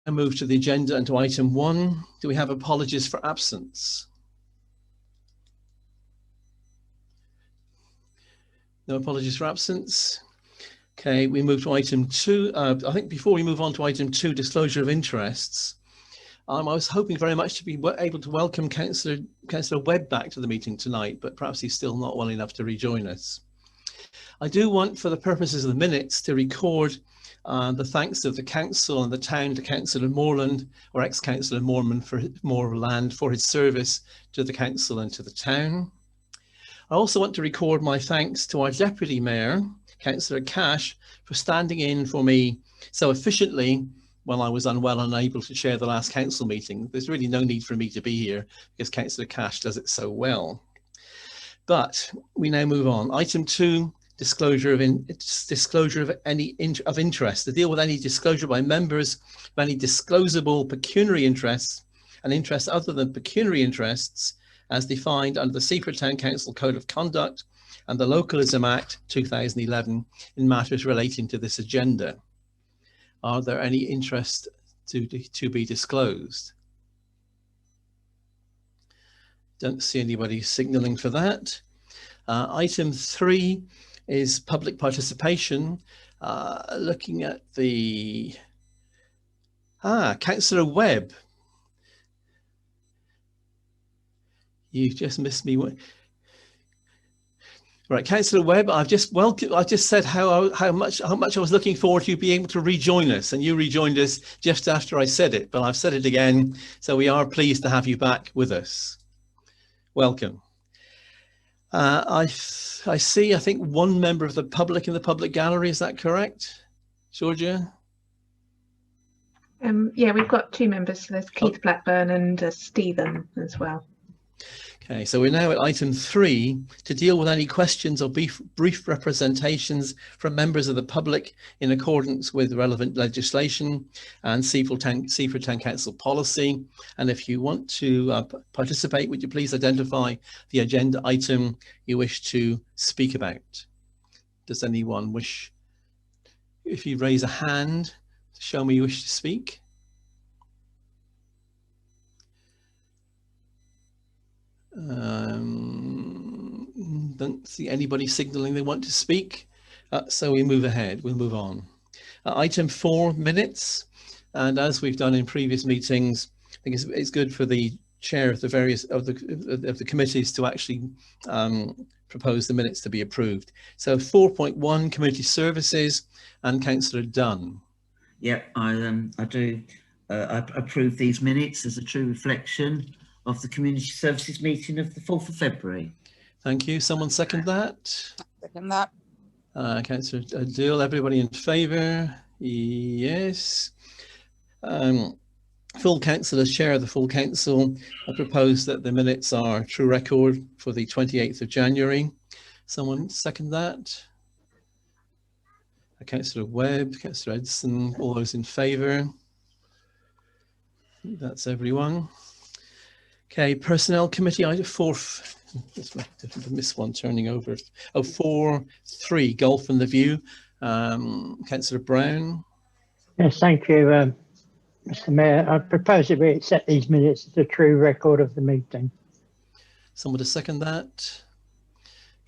I move to the agenda and to item 1. Do we have apologies for absence? No apologies for absence. Okay, we move to item 2. I think before we move on to item 2, disclosure of interests, I was hoping very much to be able to welcome Councillor Webb back to the meeting tonight, but perhaps he's still not well enough to rejoin us. I do want, for the purposes of the minutes, to record the thanks of the council and the town to Councillor Moreland, or ex-Councillor Moreland, for his service to the council and to the town. I also want to record my thanks to our Deputy Mayor, Councillor Cash, for standing in for me so efficiently while I was unwell and unable to chair the last council meeting. There's really no need for me to be here because Councillor Cash does it so well. But we now move on. Item 2, disclosure of any interest, to deal with any disclosure by members of any disclosable pecuniary interests and interests other than pecuniary interests as defined under the Seaford Town Council Code of Conduct and the Localism Act 2011 in matters relating to this agenda. Are there any interests to be disclosed? Don't see anybody signalling for that. Item 3 is public participation. Looking at the Councillor Webb. You just missed me. Right, Councillor Webb, I've just said how much I was looking forward to you being able to rejoin us, and you rejoined us just after I said it, but I've said it again, so we are pleased to have you back with us. Welcome. I see, I think, one member of the public in the public gallery. Is that correct, Georgia? Yeah, we've got 2 members. So there's Keith Blackburn and Stephen as well. Okay, so we're now at item 3 to deal with any questions or brief representations from members of the public in accordance with relevant legislation and Seaford Town Council policy. And if you want to participate, would you please identify the agenda item you wish to speak about? Does anyone wish, if you raise a hand, to show me you wish to speak? Don't see anybody signaling they want to speak, so we move ahead. We'll move on. Item 4, minutes, and as we've done in previous meetings, I think it's good for the chair of the various of the committees to actually propose the minutes to be approved. So 4.1, community services, and Councillor Dunn. Yeah, I do. I approve these minutes as a true reflection of the community services meeting of the 4th of February. Thank you. Someone second that? Second that. Councillor Dill, everybody in favour? Yes. Full council, as chair of the full council, I propose that the minutes are true record for the 28th of January. Someone second that? Councillor Webb, Councillor Edson, all those in favour? That's everyone. Okay, personnel committee, item 4, just miss one turning over. Oh, 4.3, golf and the view. Councillor Brown. Yes, thank you, Mr. Mayor. I propose that we accept these minutes as a true record of the meeting. Someone to second that?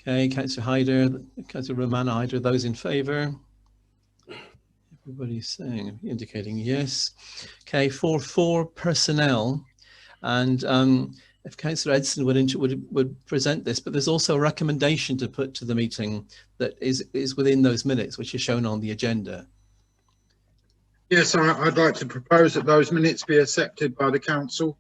Okay, Councillor Hyder, Councillor Romana Hyder, those in favour? Everybody's saying, indicating yes. Okay, 4.4, personnel. And if Councillor Edson would present this, but there's also a recommendation to put to the meeting that is within those minutes, which is shown on the agenda. Yes, I'd like to propose that those minutes be accepted by the council.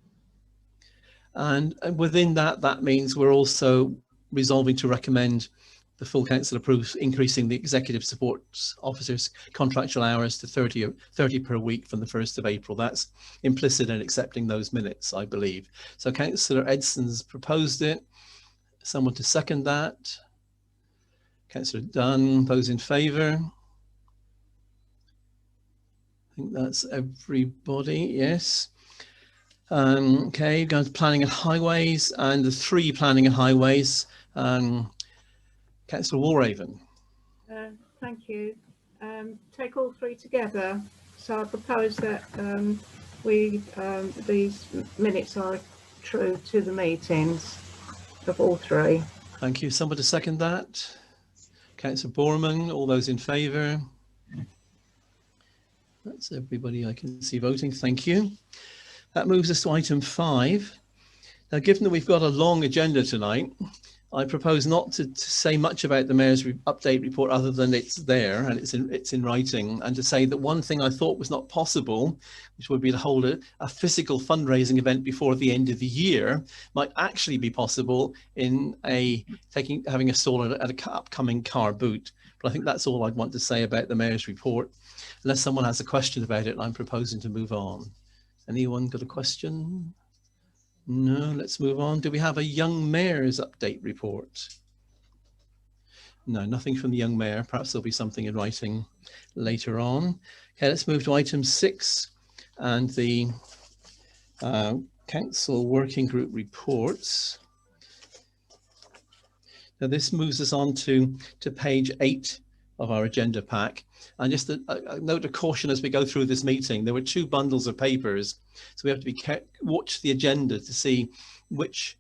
And within that, that means we're also resolving to recommend the full council approves increasing the executive support officers' contractual hours to 30 per week from the 1st of April. That's implicit in accepting those minutes, I believe. So Councillor Edson's proposed it. Someone to second that? Councillor Dunn, those in favour? I think that's everybody, yes. Okay, going to planning and highways, and the 3 planning and highways. Councillor Walraven. Thank you. Take all 3 together. So I propose that these minutes are true to the meetings of all three. Thank you. Someone to second that? Councillor Borman, all those in favour? That's everybody I can see voting. Thank you. That moves us to item 5. Now, given that we've got a long agenda tonight, I propose not to say much about the Mayor's update report other than it's there and it's in writing, and to say that one thing I thought was not possible, which would be to hold a physical fundraising event before the end of the year, might actually be possible in having a stall at an upcoming car boot. But I think that's all I'd want to say about the Mayor's report. Unless someone has a question about it, I'm proposing to move on. Anyone got a question? No, let's move on. Do we have a young mayor's update report? No, nothing from the young mayor. Perhaps there'll be something in writing later on. Okay, let's move to item 6 and the council working group reports. Now this moves us on to page 8 of our agenda pack. And just a note of caution as we go through this meeting, there were 2 bundles of papers, so we have to watch the agenda to see which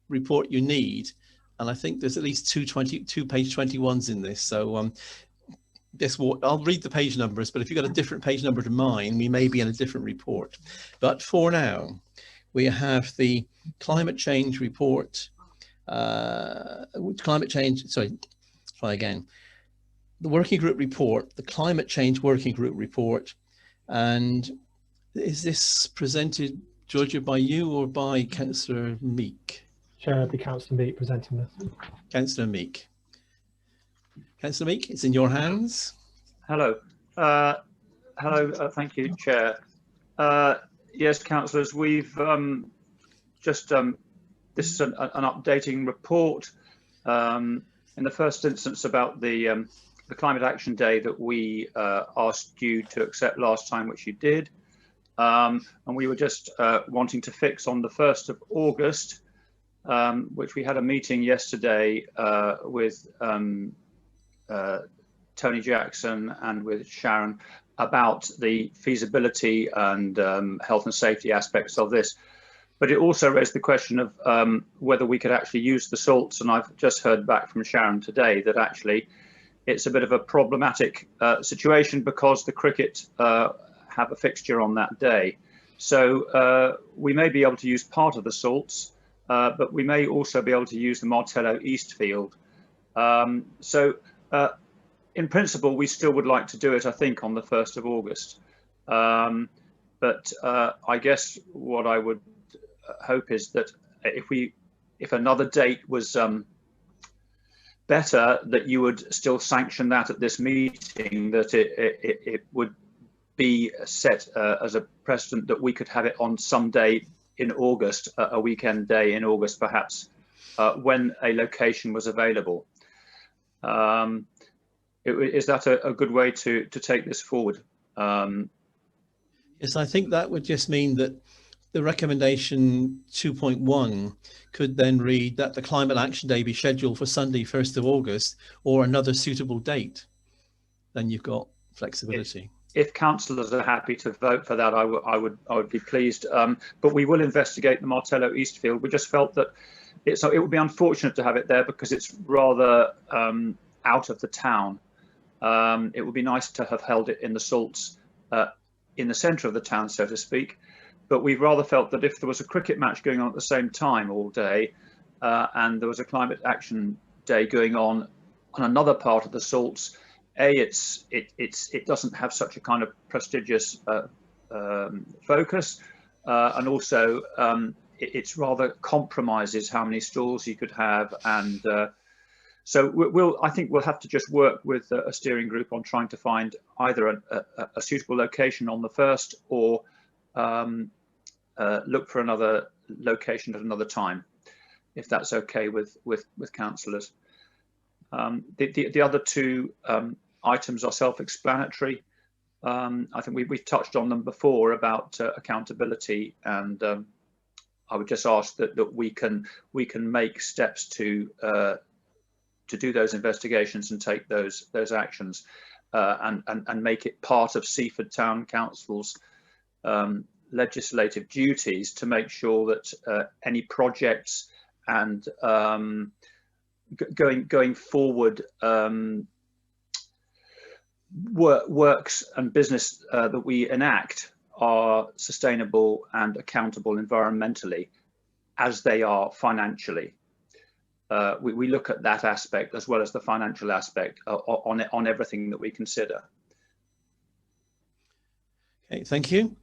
report you need. And I think there's at least two page 21s in this. So I'll read the page numbers, but if you've got a different page number to mine, we may be in a different report. But for now, we have the climate change report. The working group report, the climate change working group report. And is this presented, Georgia, by you or by Councillor Meek? Chair, it'll be Councillor Meek presenting this. Councillor Meek. Councillor Meek, it's in your hands. Hello. Thank you, Chair. Yes, councillors, we've this is an updating report in the first instance about the Climate Action Day that we asked you to accept last time, which you did. And we were just wanting to fix on the 1st of August, which we had a meeting yesterday with Tony Jackson and with Sharon about the feasibility and health and safety aspects of this. But it also raised the question of whether we could actually use the salts. And I've just heard back from Sharon today that actually it's a bit of a problematic situation because the cricket have a fixture on that day. So we may be able to use part of the salts, but we may also be able to use the Martello East field. In principle, we still would like to do it, I think, on the 1st of August. But I guess what I would hope is that if another date was better, that you would still sanction that at this meeting, that it would be set as a precedent that we could have it on some day in August, a weekend day in August, perhaps, when a location was available. Is that a good way to take this forward? Yes, I think that would just mean that the recommendation 2.1 could then read that the Climate Action Day be scheduled for Sunday, 1st of August, or another suitable date. Then you've got flexibility. If councillors are happy to vote for that, I would be pleased. But we will investigate the Martello East field. We just felt that it would be unfortunate to have it there because it's rather out of the town. It would be nice to have held it in the salts in the centre of the town, so to speak. But we rather felt that if there was a cricket match going on at the same time all day, and there was a Climate Action Day going on another part of the salts, it doesn't have such a kind of prestigious focus, and also it's rather compromises how many stalls you could have, and so I think we'll have to just work with a steering group on trying to find either a suitable location on the 1st or look for another location at another time, if that's okay with councillors. The other 2 items are self-explanatory. I think we've touched on them before about accountability, and I would just ask that we can make steps to do those investigations and take those actions. and make it part of Seaford Town Council's legislative duties to make sure that any projects and going forward works and business that we enact are sustainable and accountable environmentally as they are financially. We look at that aspect as well as the financial aspect on everything that we consider. Okay, thank you.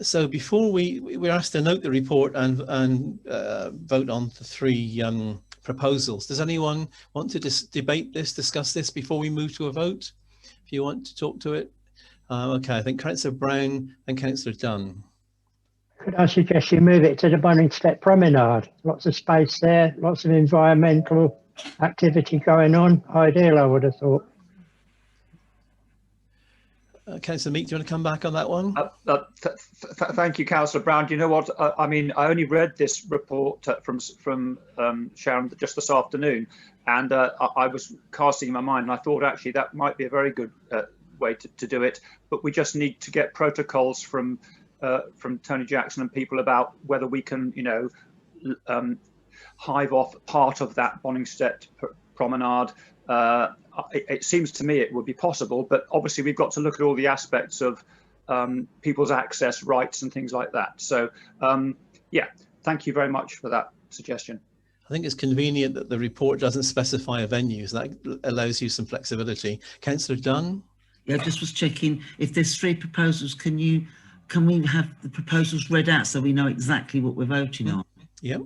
So before we're asked to note the report and vote on the three proposals. Does anyone want to discuss this before we move to a vote? If you want to talk to it. Okay, I think Councillor Brown and Councillor Dunn. Could I suggest you move it to the Bonningstead Promenade? Lots of space there, lots of environmental activity going on. Ideal, I would have thought. Councillor Meek, do you want to come back on that one? Thank you, Councillor Brown. Do you know what? I mean, I only read this report from Sharon just this afternoon, and I was casting in my mind, and I thought actually that might be a very good way to do it. But we just need to get protocols from Tony Jackson and people about whether we can, you know, hive off part of that Bonningstead promenade. It seems to me it would be possible, but obviously we've got to look at all the aspects of people's access rights and things like that. So yeah, thank you very much for that suggestion. I think it's convenient that the report doesn't specify a venue, so that allows you some flexibility. Councillor Dunn? Yeah, I just was checking if there's three proposals. Can we have the proposals read out so we know exactly what we're voting on? Yep.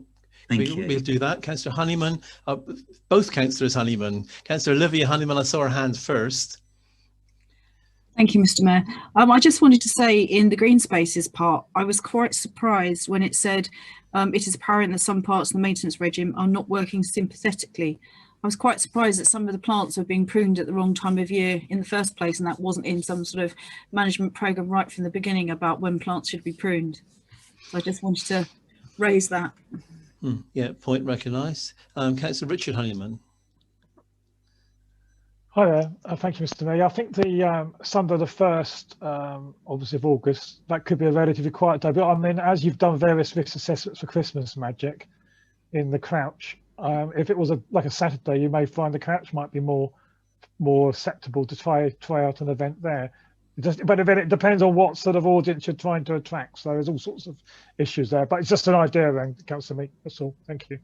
Thank you. We'll do that. Councillor Honeyman, both Councillors Honeyman. Councillor Olivia Honeyman, I saw her hand first. Thank you, Mr. Mayor. I just wanted to say in the green spaces part, I was quite surprised when it said it is apparent that some parts of the maintenance regime are not working sympathetically. I was quite surprised that some of the plants were being pruned at the wrong time of year in the first place, and that wasn't in some sort of management programme right from the beginning about when plants should be pruned. So I just wanted to raise that. Yeah, point recognised. Councillor Richard Honeyman. Hi there. Thank you, Mr. Mayor. I think the Sunday the 1st, obviously of August, that could be a relatively quiet day. But I mean, as you've done various risk assessments for Christmas Magic in the Crouch, if it was like a Saturday, you may find the Crouch might be more acceptable to try out an event there. But it depends on what sort of audience you're trying to attract. So there's all sorts of issues there. But it's just an idea, and Councillor Meek. That's all. Thank you.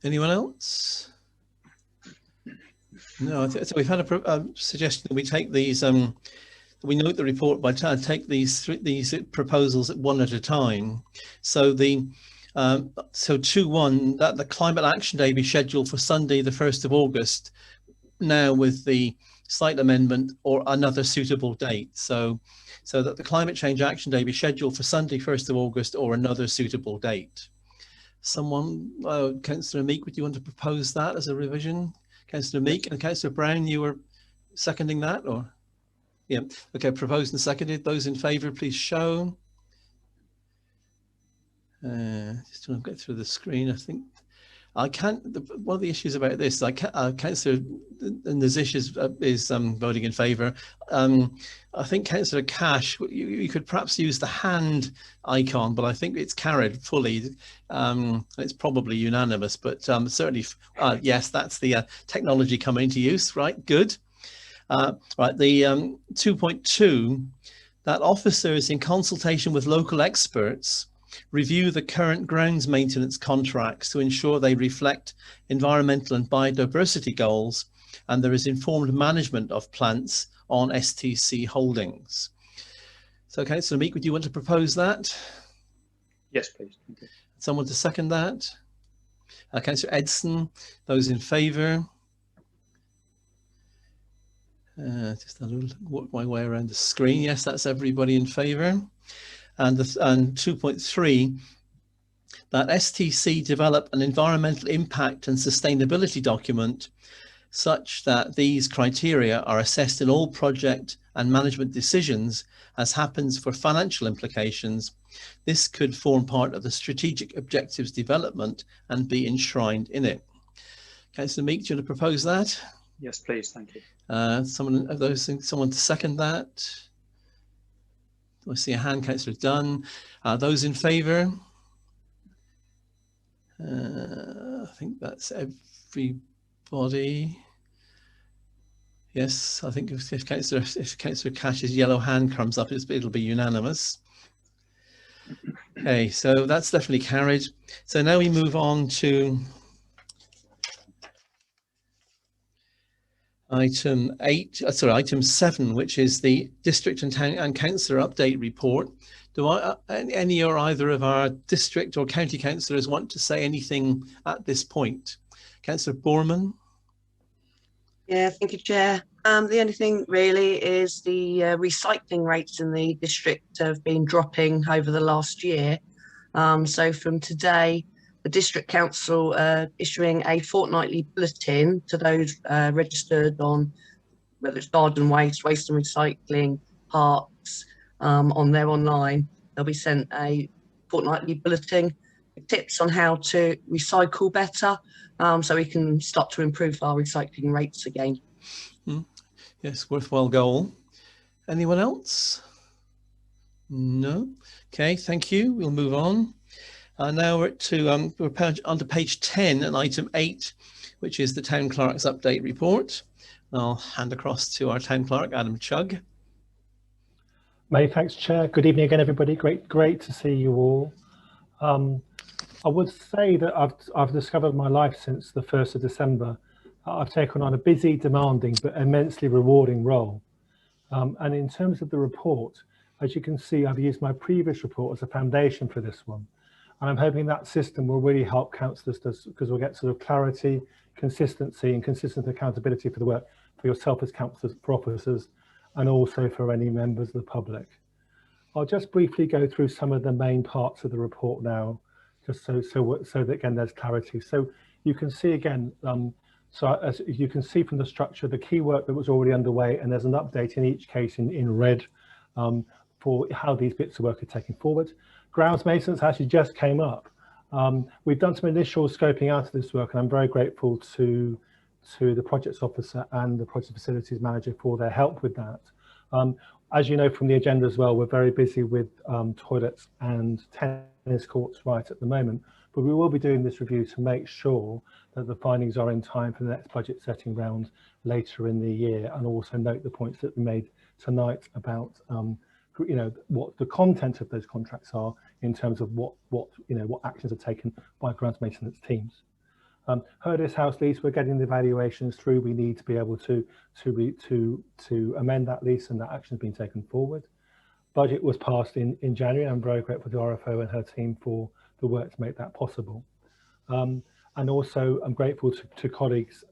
Anyone else? No, so we've had a suggestion that we take these. We note the report by take these proposals one at a time. So the so 2.1 that the Climate Action Day be scheduled for Sunday, the 1st of August. Now with the slight amendment or another suitable date. So that the Climate Change Action Day be scheduled for Sunday, 1st of August or another suitable date. Someone, Councillor Meek, would you want to propose that as a revision? Councillor Meek and Councillor Brown, you were seconding that, or? Yeah, okay, proposed and seconded. Those in favour, please show. Just want to get through the screen, I think. I can't. One of the issues about this, Councillor Nazish is voting in favour. I think Councillor Cash, you could perhaps use the hand icon, but I think it's carried fully. It's probably unanimous, but certainly, yes, that's the technology coming into use. Right, good. Right, the 2.2, that officers in consultation with local experts review the current grounds maintenance contracts to ensure they reflect environmental and biodiversity goals, and there is informed management of plants on STC holdings. So Councillor Meek, would you want to propose that? Yes, please. Thank you. Someone to second that? Councillor Edson, those in favour? Just a little work my way around the screen. Yes, that's everybody in favour. And 2.3, that STC develop an environmental impact and sustainability document such that these criteria are assessed in all project and management decisions, as happens for financial implications. This could form part of the strategic objectives development and be enshrined in it. Councillor Meek, do you want to propose that? Yes, please. Thank you. Someone of those things, someone to second that? I see a hand. Councillor Dunn. Those in favour? I think that's everybody. Yes, I think if Councillor Cash's yellow hand comes up, it'll be unanimous. Okay, so that's definitely carried. So now we move on to item 7, which is the district and town and councillor update report. Do any or either of our district or county councillors want to say anything at this point? Councillor Borman. Yeah, thank you, Chair. The only thing really is the recycling rates in the district have been dropping over the last year. So from today, the district council issuing a fortnightly bulletin to those registered on whether it's garden waste, waste and recycling, parks, on their online. They'll be sent a fortnightly bulletin with tips on how to recycle better, so we can start to improve our recycling rates again. Yes, worthwhile goal. Anyone else? No. Okay, thank you. We'll move on. Now we're onto page 10 and item 8, which is the Town Clerk's update report. I'll hand across to our Town Clerk, Adam Chugg. Many thanks, Chair. Good evening again, everybody. Great to see you all. I would say that I've discovered my life since the 1st of December. I've taken on a busy, demanding, but immensely rewarding role. And in terms of the report, as you can see, I've used my previous report as a foundation for this one. And I'm hoping that system will really help councillors because we'll get sort of clarity, consistency and consistent accountability for the work for yourself as councillors, for officers, and also for any members of the public. I'll just briefly go through some of the main parts of the report now, just so that again there's clarity. So you can see again, so as you can see from the structure, the key work that was already underway, and there's an update in each case in red for how these bits of work are taken forward. Grounds maintenance actually just came up. We've done some initial scoping out of this work, and I'm very grateful to the projects officer and the project facilities manager for their help with that. As you know from the agenda as well, we're very busy with toilets and tennis courts right at the moment, but we will be doing this review to make sure that the findings are in time for the next budget setting round later in the year, and also note the points that we made tonight about you know, what the content of those contracts are in terms of what actions are taken by grounds maintenance teams. Herdis House lease, we're getting the evaluations through. We need to be able to amend that lease, and that action has been taken forward. Budget was passed in January. I'm very grateful to RFO and her team for the work to make that possible. And also I'm grateful to colleagues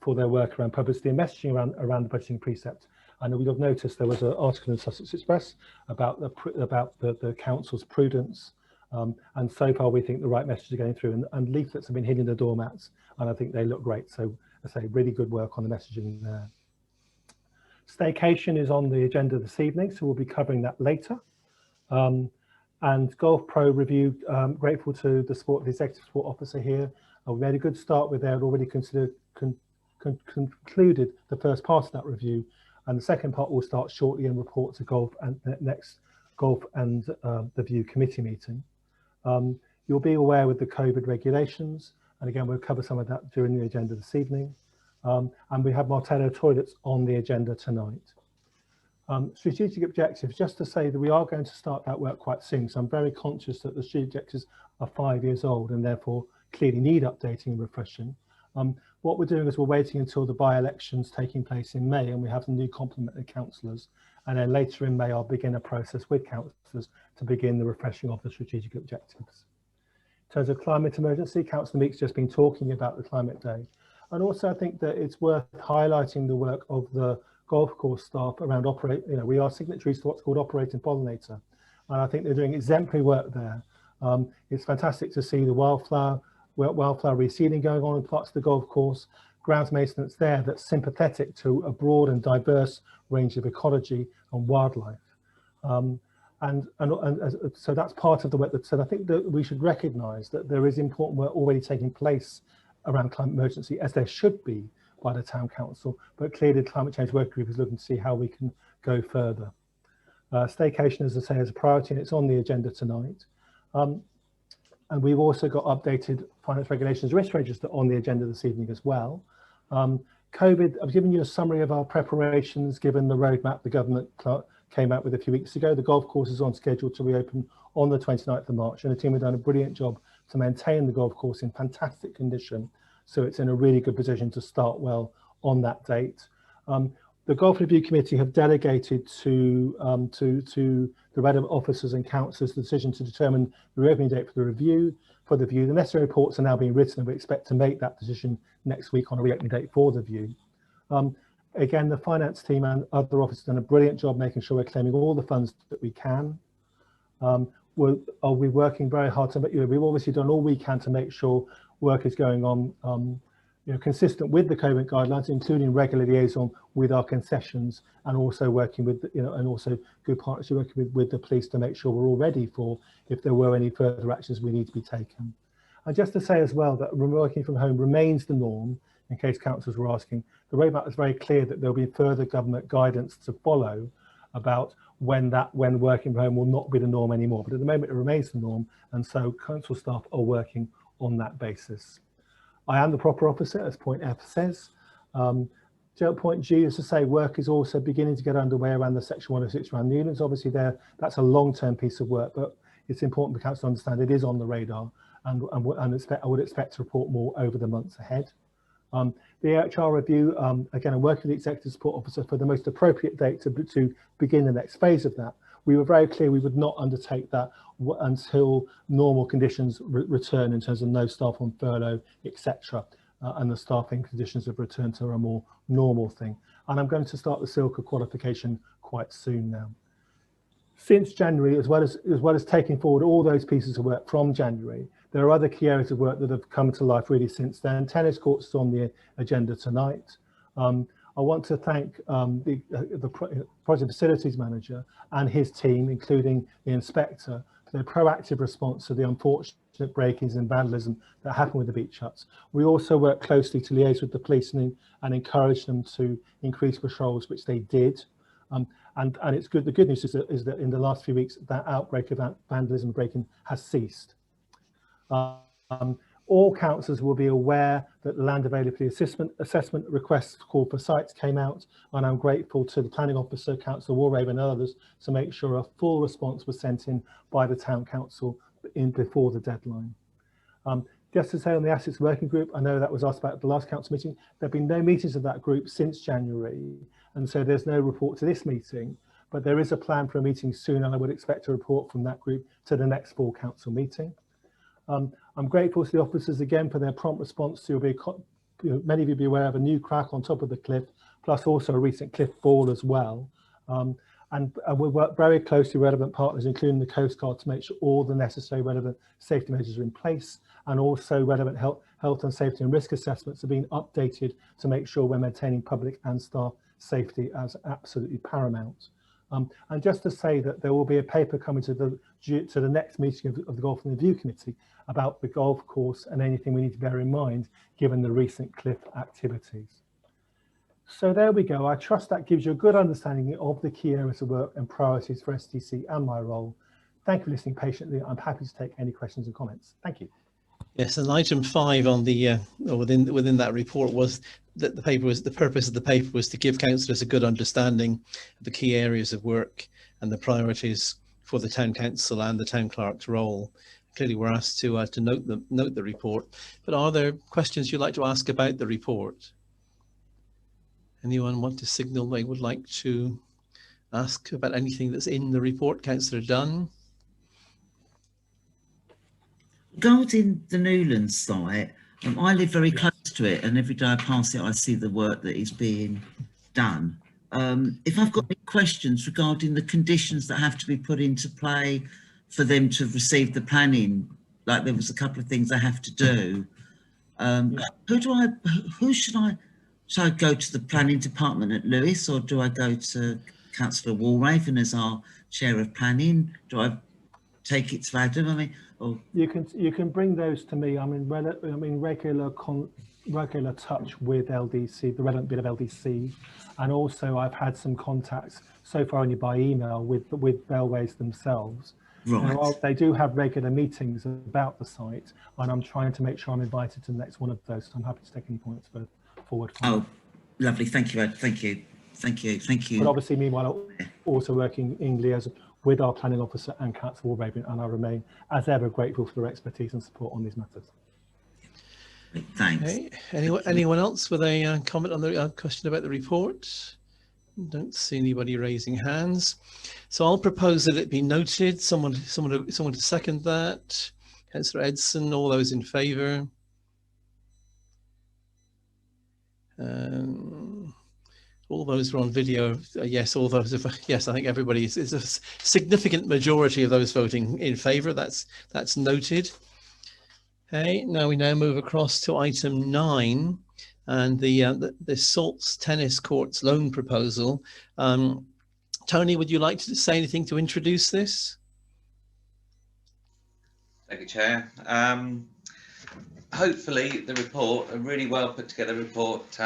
for their work around publicity and messaging around the budgeting precept. I know you'll have noticed there was an article in Sussex Express about the council's prudence, and so far we think the right messages are going through, and leaflets have been hitting the doormats, and I think they look great. So I say really good work on the messaging there. Staycation is on the agenda this evening, so we'll be covering that later. And Golf Pro review, grateful to the executive support officer here. We made a good start with there, already concluded the first part of that review, and the second part will start shortly and report to Golf and next Golf and the View committee meeting. You'll be aware with the COVID regulations, and again we'll cover some of that during the agenda this evening. And we have Martello toilets on the agenda tonight. Strategic objectives, just to say that we are going to start that work quite soon, so I'm very conscious that the strategic objectives are 5 years old and therefore clearly need updating and refreshing. What we're doing is we're waiting until the by-elections taking place in May, and we have the new complement of councillors, and then later in May I'll begin a process with councillors to begin the refreshing of the strategic objectives. In terms of climate emergency, Councillor Meek's just been talking about the climate day, and also I think that it's worth highlighting the work of the golf course staff around we are signatories to what's called Operating Pollinator, and I think they're doing exemplary work there. It's fantastic to see the wildflower reseeding going on in parts of the golf course, grounds maintenance there that's sympathetic to a broad and diverse range of ecology and wildlife. So that's part of the work that said. I think that we should recognise that there is important work already taking place around climate emergency, as there should be, by the Town Council, but clearly the Climate Change Working Group is looking to see how we can go further. Staycation, as I say, is a priority and it's on the agenda tonight. And we've also got updated finance regulations risk register on the agenda this evening as well. COVID, I've given you a summary of our preparations given the roadmap the government came out with a few weeks ago. The golf course is on schedule to reopen on the 29th of March, and the team have done a brilliant job to maintain the golf course in fantastic condition. So it's in a really good position to start well on that date. The Golf Review Committee have delegated to the relevant officers and councillors the decision to determine the reopening date for the review. The necessary reports are now being written, and we expect to make that decision next week on a reopening date for the view. Again, the finance team and other officers have done a brilliant job making sure we're claiming all the funds that we can. We're working very hard to make, we've obviously done all we can to make sure work is going on consistent with the COVID guidelines, including regular liaison with our concessions, and also working with, and also good partnership working with the police to make sure we're all ready for if there were any further actions we need to be taken. And just to say as well that working from home remains the norm, in case councillors were asking. The roadmap is very clear that there'll be further government guidance to follow about when working from home will not be the norm anymore. But at the moment it remains the norm, and so council staff are working on that basis. I am the proper officer, as point F says. Point G is to say work is also beginning to get underway around the Section 106 around Newlands. Obviously that's a long-term piece of work, but it's important for council to understand it is on the radar, and I would expect to report more over the months ahead. The HR review, again, I'm working with the Executive Support Officer for the most appropriate date to begin the next phase of that. We were very clear we would not undertake that until normal conditions return in terms of no staff on furlough, etc. And the staffing conditions have returned to a more normal thing. And I'm going to start the SILCA qualification quite soon now. Since January, as well as taking forward all those pieces of work from January, there are other key areas of work that have come to life really since then. Tennis courts is on the agenda tonight. I want to thank the project facilities manager and his team, including the inspector, for their proactive response to the unfortunate break-ins and vandalism that happened with the beach huts. We also work closely to liaise with the police and encourage them to increase patrols, which they did. And it's good. The good news is that in the last few weeks, that outbreak of vandalism and break-in has ceased. All councillors will be aware that the land availability assessment requests call for sites came out, and I'm grateful to the planning officer, Councillor Warraven and others, to make sure a full response was sent in by the town council before the deadline. Just to say on the assets working group, I know that was asked about at the last council meeting. There have been no meetings of that group since January, and so there's no report to this meeting, but there is a plan for a meeting soon, and I would expect a report from that group to the next full council meeting. I'm grateful to the officers again for their prompt response to many of you be aware of a new crack on top of the cliff, plus also a recent cliff fall as well. And we work very closely with relevant partners, including the Coast Guard, to make sure all the necessary relevant safety measures are in place, and also relevant health and safety and risk assessments are being updated to make sure we're maintaining public and staff safety as absolutely paramount. And just to say that there will be a paper coming to the next meeting of the Golf Review Committee about the golf course and anything we need to bear in mind given the recent cliff activities. So there we go. I trust that gives you a good understanding of the key areas of work and priorities for STC and my role. Thank you for listening patiently. I'm happy to take any questions and comments. Thank you. Yes, and item 5 on the within that report was that the purpose of the paper was to give councillors a good understanding of the key areas of work and the priorities for the town council and the town clerk's role. Clearly, we're asked to note the report. But are there questions you'd like to ask about the report? Anyone want to signal they would like to ask about anything that's in the report? Councillor Dunn. Regarding the Newlands site, I live very close to it, and every day I pass it, I see the work that is being done. If I've got any questions regarding the conditions that have to be put into play for them to receive the planning, like there was a couple of things I have to do, who should I go to the planning department at Lewis, or do I go to Councillor Walraven as our chair of planning? Do I take it to Adam? I mean, or... You can bring those to me. I'm in regular regular touch with LDC, the relevant bit of LDC, and also I've had some contacts so far only by email with Bellways themselves. Right. They do have regular meetings about the site, and I'm trying to make sure I'm invited to the next one of those. So I'm happy to take any points forward. Oh, lovely. Thank you, Ed. Thank you. Thank you. Thank you. But obviously, meanwhile, also working in liaison with our planning officer and Councillor Warraven, and I remain, as ever, grateful for their expertise and support on these matters. Thanks. Okay. Anyone else with a comment on the question about the report? Don't see anybody raising hands. So I'll propose that it be noted. Someone to second that. Councillor Edson, all those in favour? All those who are on video, yes. All those, yes. I think everybody is a significant majority of those voting in favour. That's noted. Okay. Now we move across to item 9. And the Salts Tennis Courts loan proposal. Tony, would you like to say anything to introduce this? Thank you, Chair. Hopefully the report, a really well put together report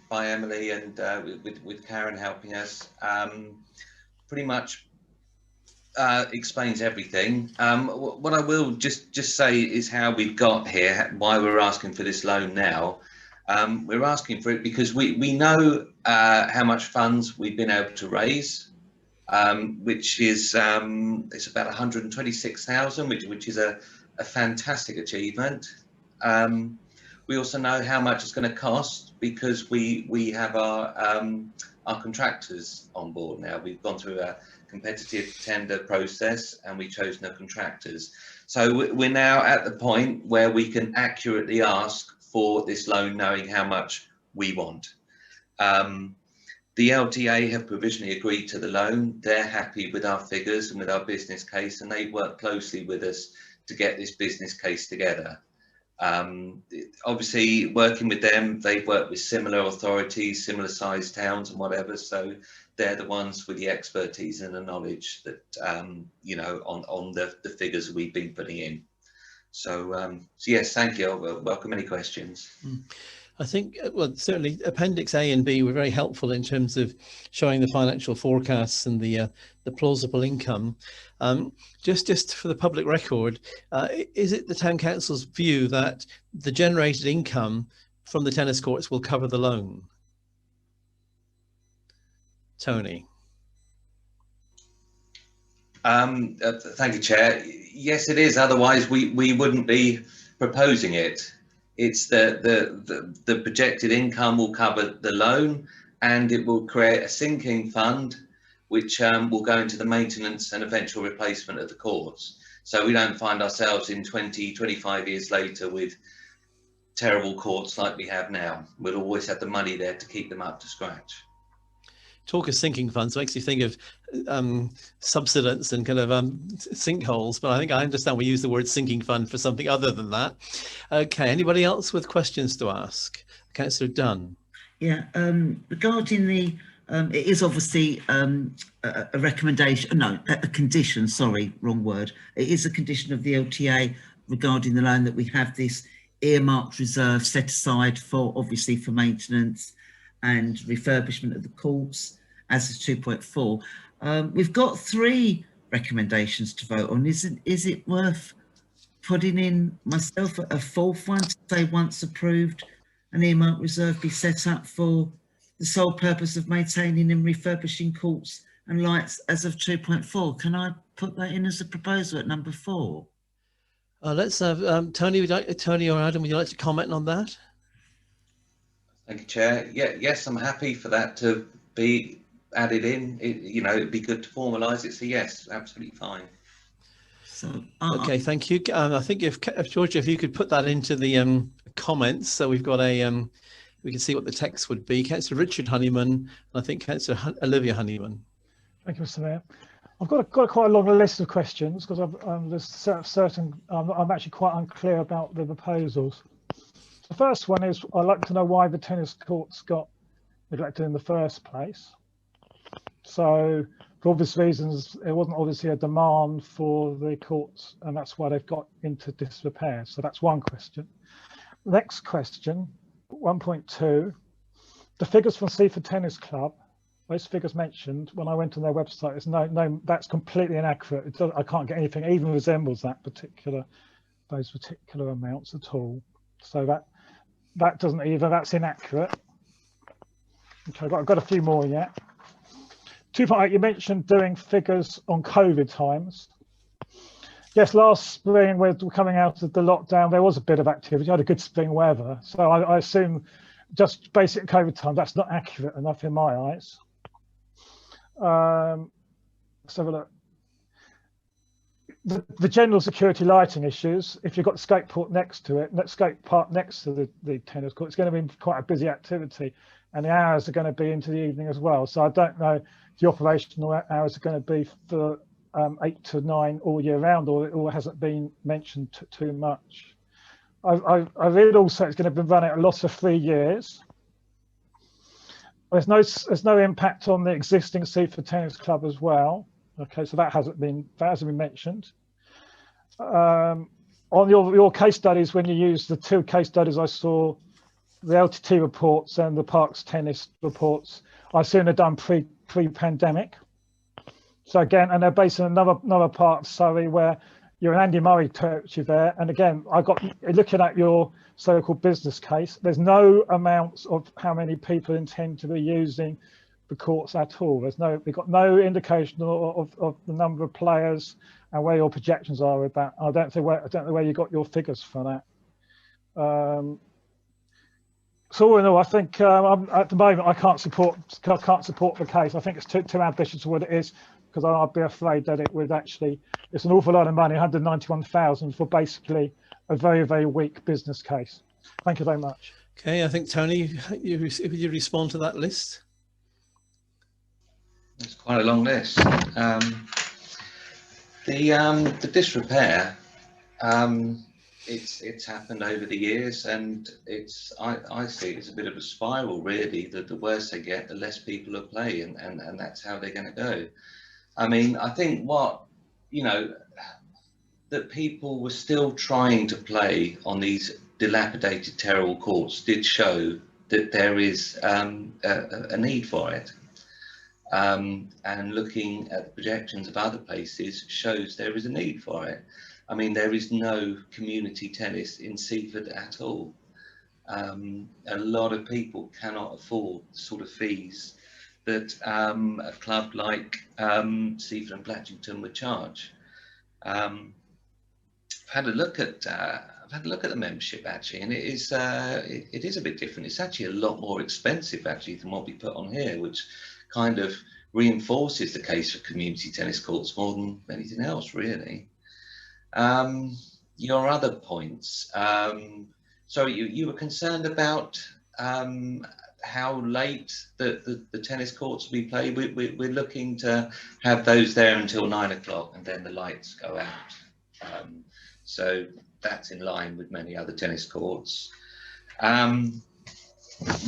by Emily and with Karen helping us, pretty much explains everything. What I will just say is how we've got here, why we're asking for this loan now. We're asking for it because we know how much funds we've been able to raise, which is it's about 126,000, which is a fantastic achievement. We also know how much it's going to cost because we have our contractors on board now. We've gone through a competitive tender process and we chose no contractors. So we're now at the point where we can accurately ask for this loan, knowing how much we want. The LTA have provisionally agreed to the loan. They're happy with our figures and with our business case, and they work closely with us to get this business case together. Obviously, working with them, they've worked with similar authorities, similar sized towns and whatever, so they're the ones with the expertise and the knowledge that, you know, on the figures we've been putting in. So yes, thank you. I'll welcome any questions. I think, well, certainly Appendix A and B were very helpful in terms of showing the financial forecasts and the plausible income. Just for the public record, is it the Town Council's view that the generated income from the tennis courts will cover the loan? Tony. Thank you, Chair. Yes, it is. Otherwise, we wouldn't be proposing it. It's the projected income will cover the loan, and it will create a sinking fund, which will go into the maintenance and eventual replacement of the courts. So we don't find ourselves in 20, 25 years later with terrible courts like we have now. We'll always have the money there to keep them up to scratch. Talk of sinking funds makes you think of subsidence and kind of sinkholes, but I think I understand we use the word sinking fund for something other than that. Okay, anybody else with questions to ask? Councillor Dunn. Yeah, regarding the, it is obviously a recommendation, no, a condition, sorry, wrong word. It is a condition of the LTA regarding the loan that we have this earmarked reserve set aside for, obviously, for maintenance and refurbishment of the courts, as is 2.4. We've got 3 recommendations to vote on. Is it worth putting in myself a 4th one to say, once approved, an earmarked reserve be set up for the sole purpose of maintaining and refurbishing courts and lights as of 2.4? Can I put that in as a proposal at number 4? Let's have Tony. Tony or Adam, would you like to comment on that? Thank you, Chair. Yeah, yes, I'm happy for that to be added in. You know, it'd be good to formalise it. So yes, absolutely fine. So okay, thank you. I think if Georgia, if you could put that into the comments, so we've got a we can see what the text would be. Councillor Richard Honeyman, and I think Councillor Olivia Honeyman. Thank you, Mr. Mayor. I've got quite a long list of questions because there's certain I'm actually quite unclear about the proposals. The first one is, I'd like to know why the tennis courts got neglected in the first place. So, for obvious reasons, it wasn't obviously a demand for the courts, and that's why they've got into disrepair. So that's one question. Next question 1.2, the figures from Seaford Tennis Club, those figures mentioned when I went on their website, is no, that's completely inaccurate. I can't get anything even resembles those particular amounts at all. So that doesn't either. That's inaccurate. Okay, I've got a few more yet. 2.8, you mentioned doing figures on COVID times. Yes, last spring, we're coming out of the lockdown, there was a bit of activity. I had a good spring weather. So I assume just basic COVID time, that's not accurate enough in my eyes. Let's have a look. The general security lighting issues, if you've got the skate park next to it, skate park next to the tennis court, it's going to be quite a busy activity, and the hours are going to be into the evening as well. So I don't know if the operational hours are going to be for 8 to 9 all year round, or hasn't been mentioned too much. I read also it's going to be running a lot for 3 years. There's no impact on the existing Seaford Tennis Club as well. Okay, so that hasn't been mentioned. On your case studies, when you use the 2 case studies I saw, the LTT reports and the Parks Tennis reports, I assume they're done pre-pandemic. So again, and they're based in another part of Surrey where you're an Andy Murray territory there. And again, looking at your so-called business case, there's no amounts of how many people intend to be using the courts at all. We've got no indication of the number of players and where your projections are with that. I don't know where you got your figures for that. So all in all, I think at the moment I can't support the case. I think it's too ambitious for what it is, because I'd be afraid that it would actually, it's an awful lot of money, 191,000 for basically a very, very weak business case. Thank you very much. Okay, I think Tony, you respond to that list? It's quite a long list. The disrepair, it's happened over the years, and I see it as a bit of a spiral, really. That the worse they get, the less people will play, and that's how they're going to go. I mean, I think that people were still trying to play on these dilapidated, terrible courts did show that there is a need for it. And looking at the projections of other places shows there is a need for it. I mean, there is no community tennis in Seaford at all. A lot of people cannot afford the sort of fees that a club like Seaford and Blatchington would charge. I've had a look at the membership actually, and it is a bit different. It's actually a lot more expensive actually than what we put on here, which kind of reinforces the case for community tennis courts more than anything else, really. Your other points. Sorry, you were concerned about how late the tennis courts will be played. We're looking to have those there until 9 o'clock, and then the lights go out. So that's in line with many other tennis courts.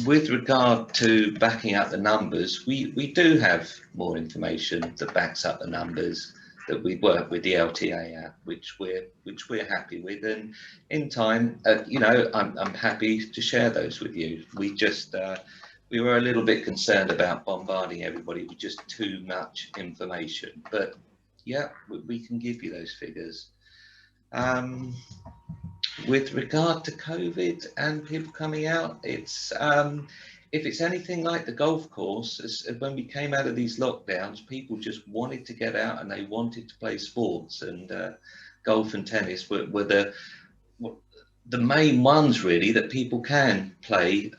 With regard to backing up the numbers, we do have more information that backs up the numbers that we work with the LTA at, which we're happy with, and in time, I'm happy to share those with you. We were a little bit concerned about bombarding everybody with just too much information, but yeah, we can give you those figures. With regard to COVID and people coming out, it's if it's anything like the golf course, when we came out of these lockdowns, people just wanted to get out and they wanted to play sports, and golf and tennis were the main ones really that people can play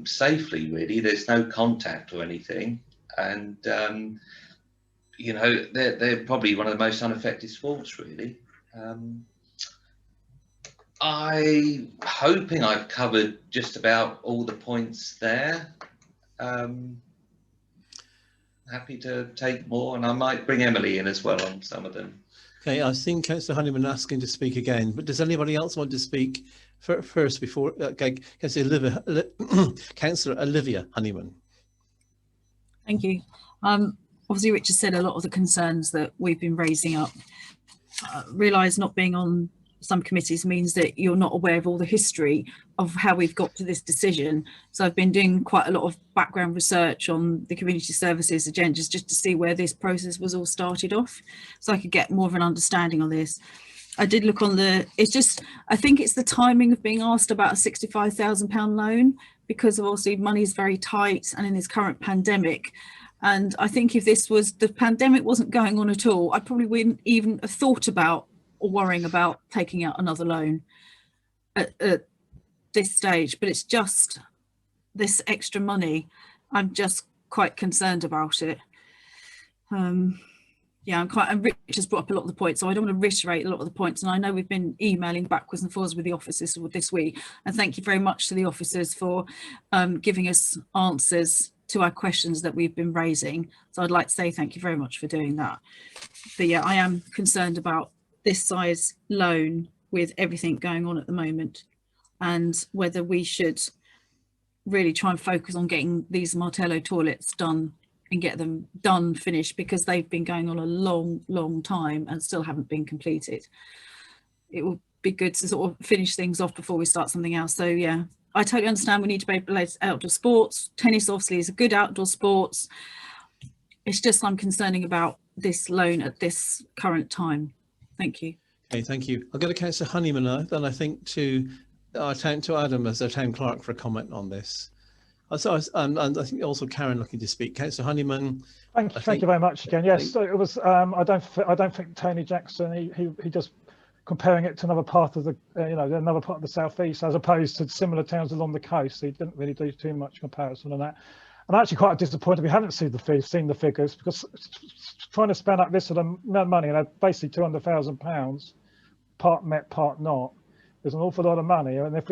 safely. Really, there's no contact or anything, and they're probably one of the most unaffected sports really. I'm hoping I've covered just about all the points there. Happy to take more, and I might bring Emily in as well on some of them. Okay, I've seen Councillor Honeyman asking to speak again, but does anybody else want to speak first before Councillor Olivia Honeyman? Thank you. Obviously, Richard said a lot of the concerns that we've been raising up. Realise not being on some committees means that you're not aware of all the history of how we've got to this decision. So I've been doing quite a lot of background research on the community services agendas just to see where this process was all started off, so I could get more of an understanding on this. I did look on I think it's the timing of being asked about a £65,000 loan, because of obviously money is very tight and in this current pandemic. And I think if the pandemic wasn't going on at all, I probably wouldn't even have thought about or worrying about taking out another loan at this stage. But it's just this extra money. I'm just quite concerned about it. Yeah, and Rich has brought up a lot of the points, so I don't want to reiterate a lot of the points. And I know we've been emailing backwards and forwards with the officers this week. And thank you very much to the officers for giving us answers to our questions that we've been raising. So I'd like to say thank you very much for doing that. But yeah, I am concerned about this size loan with everything going on at the moment, and whether we should really try and focus on getting these Martello toilets done and get them finished, because they've been going on a long time and still haven't been completed. It will be good to sort of finish things off before we start something else. So yeah, I totally understand we need to be related to outdoor sports. Tennis obviously is a good outdoor sports. It's just I'm concerning about this loan at this current time. Thank you. Okay, thank you. I'll go to Councillor Honeyman now, then I think to Adam as our town clerk for a comment on this. And I think also Karen looking to speak. Councillor Honeyman. Thank you very much again. Yes, so it was. I don't think Tony Jackson. He just comparing it to another part of the another part of the southeast as opposed to similar towns along the coast. He didn't really do too much comparison on that. I'm actually quite disappointed we haven't seen the figures, because trying to spend up this sort of money, basically £200,000, part met, part not, there's an awful lot of money. And if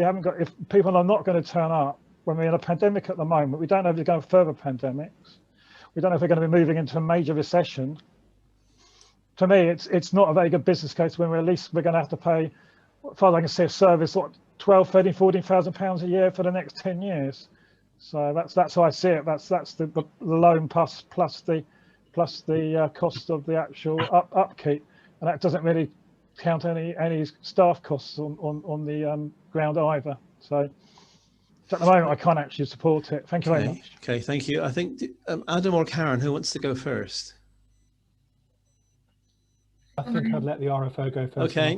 people are not going to turn up when we're in a pandemic at the moment, we don't know if we're going further pandemics. We don't know if we're going to be moving into a major recession. To me, it's not a very good business case when we're going to have to pay, as far as I can see, a service what £12,000, £13,000, £14,000 a year for the next 10 years. So that's how I see it. That's the loan plus the cost of the actual upkeep, and that doesn't really count any staff costs on the ground either. So at the moment, I can't actually support it. Thank you very much. Okay, thank you. I think Adam or Karen, who wants to go first? I think I'd let the RFO go first. Okay,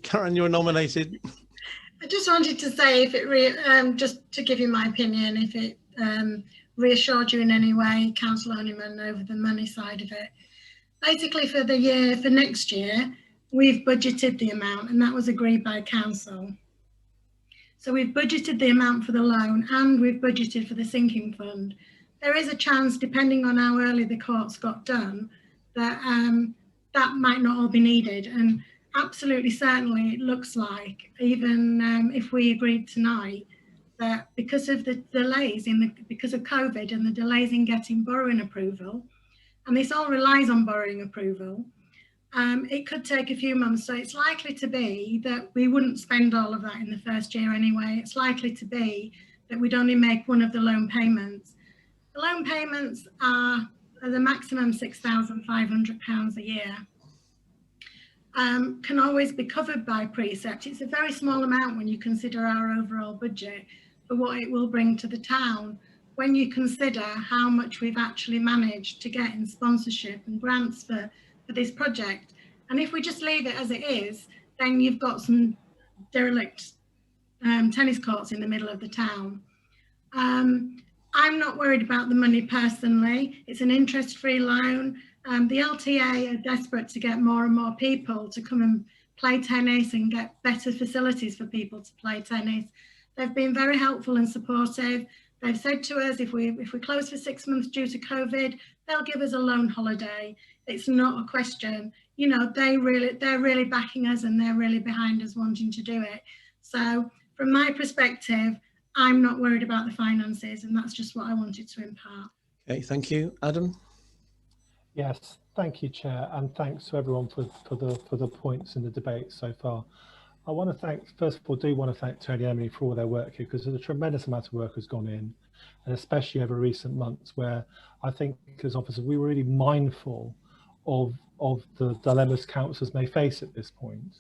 Karen, you're nominated. I just wanted to say, if it just to give you my opinion, if it reassured you in any way, Councillor Honeyman, over the money side of it. Basically, for next year, we've budgeted the amount, and that was agreed by council. So we've budgeted the amount for the loan, and we've budgeted for the sinking fund. There is a chance, depending on how early the courts got done, that that might not all be needed. And absolutely certainly it looks like, even if we agreed tonight, that because of the delays because of COVID and the delays in getting borrowing approval, and this all relies on borrowing approval, it could take a few months. So it's likely to be that we wouldn't spend all of that in the first year anyway. It's likely to be that we'd only make one of the loan payments. The loan payments are the maximum £6,500 a year. Can always be covered by precept. It's a very small amount when you consider our overall budget for what it will bring to the town, when you consider how much we've actually managed to get in sponsorship and grants for this project. And if we just leave it as it is, then you've got some derelict tennis courts in the middle of the town. I'm not worried about the money personally. It's an interest-free loan. The LTA are desperate to get more and more people to come and play tennis and get better facilities for people to play tennis. They've been very helpful and supportive. They've said to us, if we close for 6 months due to COVID, they'll give us a loan holiday. It's not a question. You know, they're really backing us, and they're really behind us wanting to do it. So from my perspective, I'm not worried about the finances, and that's just what I wanted to impart. Okay, thank you. Adam? Yes, thank you, Chair, and thanks to everyone for the points in the debate so far. I want to thank, first of all, thank Tony and Emily for all their work here, because a tremendous amount of work has gone in, and especially over recent months, where I think as officers we were really mindful of the dilemmas councillors may face at this point.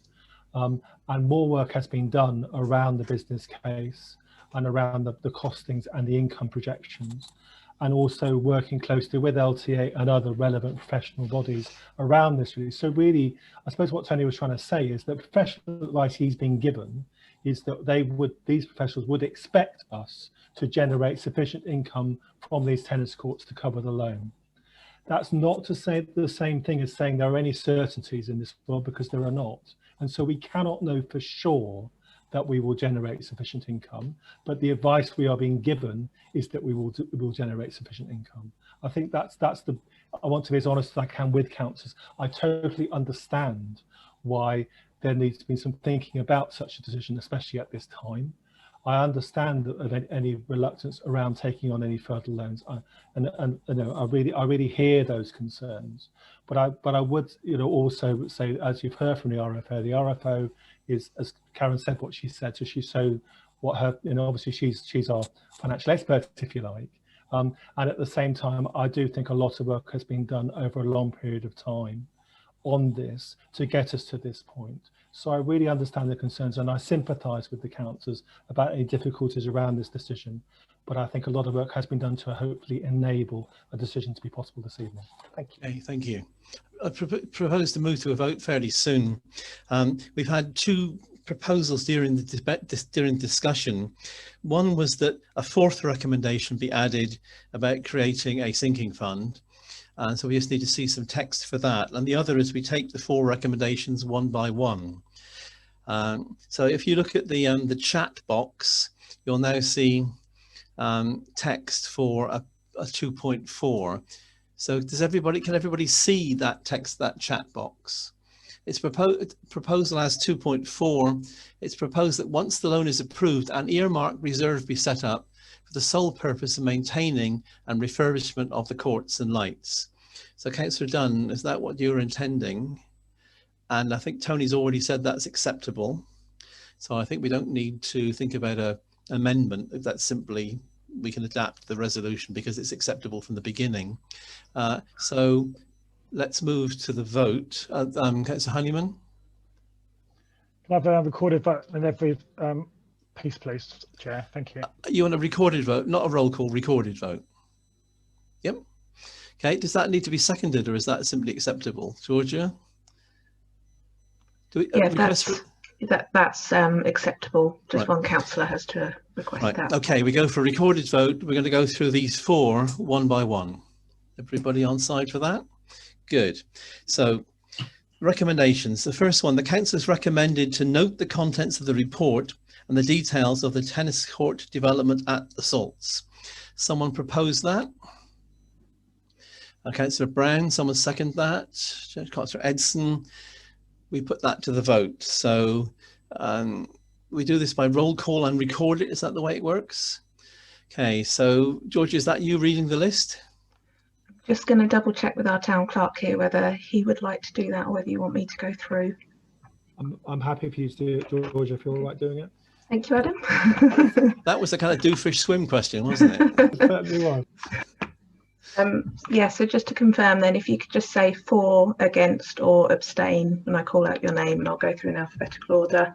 And more work has been done around the business case and around the costings and the income projections, and also working closely with LTA and other relevant professional bodies around this. Really. So really, I suppose what Tony was trying to say is that professional advice he's been given is that these professionals would expect us to generate sufficient income from these tennis courts to cover the loan. That's not to say the same thing as saying there are any certainties in this world, because there are not. And so we cannot know for sure that we will generate sufficient income, but the advice we are being given is that we will generate sufficient income. I think that's the, I want to be as honest as I can with councillors. I totally understand why there needs to be some thinking about such a decision, especially at this time. I understand that any reluctance around taking on any further loans, and you know, I really hear those concerns. But I would, you know, also say, as you've heard from the RFO is, as Karen said, what she said. So she showed what her, you know, obviously she's our financial expert, if you like. And at the same time, I do think a lot of work has been done over a long period of time on this to get us to this point. So I really understand the concerns, and I sympathise with the councillors about any difficulties around this decision. But I think a lot of work has been done to hopefully enable a decision to be possible this evening. Thank you. Okay, thank you. I propose to move to a vote fairly soon. We've had two proposals during the discussion. One was that a fourth recommendation be added about creating a sinking fund. So we just need to see some text for that. And the other is we take the four recommendations one by one. So if you look at the chat box, you'll now see text for a 2.4. So can everybody see that text, that chat box? It's proposal as 2.4. It's proposed that once the loan is approved, an earmark reserve be set up for the sole purpose of maintaining and refurbishment of the courts and lights. So Councillor Dunn, is that what you're intending? And I think Tony's already said that's acceptable. So I think we don't need to think about an amendment. If that's simply, we can adapt the resolution because it's acceptable from the beginning. So let's move to the vote. Councillor Honeyman? Can I have a recorded vote in every piece, please, Chair? Thank you. You want a recorded vote, not a roll call, recorded vote? Yep. Okay, does that need to be seconded, or is that simply acceptable? Georgia? Yeah, that's acceptable. Just one councillor has to request that. Okay, we go for a recorded vote. We're going to go through these four one by one. Everybody on side for that? Good. So recommendations. The first one, the council is recommended to note the contents of the report and the details of the tennis court development at the Salts. Someone propose that? Councillor Brown, someone second that? Councillor Edson. We put that to the vote. So we do this by roll call and record it. Is that the way it works? Okay, so George, is that you reading the list? Just going to double check with our town clerk here whether he would like to do that or whether you want me to go through. I'm happy for you to do it, George, if you're all right doing it. Thank you, Adam. That was the kind of do fish swim question, wasn't it? It certainly was. Yeah, so just to confirm then, if you could just say for, against or abstain when I call out your name, and I'll go through in alphabetical order.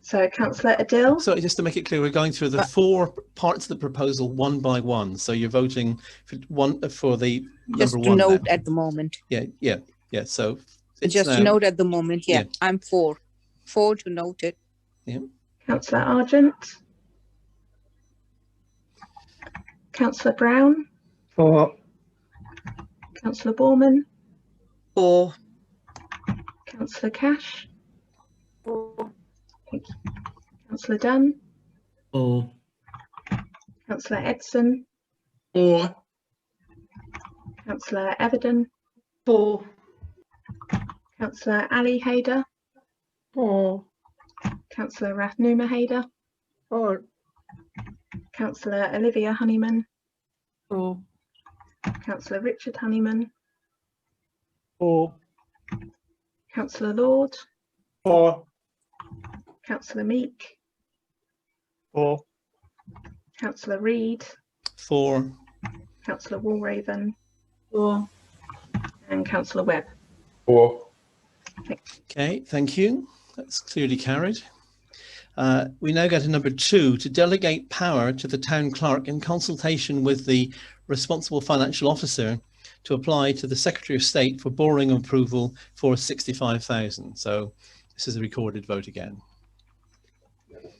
So Councillor Adil. So just to make it clear, we're going through the four parts of the proposal one by one. So you're voting for the number just to one note now. At the moment. Yeah. So it's just to note at the moment. Yeah, I'm for to note it. Yeah. Councillor Argent. Councillor Brown. For. Councillor Borman. For. Councillor Cash. For. Councillor Dunn. For. Councillor Edson. For. Councillor Everton. For. Councillor Ali Hayder. For. Councillor Rathnuma Hayder. For. Councillor Olivia Honeyman. For. Councillor Richard Honeyman. For. Councillor Lord. For. Councillor Meek. For. Councillor Reid. For. Councillor Walraven. For. And Councillor Webb. For. Okay, thank you. That's clearly carried. We now go to number 2, to delegate power to the town clerk in consultation with the responsible financial officer to apply to the Secretary of State for borrowing approval for 65,000. So this is a recorded vote again.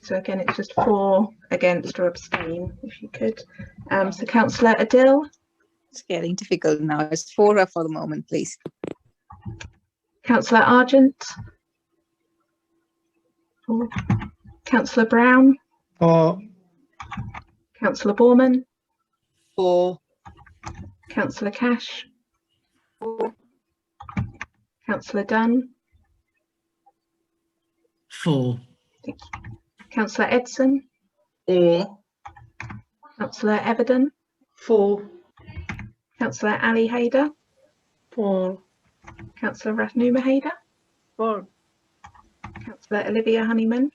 So again, it's just for, against, or abstain, if you could. So Councillor Adil. It's getting difficult now. It's 4 for the moment, please. Councillor Argent. 4. Councillor Brown. 4. Councillor Borman. 4. Councillor Cash. 4. Councillor Dunn. 4. Thank you. Councillor Edson. 4. Councillor Everton. 4. Councillor Ali Haider. 4. Councillor Rathnuma Haider. 4. Councillor Olivia Honeyman.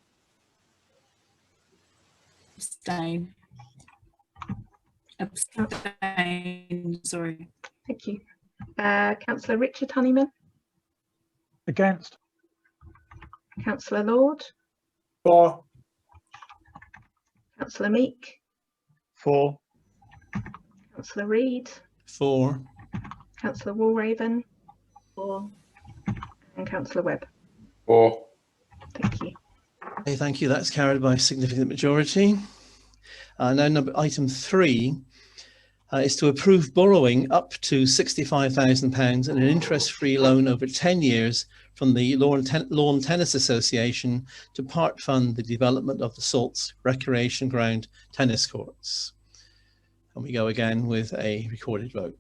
Abstain. Abstain, sorry. Thank you. Councillor Richard Honeyman. Against. Councillor Lord. 4. Councillor Meek. 4. Councillor Reid. 4. Councillor Walraven. 4. And Councillor Webb. 4. Thank you. Okay, thank you. That's carried by a significant majority. Now item 3 is to approve borrowing up to £65,000 and an interest-free loan over 10 years from the Lawn Tennis Association to part fund the development of the Salts Recreation Ground tennis courts. And we go again with a recorded vote.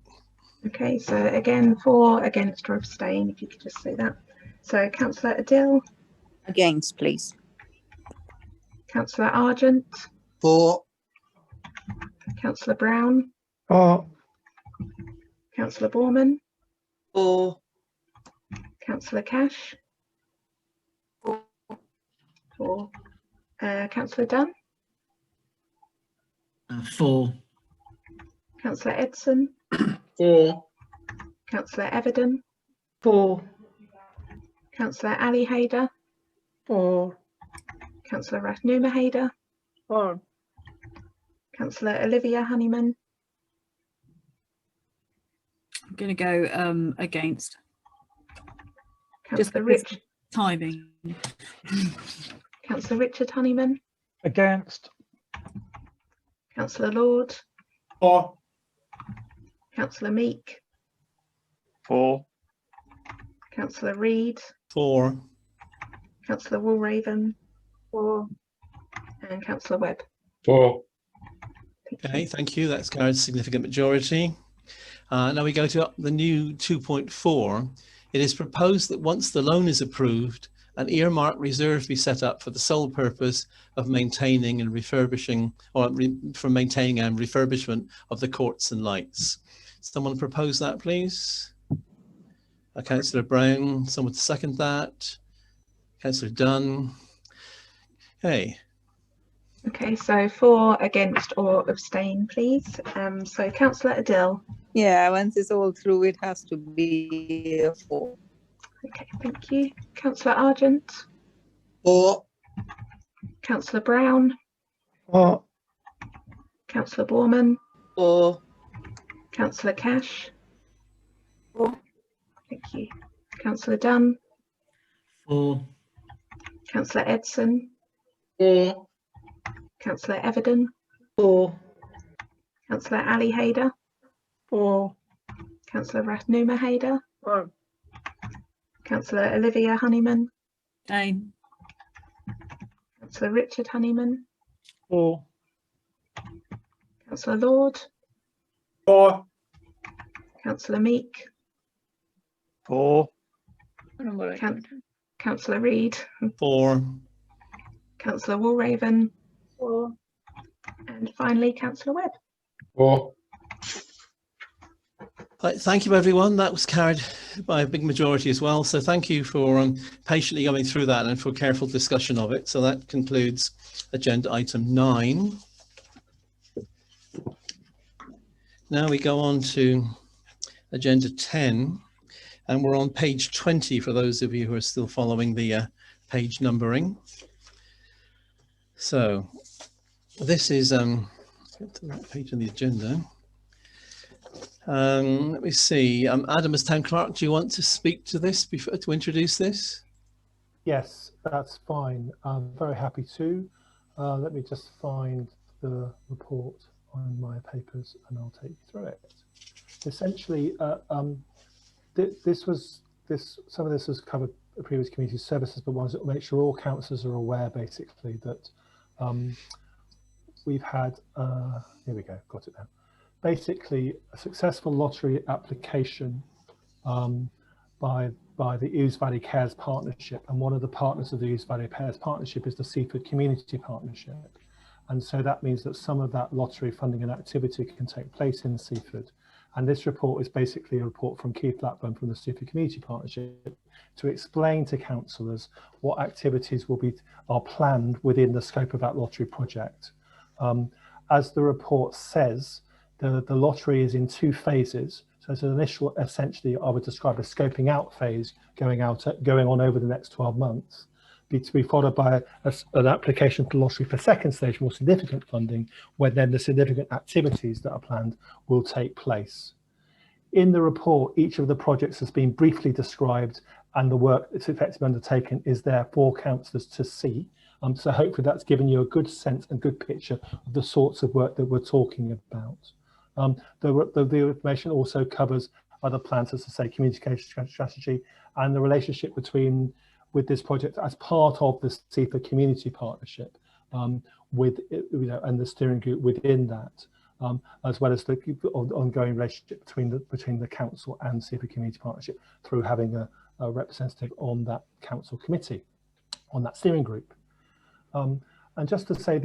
Okay, so again, for, against, or abstain, if you could just say that. So Councillor Adil. Against, please. Councillor Argent. 4. Councillor Brown. 4. Councillor Borman. 4. Councillor Cash. 4. Councillor Dunn. 4. Councillor Edson. 4. Councillor Everton. 4. Councillor Ali Haider. 4. Councillor Rathnuma Haider. 4. Councillor Olivia Honeyman. I'm going to go against. Councillor Rich. Timing. Councillor Richard Honeyman. Against. Councillor Lord. 4. Councillor Meek. 4. Councillor Reid. 4. Councillor Walraven. 4. And Councillor Webb. 4. Okay, thank you. That's carried a significant majority. Now we go to the new 2.4. It is proposed that once the loan is approved, an earmark reserve be set up for the sole purpose of maintaining and refurbishing, or for maintaining and refurbishment of the courts and lights. Someone propose that, please? Councillor Brown, someone to second that? Councillor Dunn. Okay. Okay, so for, against, or abstain, please. So Councillor Adil. Yeah, once it's all through, it has to be a 4. Okay, thank you. Councillor Argent. 4. Councillor Brown. 4. Councillor Borman. 4. Councillor Cash. 4. Thank you. Councillor Dunn. 4. Councillor Edson. 4. Councillor Everton. 4. Councillor Ali Haider. 4. Councillor Rathnuma Haider. 4. Councillor Olivia Honeyman. Abstain. Councillor Richard Honeyman. 4. Councillor Lord. 4. Councillor Meek. 4. Councillor Reid. 4. Councillor Walraven. 4. And finally, Councillor Webb. 4. Right, thank you, everyone. That was carried by a big majority as well. So thank you for patiently going through that and for careful discussion of it. So that concludes agenda item 9. Now we go on to agenda 10, and we're on page 20 for those of you who are still following the page numbering. So this is get to that page on the agenda. Let me see. Adam, as town clerk, do you want to speak to this before to introduce this? Yes, that's fine. I'm very happy to. Let me just find the report on my papers and I'll take you through it. Essentially, some of this was covered in previous community services, but wanted to make sure all councillors are aware, basically, that we've had, here we go, got it now. Basically, a successful lottery application by the Ooze Valley Cares Partnership, and one of the partners of the Ooze Valley Cares Partnership is the Seaford Community Partnership. And so that means that some of that lottery funding and activity can take place in Seaford. And this report is basically a report from Keith Blackburn from the Seaford Community Partnership to explain to councillors what activities are planned within the scope of that lottery project. As the report says, the lottery is in 2 phases. So it's an initial, essentially, I would describe a scoping out phase going on over the next 12 months, to be followed by an application to lottery for second stage, more significant funding, where then the significant activities that are planned will take place. In the report, each of the projects has been briefly described, and the work that's effectively undertaken is there for councillors to see. So hopefully that's given you a good sense and good picture of the sorts of work that we're talking about. The information also covers other plans, as I say, communication strategy, and the relationship with this project as part of the Seaford Community Partnership, and the steering group within that, as well as the ongoing relationship between the council and Seaford Community Partnership through having a representative on that council committee, on that steering group. And just to say,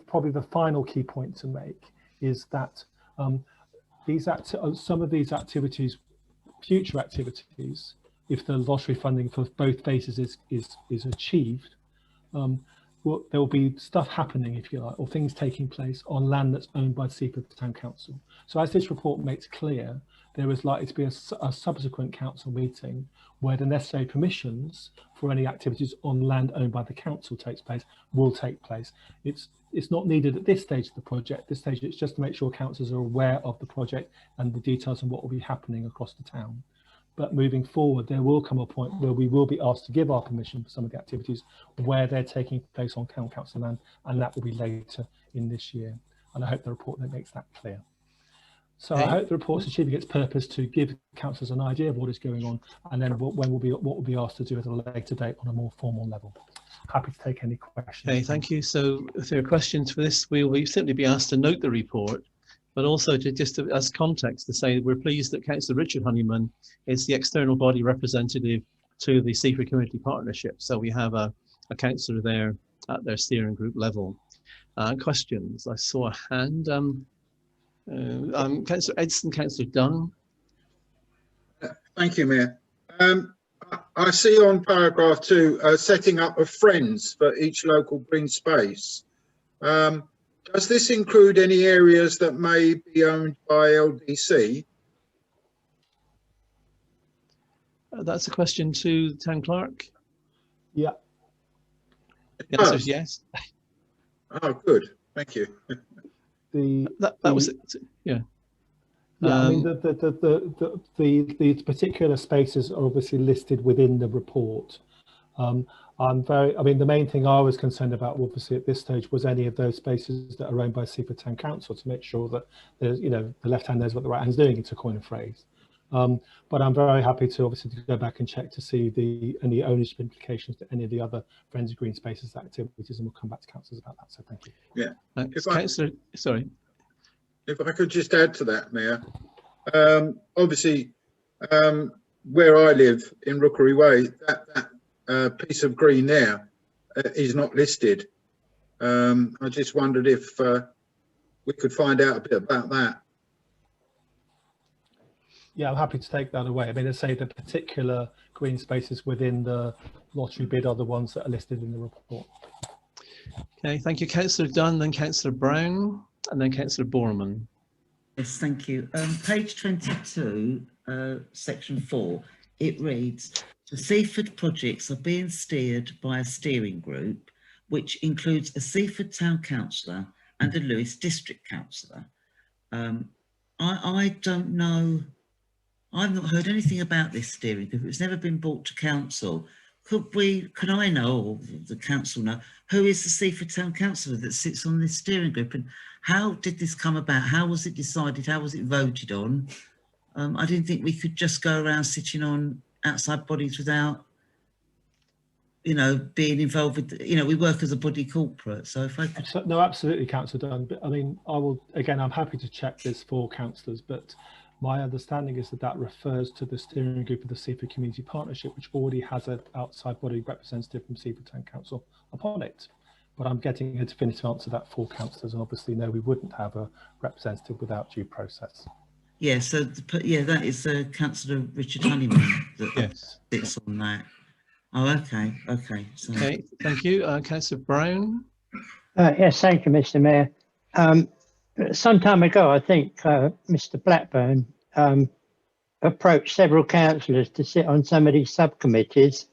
probably the final key point to make is that some of these activities, future activities, if the lottery funding for both phases is achieved, there will be stuff happening, if you like, or things taking place on land that's owned by Seaford Town Council. So as this report makes clear, there is likely to be a subsequent council meeting where the necessary permissions for any activities on land owned by the council will take place. It's not needed at this stage of the project. At this stage, it's just to make sure councillors are aware of the project and the details and what will be happening across the town. But moving forward, there will come a point where we will be asked to give our permission for some of the activities where they're taking place on council land, and that will be later in this year. And I hope the report that makes that clear. So I hope the report's achieving its purpose to give councillors an idea of what is going on, and then what we'll be asked to do at a later date on a more formal level. Happy to take any questions. Okay, thank you. So if there are questions for this, we will simply be asked to note the report, but also as context to say we're pleased that Councillor Richard Honeyman is the external body representative to the Seaford Community Partnership. So we have a councillor there at their steering group level. Questions? I saw a hand. Councillor Edson, Councillor Dunn. Thank you, Mayor. I see on paragraph 2, setting up of friends for each local green space. Does this include any areas that may be owned by LDC? That's a question to the town clerk. Yeah. The answer is yes. Oh, good. Thank you. That was it. Yeah. Yeah, I mean the particular spaces are obviously listed within the report. The main thing I was concerned about, obviously, at this stage was any of those spaces that are owned by Seaford Town Council, to make sure that there's, the left hand knows what the right hand's doing, to coin a phrase. But I'm very happy to obviously go back and check to see any ownership implications to any of the other Friends of Green Spaces activities, and we'll come back to councillors about that. So thank you. Yeah. Sorry. If I could just add to that, Mayor. Obviously, where I live in Rookery Way, that piece of green there is not listed. I just wondered if we could find out a bit about that. Yeah, I'm happy to take that away. I mean, let's say the particular green spaces within the lottery bid are the ones that are listed in the report. Okay, thank you, Councillor Dunn, then Councillor Brown, and then Councillor Borman. Yes, thank you. Page 22, section 4, it reads, The Seaford projects are being steered by a steering group, which includes a Seaford Town Councillor and a Lewes District Councillor. I don't know, I've not heard anything about this steering group. It's never been brought to council. Could I know, or the council know, who is the Seaford Town Councillor that sits on this steering group, and how did this come about? How was it decided? How was it voted on? I didn't think we could just go around sitting on outside bodies without, you know, being involved with, you know, we work as a body corporate. So if I could... So, no, absolutely, Councillor Dunn. But I mean, I will, again, I'm happy to check this for councillors, but my understanding is that that refers to the steering group of the Seaford Community Partnership, which already has an outside body representative from Seaford Town Council upon it. But I'm getting a definitive answer to that for councillors, and obviously, no, we wouldn't have a representative without due process. Yeah, so yeah, that is Councillor Richard Honeyman that sits on that. Oh, okay, okay. So. Okay, thank you. Councillor Brown. Yes, thank you, Mr. Mayor. Some time ago, I think Mr. Blackburn approached several councillors to sit on some of these subcommittees.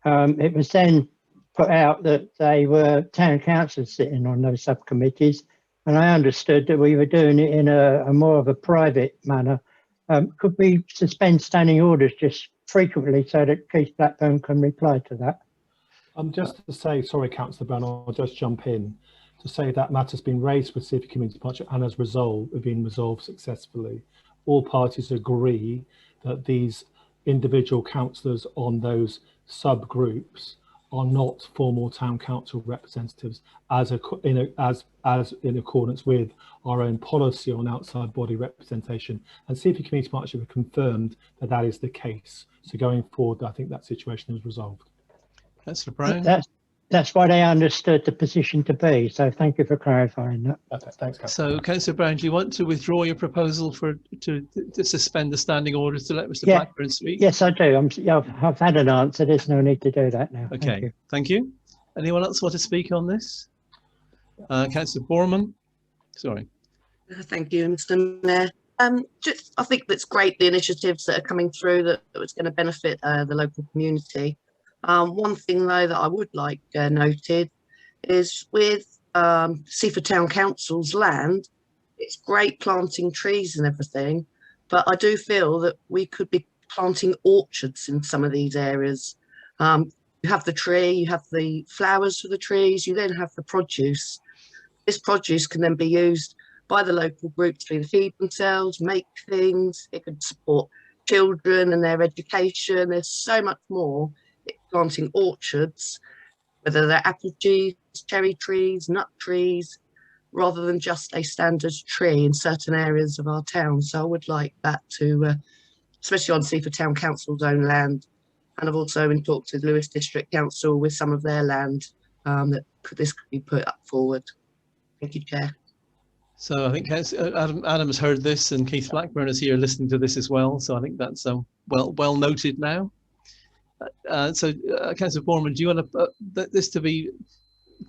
It was then put out that they were town councillors sitting on those subcommittees, and I understood that we were doing it in a more of a private manner. Could we suspend standing orders just frequently so that Keith Blackburn can reply to that? Just to say, sorry, Councillor Brown, I'll just jump in to say that matter's been raised with Seaford Community Partnership and has been resolved successfully. All parties agree that these individual councillors on those subgroups are not formal town council representatives as in accordance with our own policy on outside body representation. And Seaford Community Partnership have confirmed that that is the case. So going forward, I think that situation is resolved. Councillor Brown. That's what I understood the position to be. So thank you for clarifying that. Okay, thanks, Councillor. So, Councillor Brown, do you want to withdraw your proposal to suspend the standing orders to let Mr. Blackburn speak? Yes, I do. I've had an answer. There's no need to do that now. Okay, thank you. Anyone else want to speak on this? Councillor Borman. Sorry. Thank you, Mr. Mayor. I think that's great, the initiatives that are coming through that it's going to benefit the local community. One thing, though, that I would like noted is with Seaford Town Council's land, it's great planting trees and everything, but I do feel that we could be planting orchards in some of these areas. You have the tree, you have the flowers for the trees, you then have the produce. This produce can then be used by the local groups to feed themselves, make things. It could support children and their education. There's so much more. Planting orchards, whether they're apple trees, cherry trees, nut trees, rather than just a standard tree in certain areas of our town. So I would like that to, especially on Seaford Town Council's own land. And I've also been talked to the Lewes District Council with some of their land that this could be put up forward. Thank you, Chair. So I think Adam has heard this, and Keith Blackburn is here listening to this as well. So I think that's well noted now. Councillor Borman, do you want this to be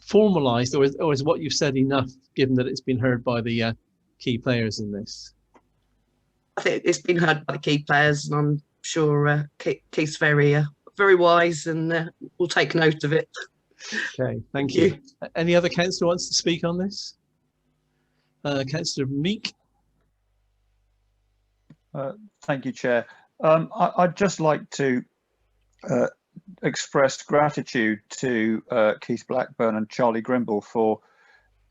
formalised, or is what you've said enough, given that it's been heard by the key players in this? I think it's been heard by the key players, and I'm sure Keith's very wise, and we'll take note of it. Okay, thank you. Any other councillor wants to speak on this? Councillor Meek. Thank you, Chair. I'd just like to express gratitude to Keith Blackburn and Charlie Grimble for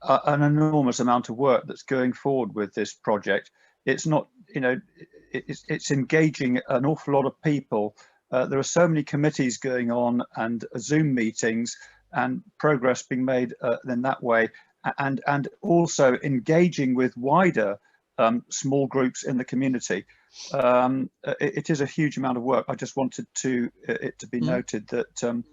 an enormous amount of work that's going forward with this project. It's not, you know, it's engaging an awful lot of people. There are so many committees going on and Zoom meetings and progress being made in that way, and also engaging with wider small groups in the community. It is a huge amount of work. I just wanted it to be noted that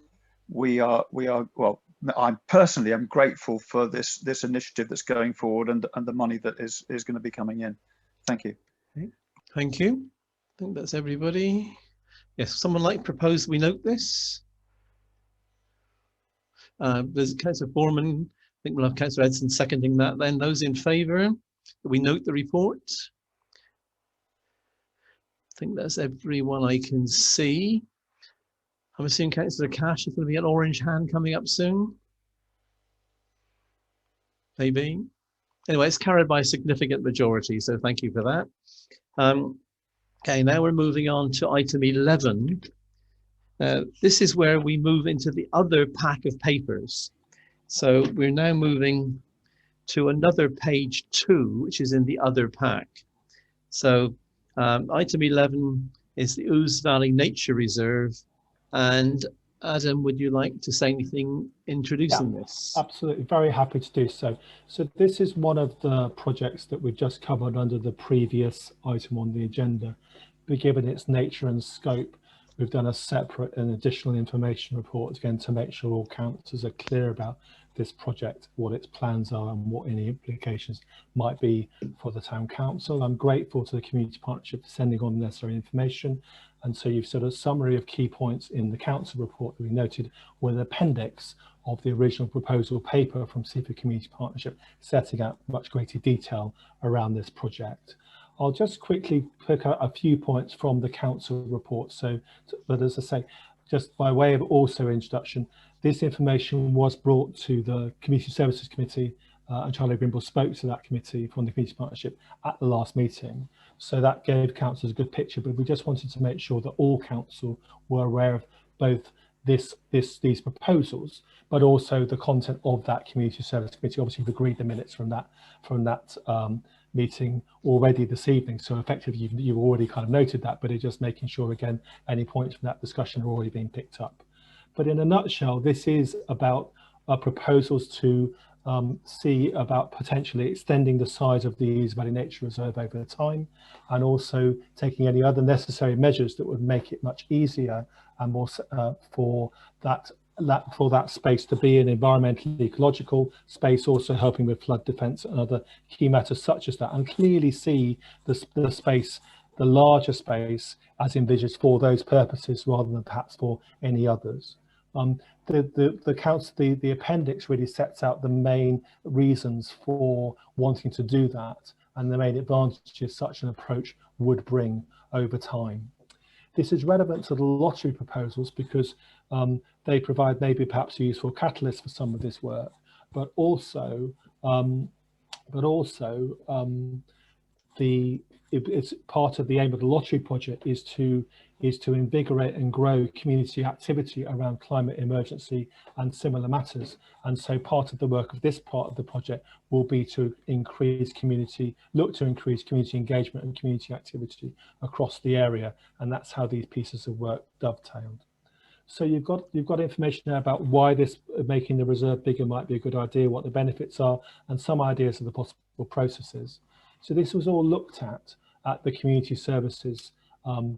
we are well. I personally am grateful for this initiative that's going forward and the money that is going to be coming in. Thank you. Okay. Thank you. I think that's everybody. Yes, someone like to propose we note this. There's Councillor Borman. I think we'll have Councillor Edson seconding that. Then those in favour, we note the report. I think that's everyone I can see. I'm assuming Councillor Cash is going to be an orange hand coming up soon. Maybe. Anyway, it's carried by a significant majority, so thank you for that. Okay, now we're moving on to item 11. This is where we move into the other pack of papers. So we're now moving to another page 2, which is in the other pack. So item 11 is the Ooze Valley Nature Reserve. And Adam, would you like to say anything introducing this? Absolutely, very happy to do so. So this is one of the projects that we've just covered under the previous item on the agenda. But given its nature and scope, we've done a separate and additional information report again to make sure all councillors are clear about this project, what its plans are and what any implications might be for the town council. I'm grateful to the community partnership for sending on the necessary information. And so you've sort of summary of key points in the council report that we noted with an appendix of the original proposal paper from Seaford Community Partnership, setting out much greater detail around this project. I'll just quickly pick out a few points from the council report. So, but as I say, just by way of also introduction, this information was brought to the Community Services Committee and Charlie Grimble spoke to that committee from the Community Partnership at the last meeting. So that gave councillors a good picture, but we just wanted to make sure that all council were aware of both these proposals, but also the content of that Community Service Committee. Obviously, we've agreed the minutes from that meeting already this evening. So effectively, you've already kind of noted that, but it's just making sure, again, any points from that discussion are already being picked up. But in a nutshell, this is about proposals to see about potentially extending the size of the Ooze Valley Nature Reserve over time, and also taking any other necessary measures that would make it much easier and more for that space to be an environmentally ecological space, also helping with flood defence and other key matters such as that, and clearly see the space, the larger space, as envisaged for those purposes rather than perhaps for any others. The appendix really sets out the main reasons for wanting to do that and the main advantages such an approach would bring over time. This is relevant to the lottery proposals because they provide maybe perhaps a useful catalyst for some of this work, but also it's part of the aim of the lottery project is to invigorate and grow community activity around climate emergency and similar matters. And so part of the work of this part of the project will be to look to increase community engagement and community activity across the area. And that's how these pieces of work dovetailed. So you've got information there about why this making the reserve bigger might be a good idea, what the benefits are, and some ideas of the possible processes. So this was all looked at the community services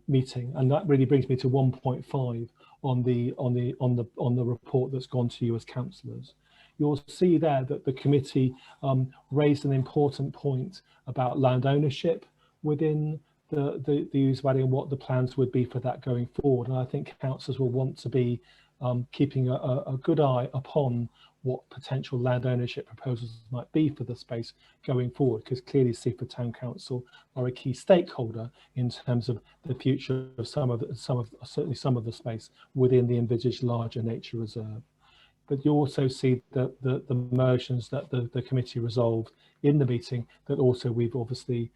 meeting, and that really brings me to 1.5 on the report that's gone to you as councillors. You'll see there that the committee raised an important point about land ownership within the Ooze Valley and what the plans would be for that going forward. And I think councillors will want to be keeping a good eye upon what potential land ownership proposals might be for the space going forward, because clearly Seaford Town Council are a key stakeholder in terms of the future of certainly some of the space within the envisaged larger nature reserve. But you also see the motions that the committee resolved in the meeting that also we've obviously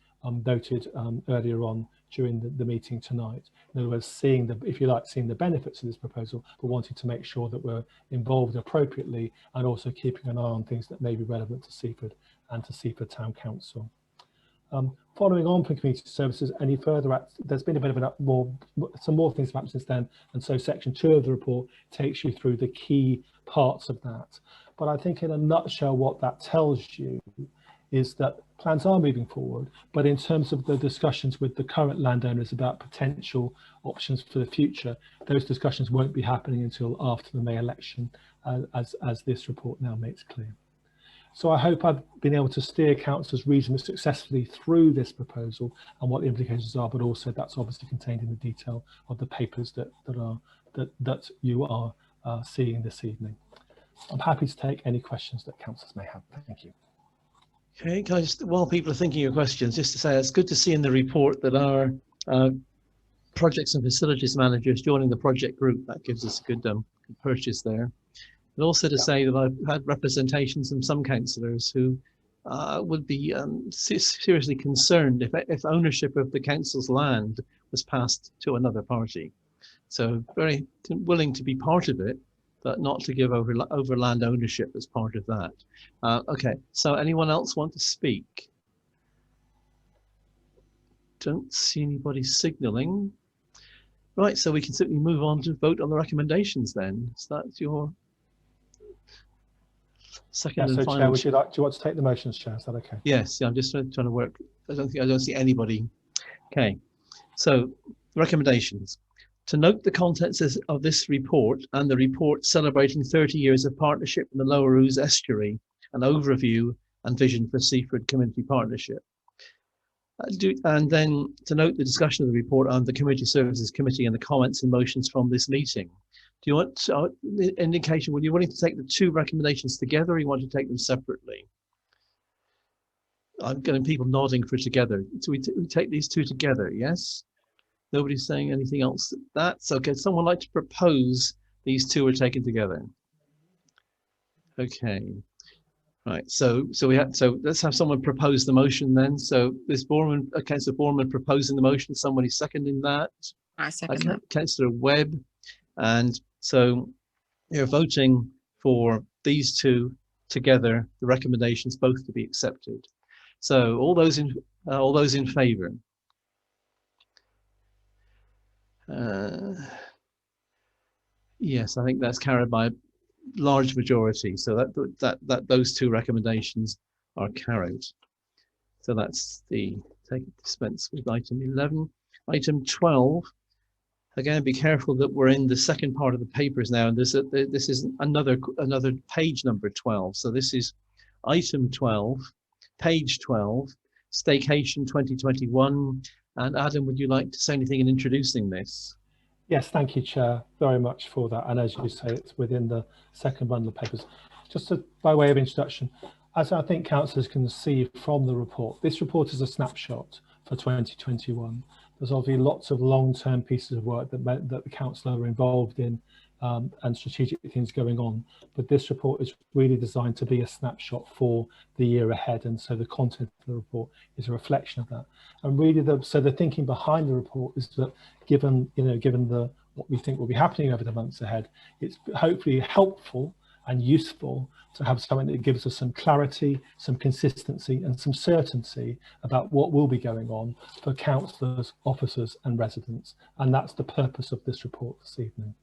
noted earlier on during the meeting tonight. In other words, seeing the benefits of this proposal, but wanting to make sure that we're involved appropriately and also keeping an eye on things that may be relevant to Seaford and to Seaford Town Council. Following on from community services, any further there's been a bit of some more things happened since then, and so section 2 of the report takes you through the key parts of that. But I think in a nutshell what that tells you is that plans are moving forward, but in terms of the discussions with the current landowners about potential options for the future, those discussions won't be happening until after the May election, as this report now makes clear. So I hope I've been able to steer councillors reasonably successfully through this proposal and what the implications are, but also that's obviously contained in the detail of the papers that you are seeing this evening. I'm happy to take any questions that councillors may have. Thank you. Okay, can I just, while people are thinking of questions, just to say it's good to see in the report that our projects and facilities managers joining the project group. That gives us a good purchase there. And also to say that I've had representations from some councillors who would be seriously concerned if ownership of the council's land was passed to another party. So very willing to be part of it, but not to give over land ownership as part of that. Okay, so anyone else want to speak? Don't see anybody signalling. Right, so we can simply move on to vote on the recommendations then. So that's your second and so final. Chair, do you want to take the motions, Chair? Is that okay? Yes, yeah, I'm just trying to work. I don't see anybody. Okay, so recommendations. To note the contents of this report and the report celebrating 30 years of partnership in the Lower Ooze Estuary, an overview and vision for Seaford Community Partnership. And then to note the discussion of the report on the Community Services Committee and the comments and motions from this meeting. Do you want indication, were you willing to take the two recommendations together, or you want to take them separately? I'm getting people nodding for together. So we take these two together, yes? Nobody's saying anything else. That's okay. Someone like to propose these two are taken together? Okay. Right. So let's have someone propose the motion then. So this Borman, Councillor Borman proposing the motion. Somebody seconding that. I second that. Councillor Webb, and so you're voting for these two together. The recommendations both to be accepted. So all those in favour. Yes, I think that's carried by a large majority. So that those two recommendations are carried. So that's the dispense with item 11. Item 12. Again, be careful that we're in the second part of the papers now, and this is another page number 12. So this is item 12, page 12, Staycation 2021. And Adam, would you like to say anything in introducing this? Yes, thank you, Chair, very much for that. And as you say, it's within the second bundle of papers. Just by way of introduction, as I think councillors can see from the report, this report is a snapshot for 2021. There's obviously lots of long-term pieces of work that the council are involved in and strategic things going on. But this report is really designed to be a snapshot for the year ahead. And so the content of the report is a reflection of that. And really, the thinking behind the report is that given what we think will be happening over the months ahead, it's hopefully helpful and useful to have something that gives us some clarity, some consistency and some certainty about what will be going on for councillors, officers and residents. And that's the purpose of this report this evening.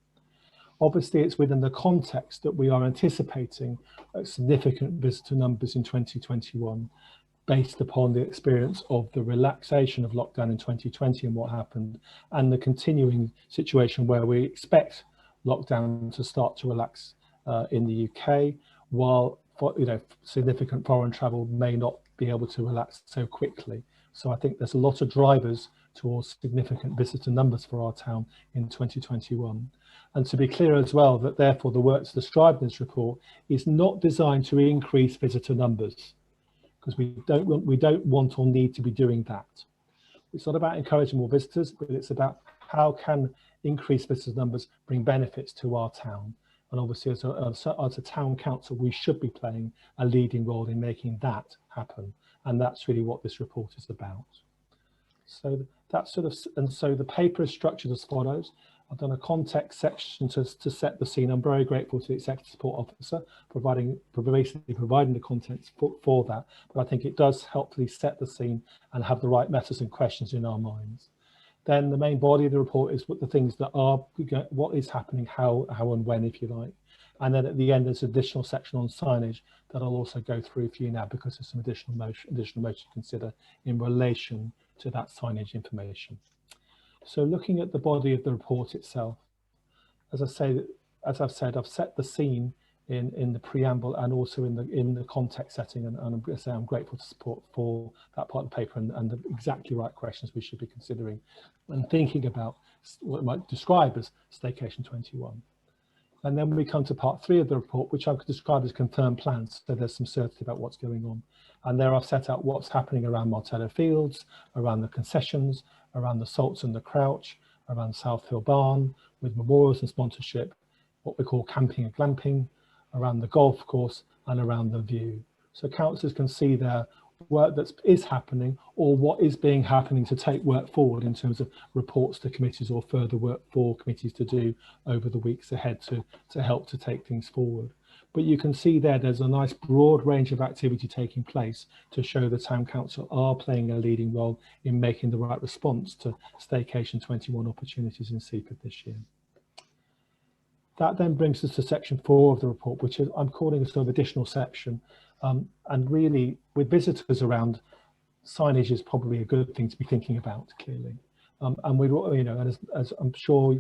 Obviously, it's within the context that we are anticipating significant visitor numbers in 2021 based upon the experience of the relaxation of lockdown in 2020 and what happened, and the continuing situation where we expect lockdown to start to relax in the UK, while significant foreign travel may not be able to relax so quickly. So I think there's a lot of drivers towards significant visitor numbers for our town in 2021. And to be clear as well, that therefore the work described in this report is not designed to increase visitor numbers, because we don't want or need to be doing that. It's not about encouraging more visitors, but it's about how can increased visitor numbers bring benefits to our town. And obviously as a town council, we should be playing a leading role in making that happen. And that's really what this report is about. So that's so the paper is structured as follows. I've done a context section to set the scene. I'm very grateful to the Executive Support Officer providing the contents for that. But I think it does helpfully set the scene and have the right matters and questions in our minds. Then the main body of the report is what the things that are, what is happening, how and when, if you like. And then at the end, there's an additional section on signage that I'll also go through for you now, because there's some additional motion to consider in relation to that signage information. So looking at the body of the report itself, as I've said, I've set the scene in the preamble and also in the context setting, and I'm going to say I'm grateful to support for that part of the paper and the exactly right questions we should be considering and thinking about what I might describe as Staycation 21. And then we come to part 3 of the report, which I could describe as confirmed plans. So there's some certainty about what's going on. And there I've set out what's happening around Martello Fields, around the concessions, around the Salts and the Crouch, around South Hill Barn with memorials and sponsorship, what we call camping and glamping, around the golf course and around the view. So councillors can see their work that is happening or what is being happening to take work forward in terms of reports to committees or further work for committees to do over the weeks ahead to help to take things forward. But you can see there's a nice broad range of activity taking place to show the Town Council are playing a leading role in making the right response to Staycation 21 opportunities in Seaford this year. That then brings us to section 4 of the report, which is I'm calling a sort of additional section. And really, with visitors around, signage is probably a good thing to be thinking about, clearly. And we, you know, as I'm sure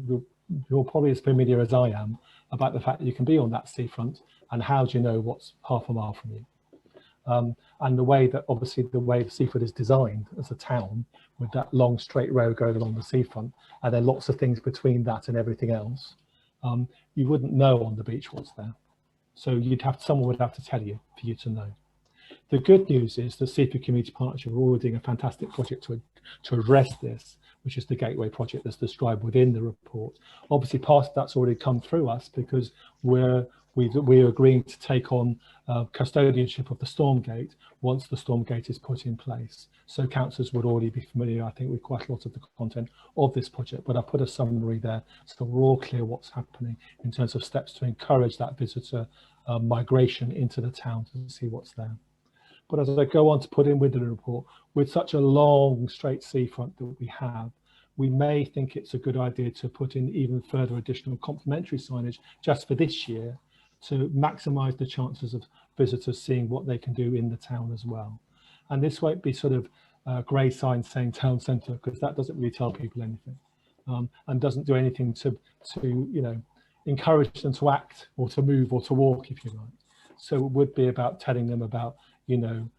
you're probably as familiar as I am about the fact that you can be on that seafront, and how do you know what's half a mile from you? And the way that, obviously, the way Seaford is designed as a town, with that long straight road going along the seafront, and then lots of things between that and everything else, you wouldn't know on the beach what's there. So someone would have to tell you for you to know. The good news is the Seaford Community Partnership are already doing a fantastic project to address this, which is the Gateway project that's described within the report. Obviously, part of that's already come through us because we're agreeing to take on custodianship of the Stormgate once the Stormgate is put in place. So councillors would already be familiar, I think, with quite a lot of the content of this project, but I put a summary there so we're all clear what's happening in terms of steps to encourage that visitor migration into the town to see what's there. But as I go on to put in with the report, with such a long straight seafront that we have, we may think it's a good idea to put in even further additional complementary signage just for this year to maximise the chances of visitors seeing what they can do in the town as well. And this won't be sort of grey signs saying town centre, because that doesn't really tell people anything, and doesn't do anything to you know, encourage them to act or to move or to walk, if you like. So it would be about telling them about, you know,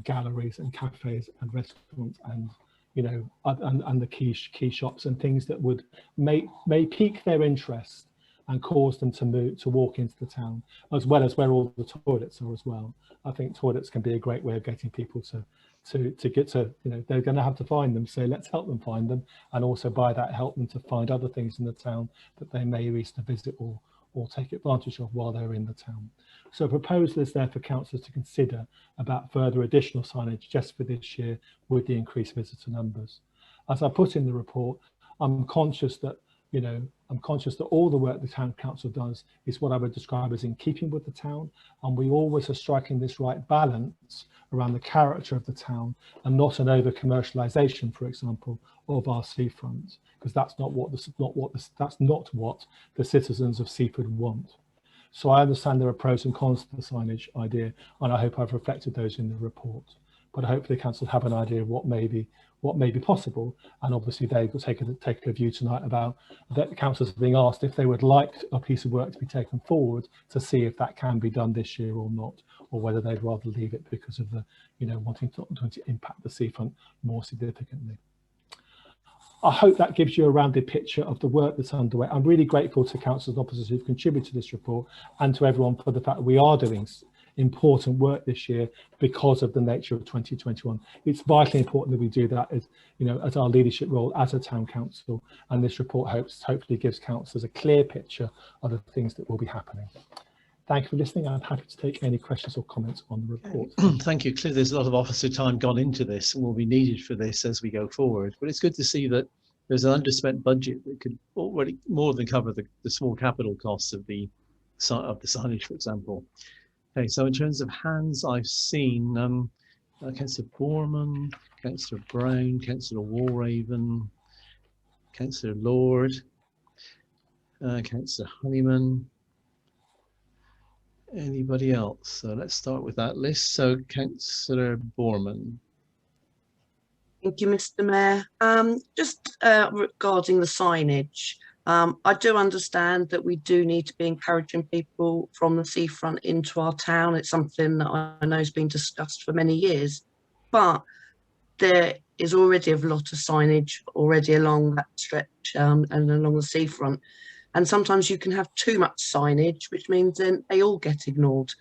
galleries and cafes and restaurants and, you know, and the key shops and things that would may pique their interest and cause them to walk into the town, as well as where all the toilets are as well. I think toilets can be a great way of getting people to get to, you know, they're going to have to find them, so let's help them find them, and also by that help them to find other things in the town that they may wish to visit or take advantage of while they're in the town. So a proposal is there for councillors to consider about further additional signage just for this year with the increased visitor numbers. As I put in the report, I'm conscious that, you know, all the work the town council does is what I would describe as in keeping with the town, and we always are striking this right balance around the character of the town and not an over commercialisation, for example, of our seafront, because that's not what the citizens of Seaford want. So I understand there are pros and cons to the signage idea, and I hope I've reflected those in the report. But hopefully council have an idea of what may be possible, and obviously they will take a view tonight about that. The councillors are being asked if they would like a piece of work to be taken forward to see if that can be done this year or not, or whether they'd rather leave it because of the, you know, wanting to impact the seafront more significantly. I hope that gives you a rounded picture of the work that's underway. I'm really grateful to councillors and officers who've contributed to this report, and to everyone for the fact that we are doing important work this year because of the nature of 2021. It's vitally important that we do that as, you know, as our leadership role as a town council, and this report hopefully gives councillors a clear picture of the things that will be happening. Thank you for listening. I'm happy to take any questions or comments on the report. Thank you. Clearly there's a lot of officer time gone into this and will be needed for this as we go forward, but it's good to see that there's an underspent budget that could already more than cover the small capital costs of the signage, for example. Okay, so in terms of hands, I've seen Councillor Borman, Councillor Brown, Councillor Walraven, Councillor Lord, Councillor Honeyman. Anybody else? So let's start with that list. So Councillor Borman. Thank you, Mr. Mayor. Just regarding the signage, I do understand that we do need to be encouraging people from the seafront into our town. It's something that I know has been discussed for many years, but there is already a lot of signage already along that stretch and along the seafront. And sometimes you can have too much signage, which means then they all get ignored.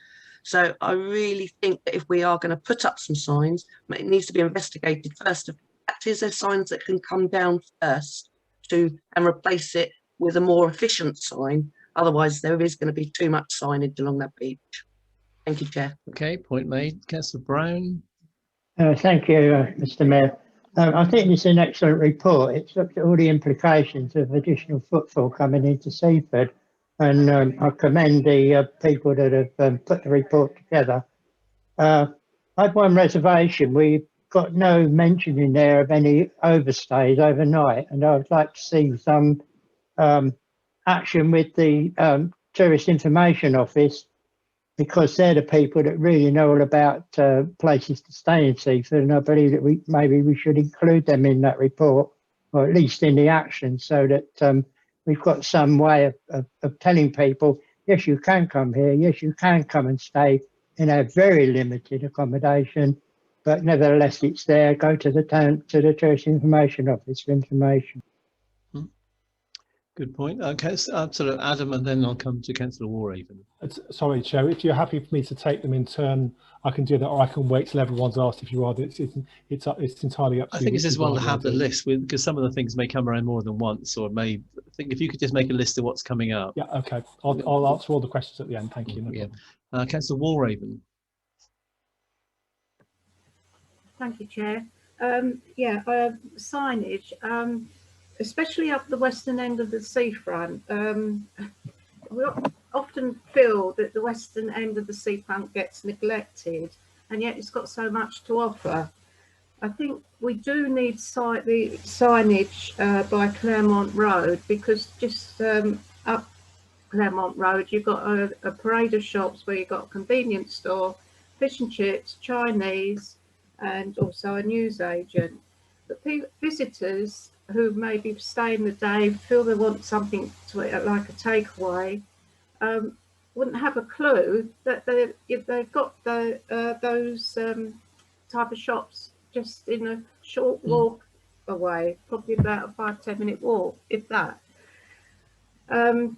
So I really think that if we are going to put up some signs, it needs to be investigated first is there signs that can come down first and replace it with a more efficient sign? Otherwise, there is going to be too much signage along that beach. Thank you, Chair. Okay, point made. Councillor Brown. Thank you, Mr. Mayor. I think it's an excellent report. It's looked at all the implications of additional footfall coming into Seaford, and I commend the people that have put the report together. I have one reservation. We've got no mention in there of any overstays overnight, and I would like to see some action with the Tourist Information Office, because they're the people that really know all about places to stay in Seaford, and I believe that maybe we should include them in that report, or at least in the action, so that we've got some way of telling people, yes, you can come here, yes, you can come and stay in a very limited accommodation, but nevertheless it's there. Go to the Tourist Information Office for information. Good point. Sort of Adam, and then I'll come to Councillor Warhaven. Sorry, Chair, if you're happy for me to take them in turn, I can do that, or I can wait till everyone's asked if you are. It's entirely up to you. I think it's as well to have the list, because some of the things may come around more than once, or I think if you could just make a list of what's coming up. Yeah, okay. I'll answer all the questions at the end. Thank you. No Councillor Warhaven. Thank you, Chair. Signage. Especially up the western end of the seafront, we often feel that the western end of the seafront gets neglected, and yet it's got so much to offer. I think we do need the signage by Claremont Road, because just up Claremont Road you've got a parade of shops where you've got a convenience store, fish and chips, Chinese, and also a newsagent. But visitors who maybe stay in the day, feel they want something to like a takeaway, wouldn't have a clue that they've got those type of shops just in a short walk away, probably about a 5-10 minute walk, if that. The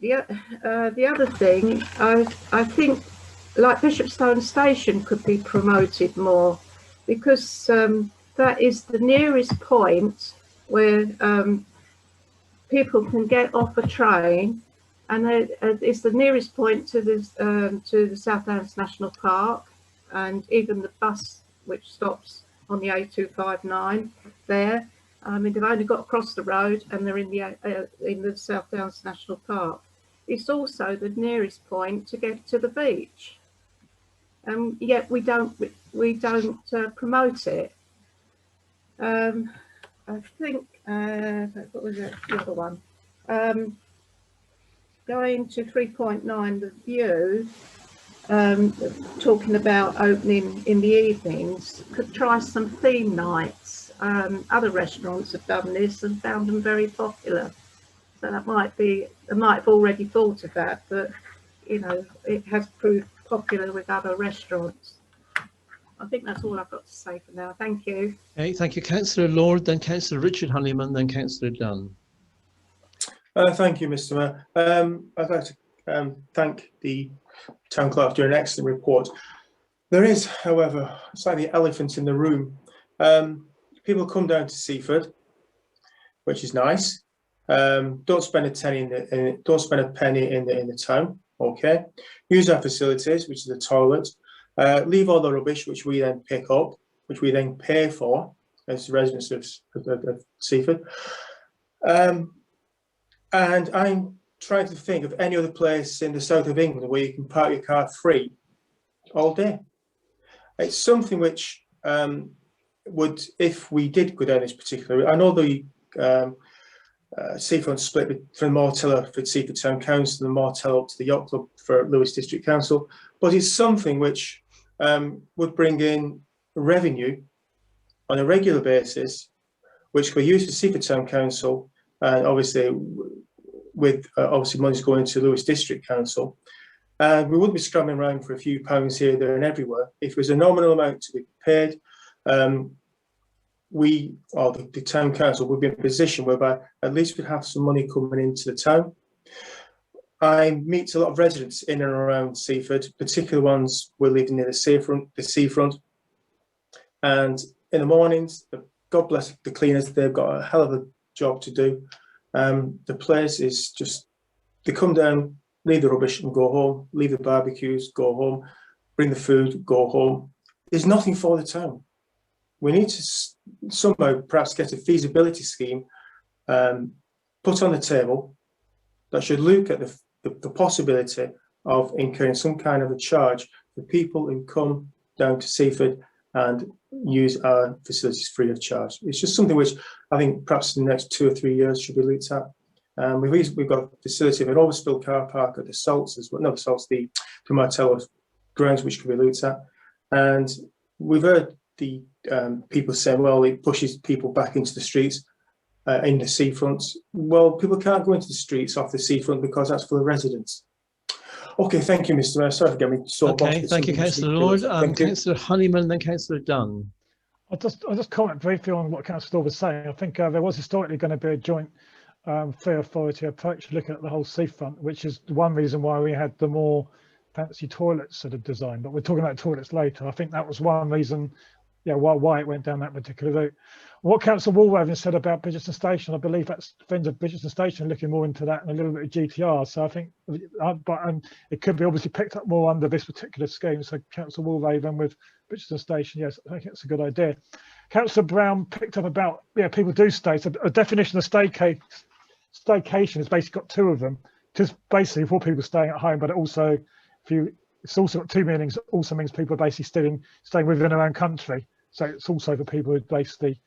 other thing, I think like Bishopstone Station could be promoted more, because that is the nearest point where people can get off a train, and it's the nearest point to the South Downs National Park, and even the bus which stops on the A259 there. I mean, they've only got across the road and they're in the South Downs National Park. It's also the nearest point to get to the beach, and yet we don't promote it. I think, what was it, the other one? Going to 3.9, the view, talking about opening in the evenings, could try some theme nights. Other restaurants have done this and found them very popular. So that might have already thought of that, but you know, it has proved popular with other restaurants. I think that's all I've got to say for now. Thank you. Okay, thank you, Councillor Lord, then Councillor Richard Honeyman, then Councillor Dunn. Thank you, Mr. Mayor. I'd like to thank the Town Clerk for doing an excellent report. There is, however, slightly the elephant in the room. People come down to Seaford, which is nice. Don't spend a penny in the town. Okay, use our facilities, which is the toilet. Leave all the rubbish, which we then pick up, which we then pay for as residents of Seaford. And I'm trying to think of any other place in the south of England where you can park your car free all day. It's something which would, if we did go down this particular route, I know the Seafront split from Martello for Seaford Town Council and Martello up to the Yacht Club for Lewis District Council, but it's something which would bring in revenue on a regular basis, which we use for Seaford Town Council, and obviously with obviously money's going to Lewis District Council. We wouldn't be scrambling around for a few pounds here, there and everywhere. If there's a nominal amount to be paid, we, or the Town Council, would be in a position whereby at least we'd have some money coming into the town. I meet a lot of residents in and around Seaford, particular ones we're living near the seafront, and in the mornings, God bless the cleaners, they've got a hell of a job to do. The place is just, they come down, leave the rubbish and go home, leave the barbecues, go home, bring the food, go home. There's nothing for the town. We need to somehow perhaps get a feasibility scheme put on the table that should look at the possibility of incurring some kind of a charge for people who come down to Seaford and use our facilities free of charge. It's just something which I think perhaps in the next 2 or 3 years should be looked at. We've got a facility of an overspill car park at the Salts as well, not the Salts, the Martello grounds, which could be looked at. And we've heard the people saying, well, it pushes people back into the streets in the seafronts. Well, people can't go into the streets off the seafront because that's full of residents. Okay, thank you, Mr. Mayor. Sorry for getting me soapbox. Okay, thank you, Councillor Lord. Councillor Honeyman, then Councillor Dunn. I'll just comment briefly on what Councillor Lord was saying. I think there was historically going to be a joint free authority approach looking at the whole seafront, which is one reason why we had the more fancy toilets sort of design. But we're talking about toilets later. I think that was one reason, yeah, why it went down that particular route. What Councillor Walraven said about Bridgeton Station, I believe that's friends of Bridgeton Station looking more into that and a little bit of GTR. So I think, but it could be obviously picked up more under this particular scheme. So Councillor Walraven with Bridgeton Station, yes, I think it's a good idea. Councillor Brown picked up about, yeah, people do stay. So a definition of staycation has basically got two of them. Just basically for people staying at home, but it also, it's also got two meanings. It also means people are basically staying within their own country. So it's also for people who basically,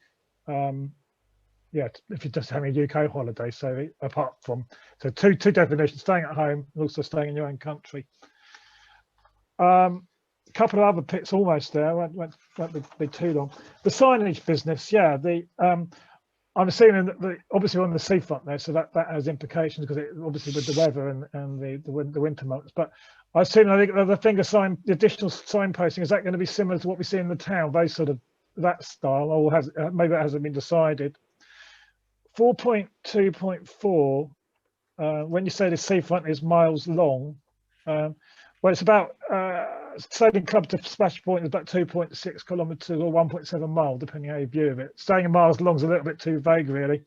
yeah, if you're just having a UK holiday. So apart from, so two definitions: staying at home and also staying in your own country. A couple of other bits almost there. Won't be too long. The signage business, yeah. I'm assuming that obviously on the seafront there, so that has implications because it obviously with the weather and the winter months. But I assume the additional signposting, is that going to be similar to what we see in the town, those sort of that style, or maybe that hasn't been decided. 4.2.4, when you say the seafront is miles long, well, it's about Sailing Club to Splash Point is about 2.6 kilometres or 1.7 miles, depending how you view it. Staying in miles long is a little bit too vague, really.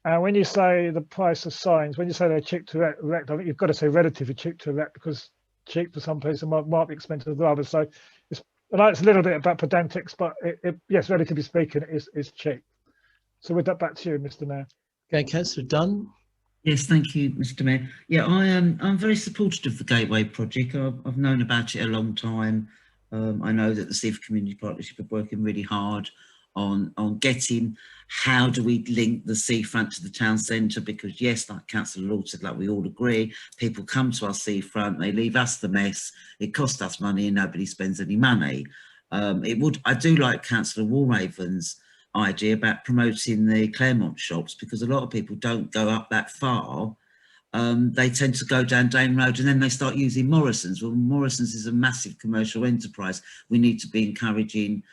And when you say the price of signs, when you say they're cheap to erect, I think you've got to say relatively cheap to erect, because cheap for some places might be expensive for others. So I know it's a little bit about pedantics, but yes, relatively speaking, it is cheap. So with that, back to you, Mr. Mayor. Okay, Councillor Dunn. Yes, thank you, Mr. Mayor. Yeah, I'm very supportive of the Gateway project. I've known about it a long time. I know that the Seaford Community Partnership are working really hard on getting how do we link the seafront to the town centre, because yes, like Councillor Lord said, like we all agree, people come to our seafront, they leave us the mess, it costs us money and nobody spends any money. I do like Councillor Walraven's idea about promoting the Claremont shops, because a lot of people don't go up that far. They tend to go down Dane Road and then they start using Morrison's. Well, Morrison's is a massive commercial enterprise. We need to be encouraging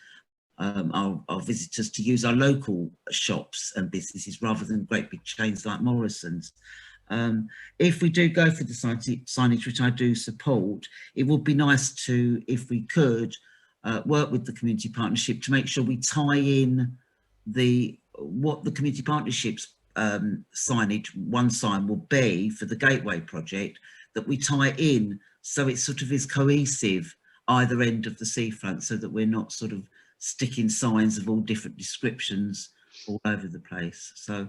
our visitors to use our local shops and businesses rather than great big chains like Morrison's. If we do go for the signage, which I do support, it would be nice to, if we could, work with the community partnership to make sure we tie in what the community partnerships signage, one sign will be for the Gateway project, that we tie in so it sort of is cohesive either end of the seafront, so that we're not sort of sticking signs of all different descriptions all over the place. So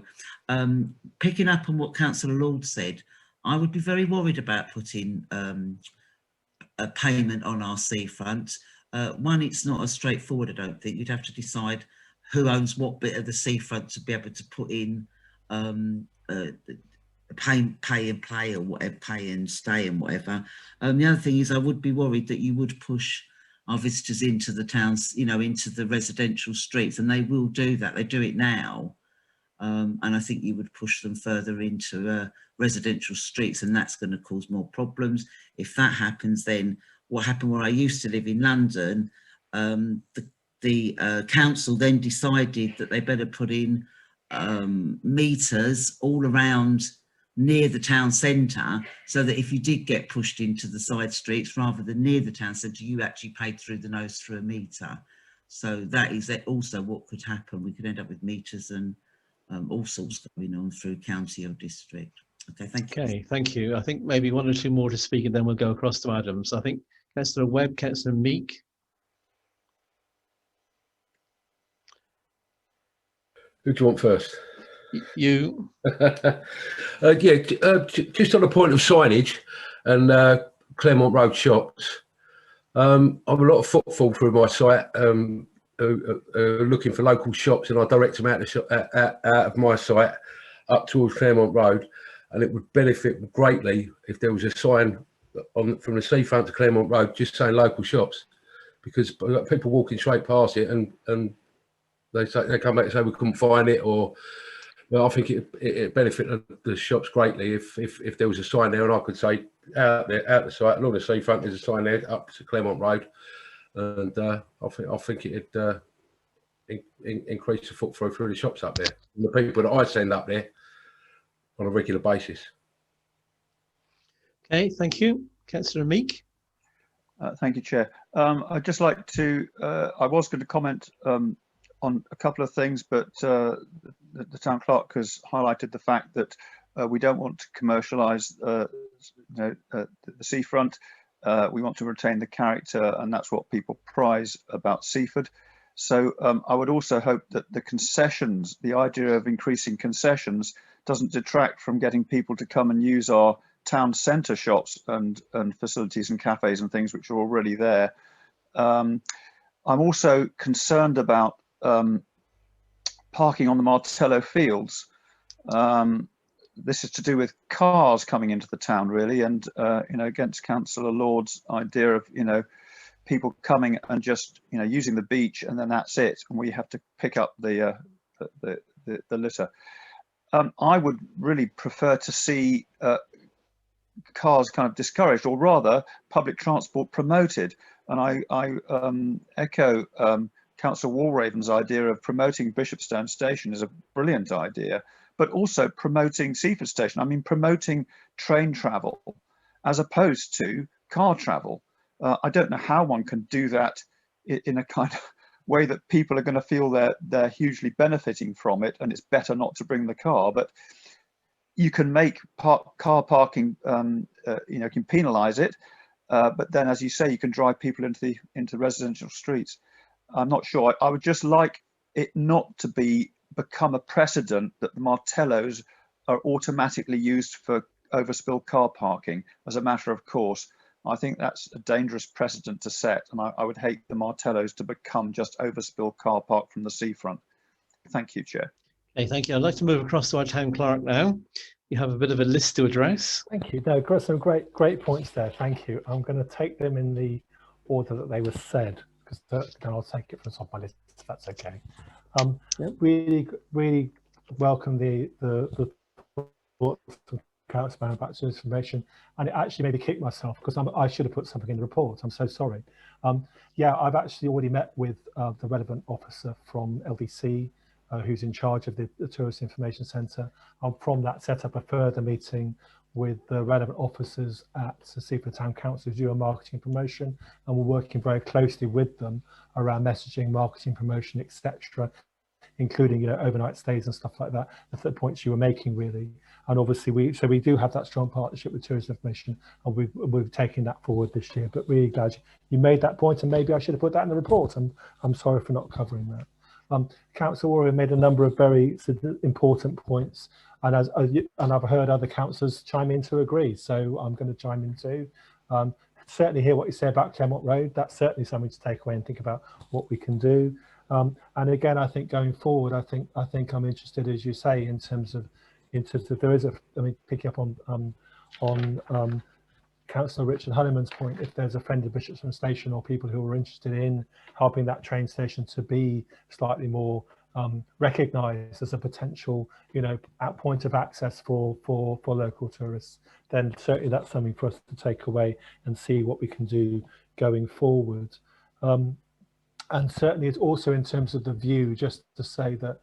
picking up on what Councillor Lord said, I would be very worried about putting a payment on our seafront. One, it's not as straightforward, I don't think. You'd have to decide who owns what bit of the seafront to be able to put in pay and play or whatever, pay and stay and whatever. The other thing is I would be worried that you would push our visitors into the towns, you know, into the residential streets, and they will do that. They do it now. And I think you would push them further into residential streets, and that's going to cause more problems. If that happens, then what happened where I used to live in London, the council then decided that they better put in meters all around near the town centre, so that if you did get pushed into the side streets rather than near the town centre, you actually paid through the nose through a meter. So that is also what could happen. We could end up with meters and all sorts going on through county or district. Okay, thank you. Okay, thank you. I think maybe one or two more to speak, and then we'll go across to Adam. So I think Councillor Webb, Councillor Meek. Who do you want first? You. Yeah, just on the point of signage and Claremont Road shops, I'm a lot of footfall through my site, looking for local shops, and I direct them out of my site up towards Claremont Road, and it would benefit greatly if there was a sign from the seafront to Claremont Road just saying local shops, because people walking straight past it and they come back and say we couldn't find it, or well, I think it benefit the shops greatly if there was a sign there and I could say out the site along the seafront there's a sign there up to Claremont Road, and I think it'd increase the footfall through the shops up there and the people that I send up there on a regular basis. Okay, thank you. Councillor Meek. Thank you, Chair. I'd just like to, I was going to comment on a couple of things, but the Town Clerk has highlighted the fact that we don't want to commercialise the seafront. We want to retain the character, and that's what people prize about Seaford. So I would also hope that the concessions, the idea of increasing concessions, doesn't detract from getting people to come and use our town centre shops and facilities and cafes and things which are already there. I'm also concerned about parking on the Martello fields. This is to do with cars coming into the town, really, and against Councillor Lord's idea of people coming and just using the beach and then that's it, and we have to pick up the litter. I would really prefer to see cars kind of discouraged, or rather public transport promoted, and I echo Councillor Walraven's idea of promoting Bishopstone Station is a brilliant idea, but also promoting Seaford Station. I mean, promoting train travel as opposed to car travel. I don't know how one can do that in a kind of way that people are going to feel they're hugely benefiting from it, and it's better not to bring the car. But you can make car parking, you can penalise it, but then, as you say, you can drive people into residential streets. I'm not sure. I would just like it not to become a precedent that the Martellos are automatically used for overspill car parking as a matter of course. I think that's a dangerous precedent to set, and I would hate the Martellos to become just overspill car park from the seafront. Thank you, Chair. Okay, thank you. I'd like to move across to our Town Clerk now. You have a bit of a list to address. Thank you. No, got some great points there. Thank you. I'm going to take them in the order that they were said, because then I'll take it from the top of my list, if that's okay. Yep. Really welcome the thoughts from Councillor about this information, and it actually made me kick myself because I should have put something in the report. I'm so sorry. Yeah, I've actually already met with the relevant officer from LDC who's in charge of the Tourist Information Centre, and from that set up a further meeting with the relevant officers at the Seaford Town Council who do a marketing promotion, and we're working very closely with them around messaging, marketing promotion, etc., including overnight stays and stuff like that. That's the points you were making, really. And obviously we do have that strong partnership with Tourism Information, and we've taken that forward this year. But really glad you made that point, and maybe I should have put that in the report. I'm sorry for not covering that. Councillor Warren made a number of very important points, and I've heard other councillors chime in to agree, so I'm going to chime in too. Certainly hear what you say about Claremont Road. That's certainly something to take away and think about what we can do. And again, I think going forward, I think I'm interested, as you say, in terms of there is picking up on Councillor Richard Honeyman's point, if there's a friend of Bishopstone Station or people who are interested in helping that train station to be slightly more recognised as a potential, point of access for local tourists, then certainly that's something for us to take away and see what we can do going forward. And certainly it's also in terms of the view, just to say that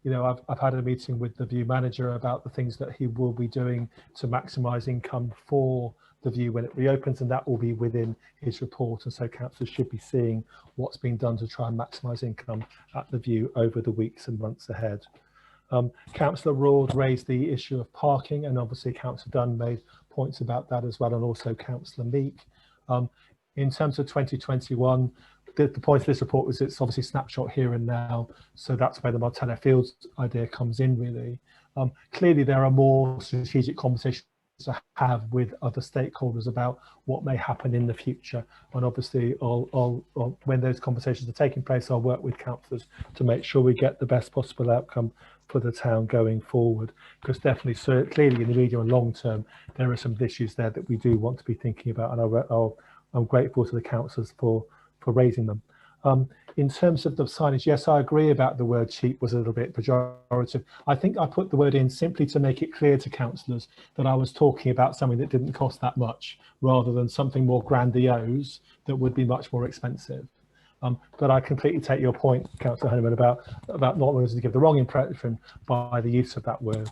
you know, I've had a meeting with the View manager about the things that he will be doing to maximise income for the View when it reopens, and that will be within his report. And so councillors should be seeing what's been done to try and maximise income at the View over the weeks and months ahead. Councillor Roord raised the issue of parking, and obviously Councillor Dunn made points about that as well, and also Councillor Meek. In terms of 2021, the point of this report was it's obviously snapshot here and now, so that's where the Martello Fields idea comes in really. Clearly there are more strategic conversations to have with other stakeholders about what may happen in the future, and obviously when those conversations are taking place, I'll work with councillors to make sure we get the best possible outcome for the town going forward, because definitely, so clearly in the medium and long term there are some issues there that we do want to be thinking about, and I'm grateful to the councillors for raising them. In terms of the signage, yes, I agree about the word cheap was a little bit pejorative. I think I put the word in simply to make it clear to councillors that I was talking about something that didn't cost that much, rather than something more grandiose that would be much more expensive. But I completely take your point, Councillor Honeyman, about not wanting to give the wrong impression by the use of that word.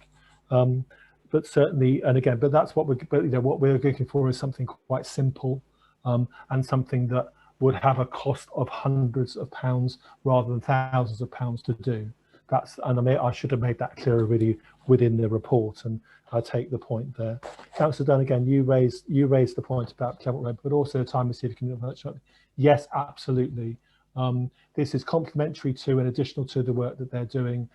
But certainly, and again, but that's what what we're looking for is something quite simple, and something that would have a cost of hundreds of pounds rather than thousands of pounds to do. And I should have made that clearer really within the report, and I take the point there. Councillor Dunn, again, you raised the point about Clement Road, but also the time received community workshop. Yes, absolutely. This is complementary to and additional to the work that they're doing.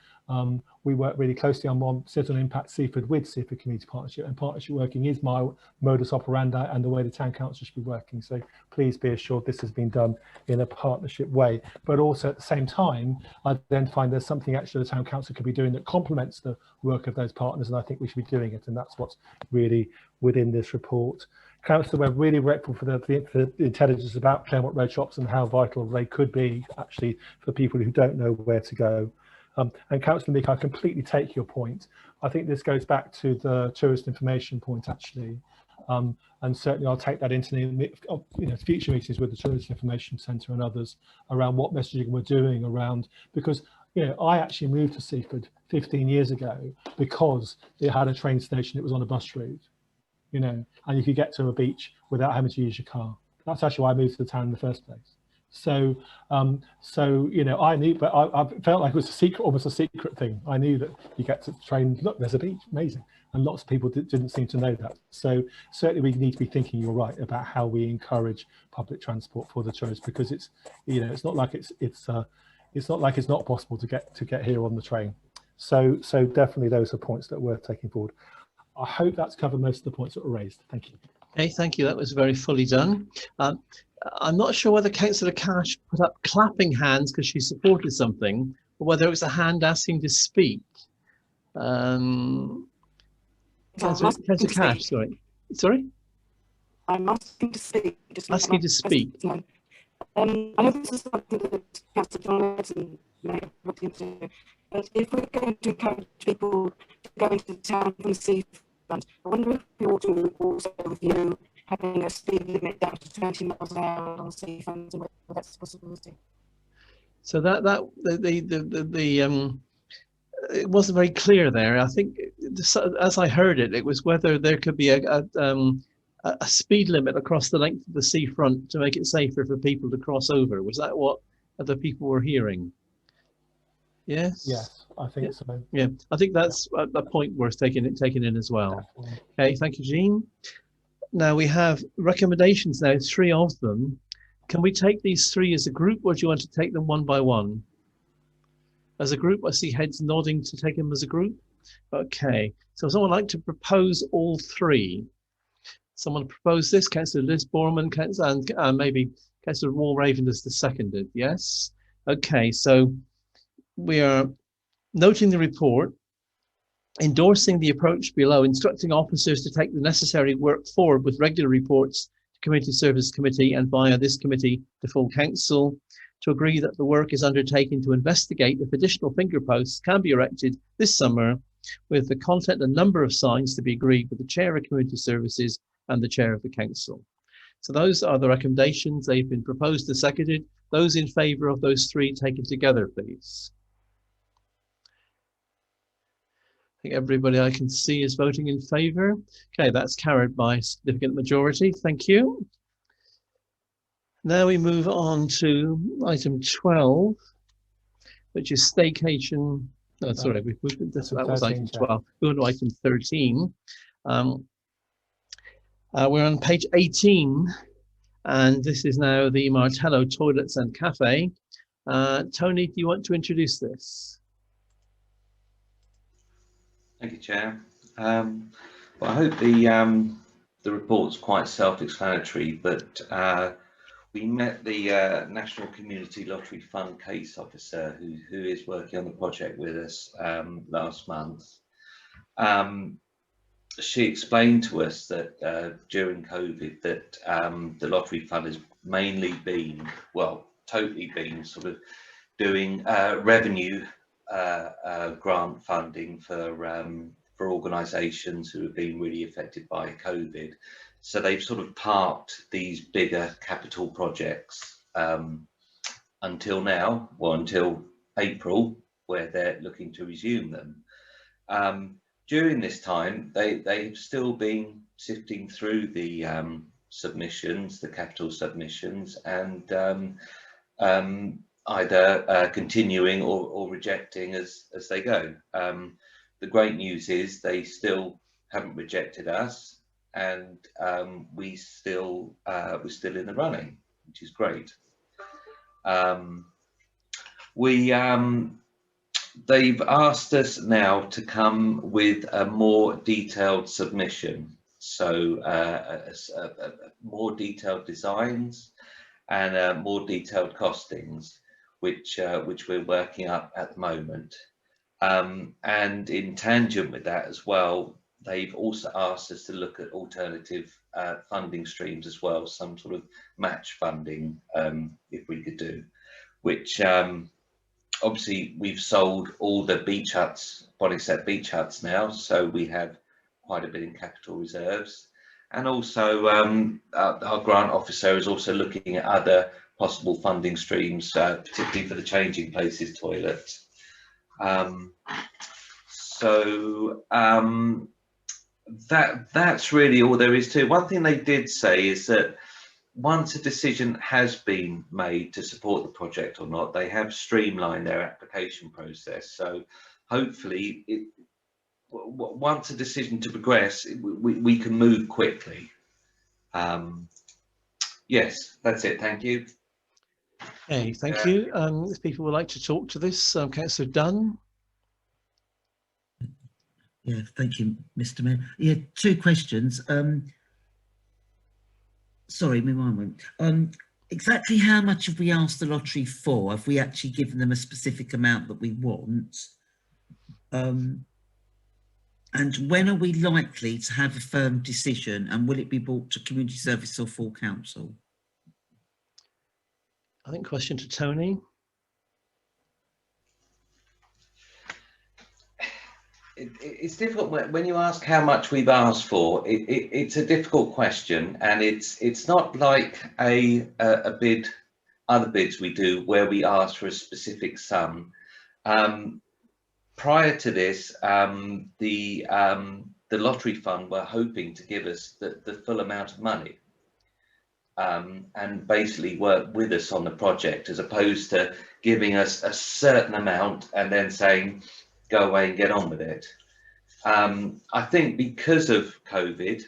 We work really closely on Citizen Impact Seaford with Seaford Community Partnership, and partnership working is my modus operandi and the way the town council should be working. So please be assured this has been done in a partnership way, but also at the same time identifying there's something actually the town council could be doing that complements the work of those partners, and I think we should be doing it, and that's what's really within this report. Councillor, we're really grateful for the intelligence about Claremont Road shops and how vital they could be actually for people who don't know where to go. And Councillor Meek, I completely take your point. I think this goes back to the tourist information point actually, and certainly I'll take that into future meetings with the Tourist Information Centre and others around what messaging we're doing around, because I actually moved to Seaford 15 years ago because it had a train station, it was on a bus route. And you could get to a beach without having to use your car. That's actually why I moved to the town in the first place. So, I knew, but I felt like it was a secret, almost a secret thing. I knew that you get to the train, look, there's a beach, amazing. And lots of people didn't seem to know that. So certainly we need to be thinking, you're right, about how we encourage public transport for the tourists, because it's, it's not like it's not like it's not possible to get here on the train. So definitely those are points that we're taking forward. I hope that's covered most of the points that were raised. Thank you. Okay, thank you. That was very fully done. I'm not sure whether Councillor Cash put up clapping hands because she supported something, or whether it was a hand asking to speak. Councillor Cash, sorry? I'm asking to speak. Asking to speak. I know this is something that Councillor John Edson may have looked into, but if we're going to encourage people to go into the town from the seafront, I wonder if we ought to also review having a speed limit down to 20 miles an hour on seafront, and whether that's a possibility. So it wasn't very clear there. I think, as I heard it, it was whether there could be a speed limit across the length of the seafront to make it safer for people to cross over. Was that what other people were hearing? Yes. Yes, I think so. Yeah, I think that's a point worth taking in as well. Definitely. Okay, thank you, Jean. Now we have recommendations now, 3 of them. Can we take these 3 as a group, or do you want to take them one by one? As a group, I see heads nodding to take them as a group. Okay, so someone like to propose all 3. Someone propose this, Councillor Liz Borman, and maybe Councillor Walraven as the seconded, yes? Okay, so we are noting the report, endorsing the approach below, instructing officers to take the necessary work forward with regular reports to Community Service Committee and via this committee to full council, to agree that the work is undertaken to investigate if additional finger posts can be erected this summer, with the content and number of signs to be agreed with the Chair of Community Services and the Chair of the Council. So those are the recommendations. They've been proposed and seconded. Those in favour of those 3 taken together, please. think everybody I can see is voting in favour. Okay, that's carried by a significant majority. Thank you. Now we move on to item 12, which is staycation. Oh, sorry, that was item 12. We're on to item 13. We're on page 18, and this is now the Martello Toilets and Cafe. Tony, do you want to introduce this? Thank you, Chair. Well, I hope the report's quite self-explanatory, but we met the National Community Lottery Fund case officer who is working on the project with us last month. She explained to us that during COVID that the lottery fund has mainly been, well, totally been sort of doing revenue grant funding for organisations who have been really affected by COVID. So they've sort of parked these bigger capital projects until now, well, until April, where they're looking to resume them. During this time, they've still been sifting through the submissions, the capital submissions, and either continuing or rejecting as they go. The great news is they still haven't rejected us, and we're still in the running, which is great. They've asked us now to come with a more detailed submission, so more detailed designs and more detailed costings, which we're working up at the moment. And in tangent with that as well, they've also asked us to look at alternative funding streams as well, some sort of match funding, if we could do, which obviously we've sold all the beach huts, Bonnyset beach huts now, so we have quite a bit in capital reserves. And also our grant officer is also looking at other possible funding streams, particularly for the changing places toilet. That's really all there is to it. One thing they did say is that once a decision has been made to support the project or not, they have streamlined their application process. So hopefully, once a decision to progress, we can move quickly. Yes, that's it. Thank you. Okay, thank you. If people would like to talk to this, Councillor Dunn. Yeah, thank you, Mr. Mayor. Yeah, two questions. Sorry, my mind went. Exactly how much have we asked the lottery for? Have we actually given them a specific amount that we want? And when are we likely to have a firm decision, and will it be brought to community service or full council? I think question to Tony. It's difficult when you ask how much we've asked for. It's a difficult question, and it's not like a bid, other bids we do where we ask for a specific sum. Prior to this, the lottery fund were hoping to give us the full amount of money, and basically work with us on the project, as opposed to giving us a certain amount and then saying, go away and get on with it. I think because of COVID,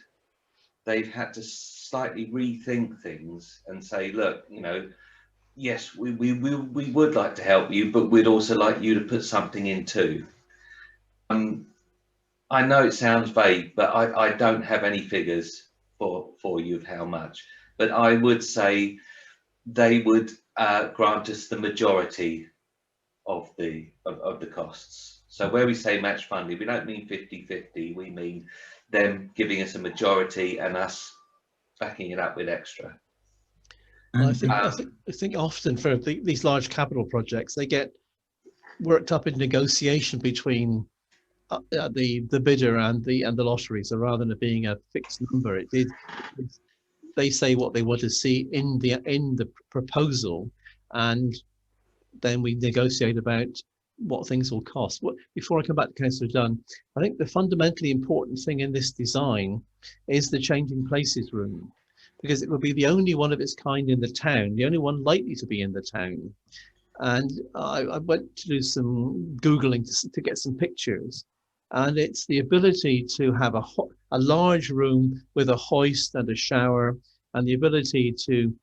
they've had to slightly rethink things and say, look, you know, yes, we would like to help you, but we'd also like you to put something in too. I know it sounds vague, but I don't have any figures for you of how much, but I would say they would grant us the majority of the costs. So where we say match funding, we don't mean 50-50, we mean them giving us a majority and us backing it up with extra. Well, I think often for these large capital projects, they get worked up in negotiation between the bidder and the lottery. So rather than it being a fixed number, they say what they want to see in the proposal, and then we negotiate about what things will cost. Before I come back to Councillor Dunn, I think the fundamentally important thing in this design is the changing places room, because it will be the only one of its kind in the town, the only one likely to be in the town. And I went to do some Googling to get some pictures, and it's the ability to have a large room with a hoist and a shower, and the ability to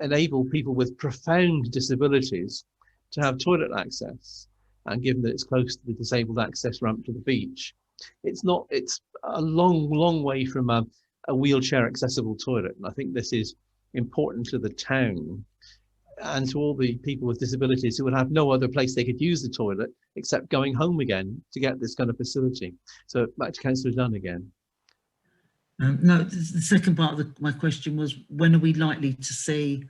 enable people with profound disabilities to have toilet access. And given that it's close to the disabled access ramp to the beach, it's a long way from a wheelchair accessible toilet. And I think this is important to the town and to all the people with disabilities who would have no other place they could use the toilet except going home again to get this kind of facility. So back to Councillor Dunn again. No, the second part of my question was, when are we likely to see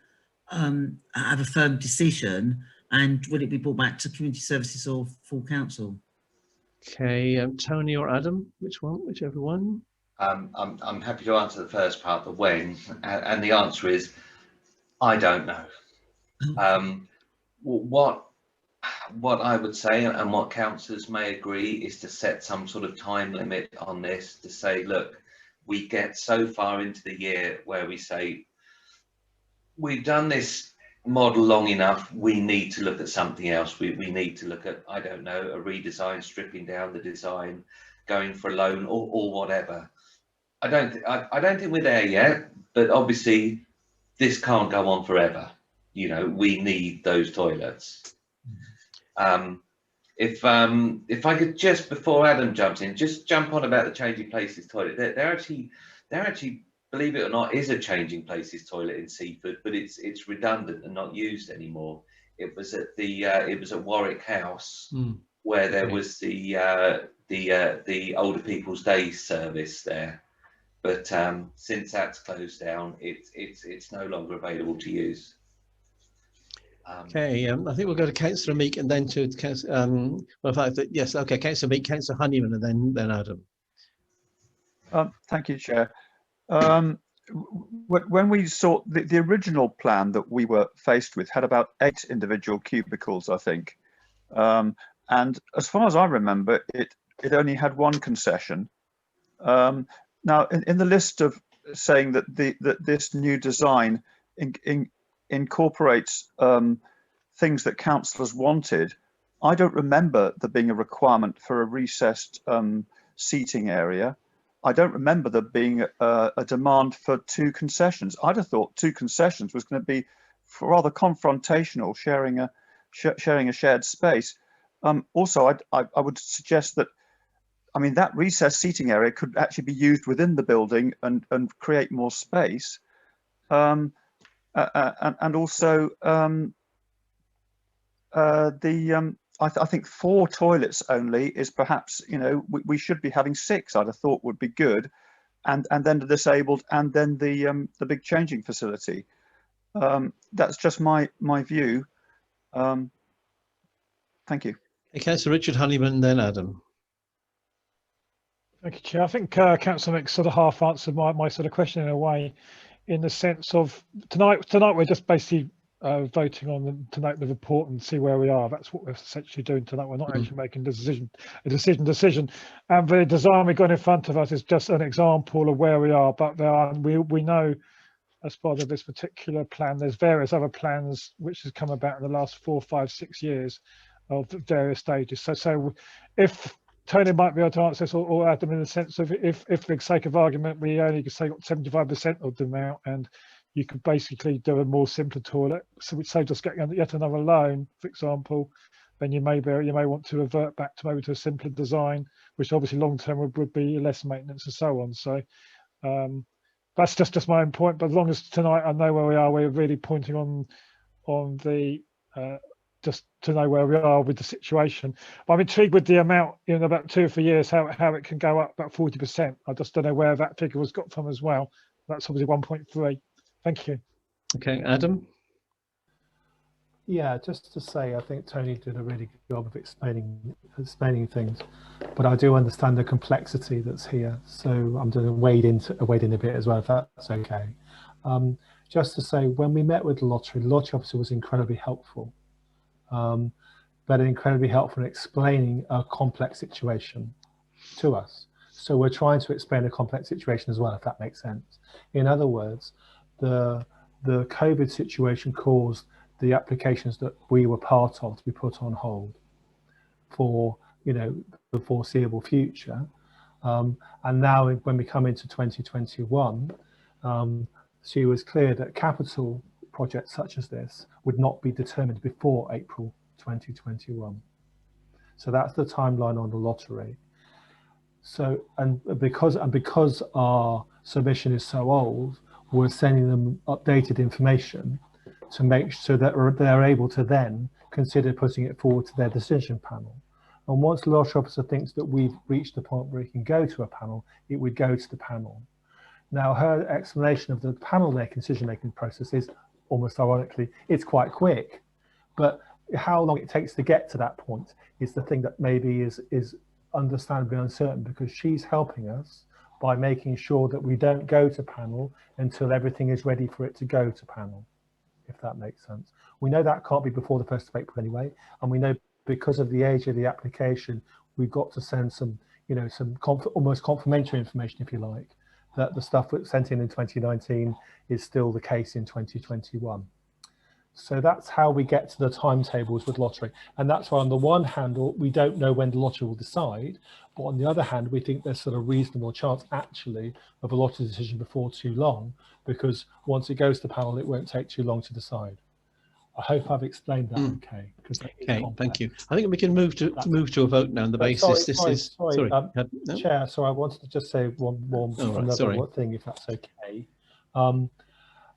have a firm decision, and will it be brought back to community services or full council? Okay, Tony or Adam, whichever one. I'm happy to answer the first part, the when, and the answer is I don't know. What I would say, and what councillors may agree, is to set some sort of time limit on this, to say, look, we get so far into the year where we say, we've done this model long enough, we need to look at something else. We need to look at, I don't know, a redesign, stripping down the design, going for a loan, or whatever. I don't think we're there yet, but obviously this can't go on forever. You know, we need those toilets. If I could just, before Adam jumps in, just jump on about the changing places toilet. There actually, believe it or not, is a changing places toilet in Seaford, but it's redundant and not used anymore. It was at Warwick House, where there was the older people's day service there. But since that's closed down, it's no longer available to use. Okay, I think we'll go to Councillor Meek and then to Councillor. Yes, okay, Councillor Meek, Councillor Honeyman, and then Adam. Thank you, Chair. When we saw the original plan that we were faced with had about 8 individual cubicles, I think, and as far as I remember, it only had 1 concession. Now, in the list of saying that this new design incorporates things that councillors wanted, I don't remember there being a requirement for a recessed seating area. I don't remember there being a demand for 2 concessions. I'd have thought 2 concessions was going to be rather confrontational, sharing a shared space. Also, I would suggest that, I mean, that recessed seating area could actually be used within the building and create more space. And also, I think 4 toilets only is perhaps, you know, we should be having 6. I'd have thought would be good, and then the disabled, and then the big changing facility. That's just my view. Thank you. Okay, so Richard Honeyman, then Adam. Thank you, Chair. I think Councillor Mick sort of half answered my sort of question in a way, in the sense of tonight we're just basically voting on to note the report and see where we are. That's what we're essentially doing tonight. We're not actually making a decision. And the design we've got in front of us is just an example of where we are. But we know, as part of this particular plan, there's various other plans which has come about in the last 4, 5, 6 years of various stages. So if Tony might be able to answer this, or Adam, in the sense of if for the sake of argument, we only say 75% of them out, and you could basically do a more simpler toilet, so which say just getting yet another loan, for example, then you may want to revert back to maybe to a simpler design, which obviously long term would be less maintenance and so on. So that's just my own point. But as long as tonight I know where we are, we're really pointing on the just to know where we are with the situation. But I'm intrigued with the amount in about 2 or 3 years, how it can go up about 40%. I just don't know where that figure was got from as well. That's obviously 1.3. Thank you. Okay, Adam. Yeah, just to say, I think Tony did a really good job of explaining things, but I do understand the complexity that's here. So I'm going to wade in a bit as well, if that's okay. Just to say, when we met with the lottery officer was incredibly helpful, but incredibly helpful in explaining a complex situation to us. So we're trying to explain a complex situation as well, if that makes sense. In other words, the COVID situation caused the applications that we were part of to be put on hold for, you know, the foreseeable future. And now when we come into 2021, she was clear that capital projects such as this would not be determined before April 2021. So that's the timeline on the lottery. So, and because our submission is so old, we're sending them updated information to make sure that they're able to then consider putting it forward to their decision panel. And once the lottery officer thinks that we've reached the point where it can go to a panel, it would go to the panel. Now, her explanation of the panel decision-making process is, almost ironically, it's quite quick. But how long it takes to get to that point is the thing that maybe is understandably uncertain, because she's helping us by making sure that we don't go to panel until everything is ready for it to go to panel, if that makes sense. We know that can't be before the 1st of April anyway, and we know because of the age of the application, we've got to send some, you know, some almost confirmatory information, if you like, that the stuff that's sent in 2019 is still the case in 2021. So that's how we get to the timetables with lottery. And that's why on the one hand, we don't know when the lottery will decide, but on the other hand, we think there's sort of reasonable chance actually of a lottery decision before too long, because once it goes to panel, it won't take too long to decide. I hope I've explained that okay. Okay, thank you. I think we can move to a vote now on the basis. Sorry, Chair, so I wanted to just say another thing, if that's okay.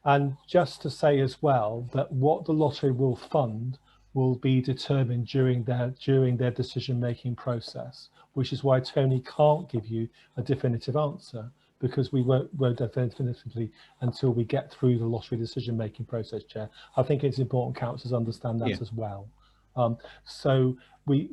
And just to say as well that what the lottery will fund will be determined during their decision-making process, which is why Tony can't give you a definitive answer, because we won't definitively until we get through the lottery decision-making process, Chair. I think it's important councillors understand that as well. So we'll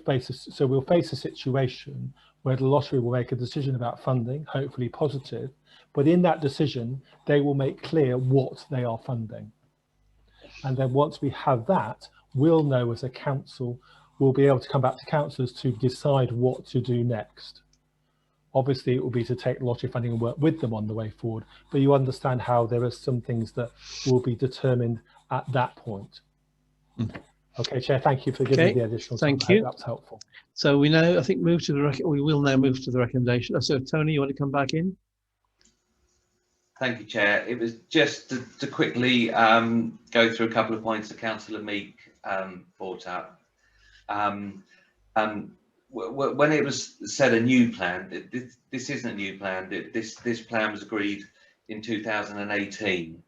face a situation where the lottery will make a decision about funding, hopefully positive, but in that decision, they will make clear what they are funding. And then once we have that, we'll know as a council, we'll be able to come back to councillors to decide what to do next. Obviously, it will be to take lottery funding and work with them on the way forward, but you understand how there are some things that will be determined at that point. Okay, Chair, thank you for giving me the additional time. Thank you. That's helpful. So we now, I think, we will now move to the recommendation. So Tony, you want to come back in? Thank you, Chair. It was just to quickly go through a couple of points that Councillor Meek brought up. When it was said a new plan, this isn't a new plan. This plan was agreed in 2018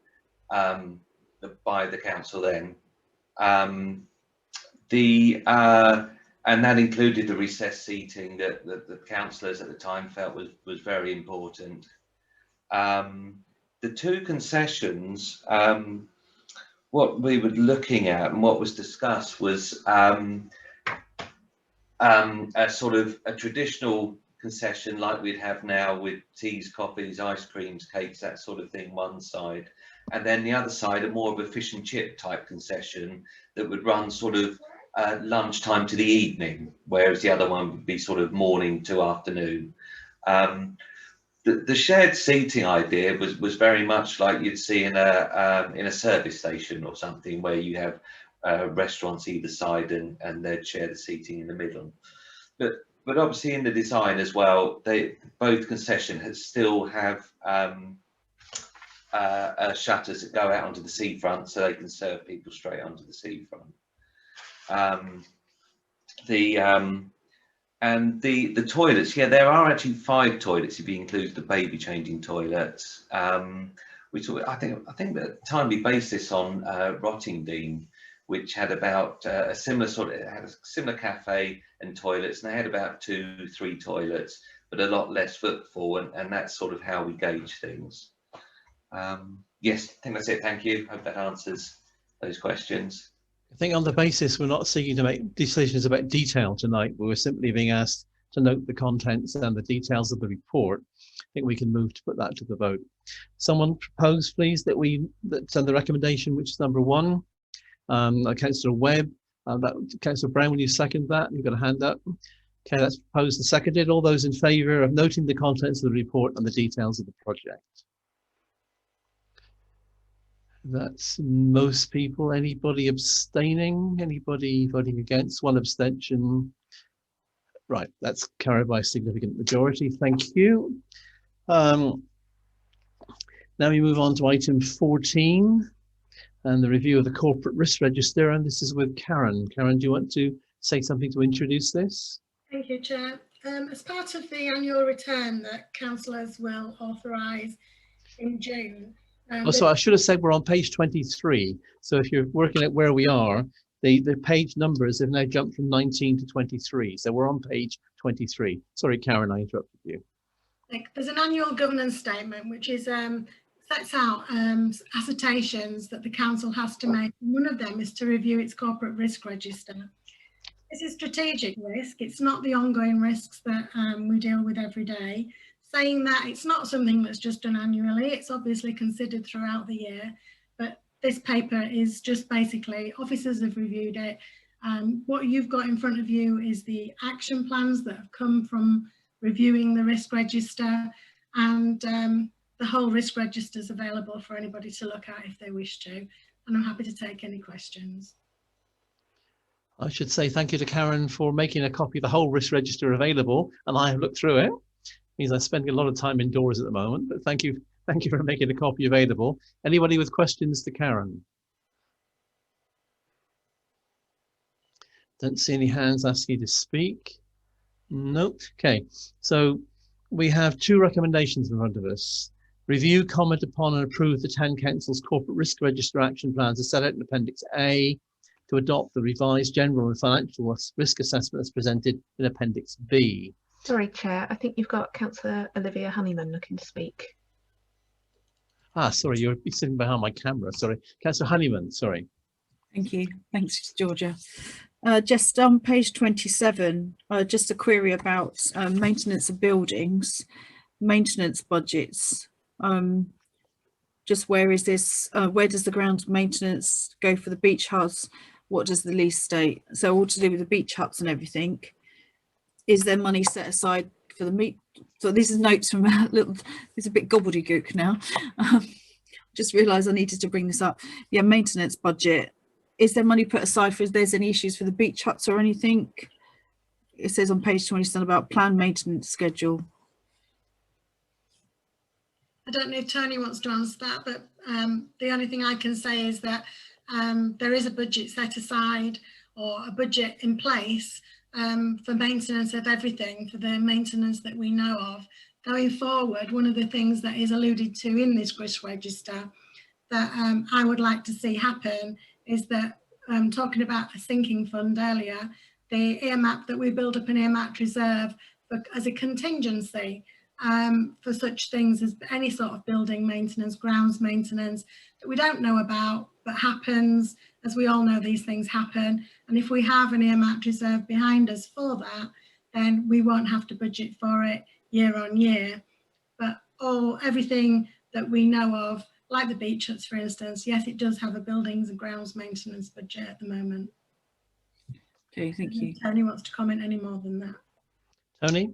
by the council then. And that included the recessed seating that the councillors at the time felt was very important. The two concessions, what we were looking at and what was discussed was a sort of a traditional concession like we'd have now with teas, coffees, ice creams, cakes, that sort of thing, one side. And then the other side, a more of a fish and chip type concession that would run sort of lunchtime to the evening, whereas the other one would be sort of morning to afternoon. The shared seating idea was very much like you'd see in a service station or something, where you have restaurants either side and they'd share the seating in the middle. But obviously in the design as well, both concessions still have shutters that go out onto the seafront, so they can serve people straight onto the seafront. And the toilets, yeah, there are actually 5 toilets if you include the baby changing toilets. I think that timely basis on Rottingdean, which had about a similar had a similar cafe and toilets, and they had about 2-3 toilets, but a lot less footfall, and that's sort of how we gauge things. Yes, I think that's it. Thank you. Hope that answers those questions. I think on the basis we're not seeking to make decisions about detail tonight, but we're simply being asked to note the contents and the details of the report. I think we can move to put that to the vote. Someone propose, please, that the recommendation, which is number 1, Councillor Webb, Councillor Brown, will you second that? You've got a hand up. Okay, that's proposed and seconded. All those in favour of noting the contents of the report and the details of the project? That's most people. Anybody abstaining? Anybody voting against? One abstention. Right, that's carried by a significant majority. Thank you. Now we move on to item 14 and the review of the corporate risk register. And this is with Karen. Karen, do you want to say something to introduce this? Thank you, Chair. As part of the annual return that councillors will authorise in June. So I should have said we're on page 23. So if you're working at where we are, the page numbers have now jumped from 19 to 23. So we're on page 23. Sorry, Karen, I interrupted you. There's an annual governance statement which is sets out assertions that the council has to make. One of them is to review its corporate risk register. This is strategic risk. It's not the ongoing risks that we deal with every day. Saying that, it's not something that's just done annually. It's obviously considered throughout the year, but this paper is just basically officers have reviewed it. What you've got in front of you is the action plans that have come from reviewing the risk register, and the whole risk register is available for anybody to look at if they wish to. And I'm happy to take any questions. I should say thank you to Karen for making a copy of the whole risk register available, and I have looked through it. Means I'm spending a lot of time indoors at the moment, but thank you for making a copy available. Anybody with questions to Karen? Don't see any hands asking you to speak. No. Okay, so we have two recommendations in front of us. Review, comment upon and approve the Town Council's corporate risk register action plans as set out in Appendix A, to adopt the revised general and financial risk assessment as presented in Appendix B. Sorry, Chair, I think you've got Councillor Olivia Honeyman looking to speak. Sorry, you're sitting behind my camera. Sorry, Councillor Honeyman, sorry. Thank you. Thanks, Georgia. Just on page 27, just a query about maintenance of buildings, maintenance budgets. Just where is this? Where does the ground maintenance go for the beach huts? What does the lease state? So all to do with the beach huts and everything. Is there money set aside for the meat? So this is notes from a little, it's a bit gobbledygook now. Just realised I needed to bring this up. Yeah, maintenance budget. Is there money put aside for if there's any issues for the beach huts or anything? It says on page 27 about planned maintenance schedule. I don't know if Tony wants to answer that, but the only thing I can say is that there is a budget set aside or a budget in place for maintenance of everything, for the maintenance that we know of. Going forward, one of the things that is alluded to in this risk register that I would like to see happen is that, talking about a sinking fund earlier, the earmark that we build up an earmarked reserve for, as a contingency for such things as any sort of building maintenance, grounds maintenance that we don't know about but happens. As we all know, these things happen, and if we have an earmarked reserve behind us for that, then we won't have to budget for it year on year. But everything that we know of, like the beach huts, for instance, yes, it does have a buildings and grounds maintenance budget at the moment. Okay, thank you. Tony wants to comment any more than that. Tony?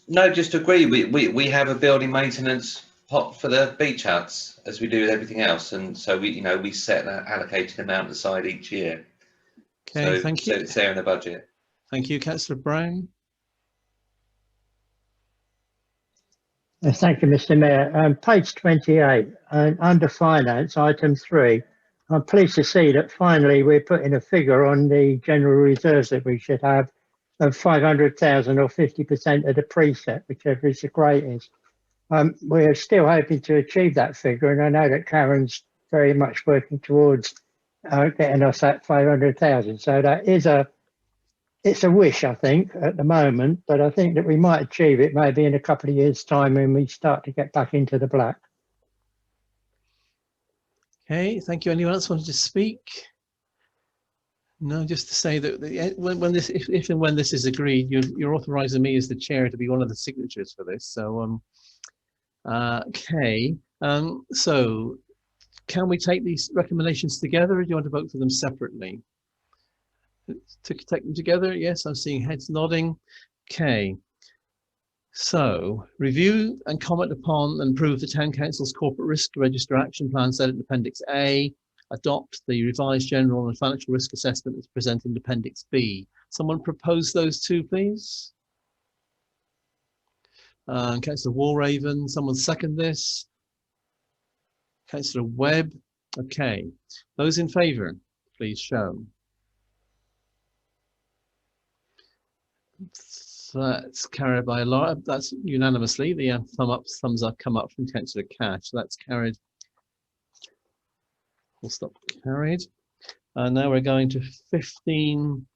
No, just to agree. We have a building maintenance pot for the beach huts, as we do with everything else, and so we set an allocated amount aside each year. Okay, so, thank you. So it's there in the budget. Thank you, Councillor Brown. Thank you, Mr. Mayor. Page 28, under finance, item 3. I'm pleased to see that finally we're putting a figure on the general reserves that we should have of 500,000 or 50% of the preset, whichever is the greatest. We're still hoping to achieve that figure, and I know that Karen's very much working towards getting us that 500,000. So that is it's a wish, I think, at the moment, but I think that we might achieve it maybe in a couple of years' time when we start to get back into the black. Okay, thank you. Anyone else wanted to speak? No, just to say that when this, if and when this is agreed, you're authorising me as the chair to be one of the signatures for this. So, okay. So, can we take these recommendations together, or do you want to vote for them separately? to take them together? Yes, I'm seeing heads nodding. Okay. So, review and comment upon and approve the Town Council's Corporate Risk Register Action Plan set in Appendix A. Adopt the revised general and financial risk assessment as presented in Appendix B. Someone propose those two, please. Councillor Walraven, someone second this. Councillor Webb. Okay. Those in favour, please show. So that's carried by a lot. That's unanimously. The thumbs up come up from Councillor Cash. So that's carried. Full stop, carried. And now we're going to 15,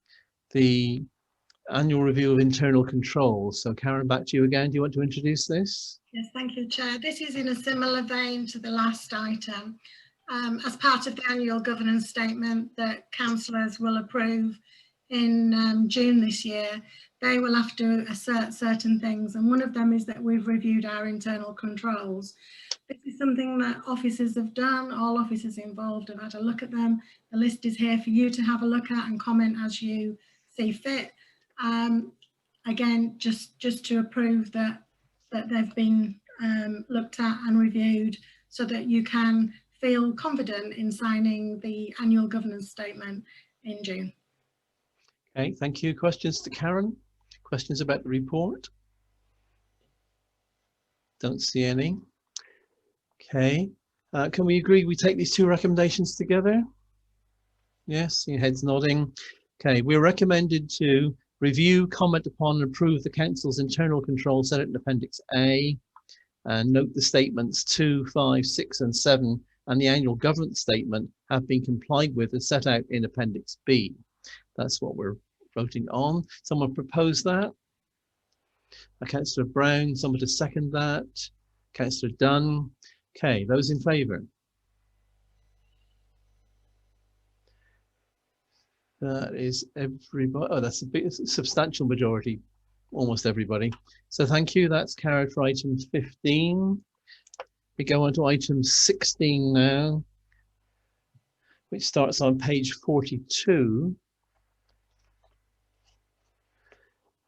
the annual review of internal controls. So Karen, back to you again. Do you want to introduce this? Yes, thank you, Chair. This is in a similar vein to the last item. As part of the annual governance statement that councillors will approve in June this year, they will have to assert certain things, and one of them is that we've reviewed our internal controls. This is something that officers have done. All officers involved have had a look at them. The list is here for you to have a look at and comment as you see fit. Again, just to approve that they've been looked at and reviewed, so that you can feel confident in signing the annual governance statement in June. Okay, thank you. Questions to Karen? Questions about the report? Don't see any. Okay, can we agree we take these two recommendations together? Yes, your head's nodding. Okay, we're recommended to review, comment upon and approve the Council's internal control set in Appendix A, and note the statements 2, 5, 6 and 7 and the annual governance statement have been complied with and set out in Appendix B. That's what we're voting on. Someone propose that? Councillor Brown, someone to second that? Councillor Dunn? Okay, those in favour? That is everybody. Oh, that's a big, substantial majority, almost everybody. So thank you. That's carried for item 15. We go on to item 16 now, which starts on page 42.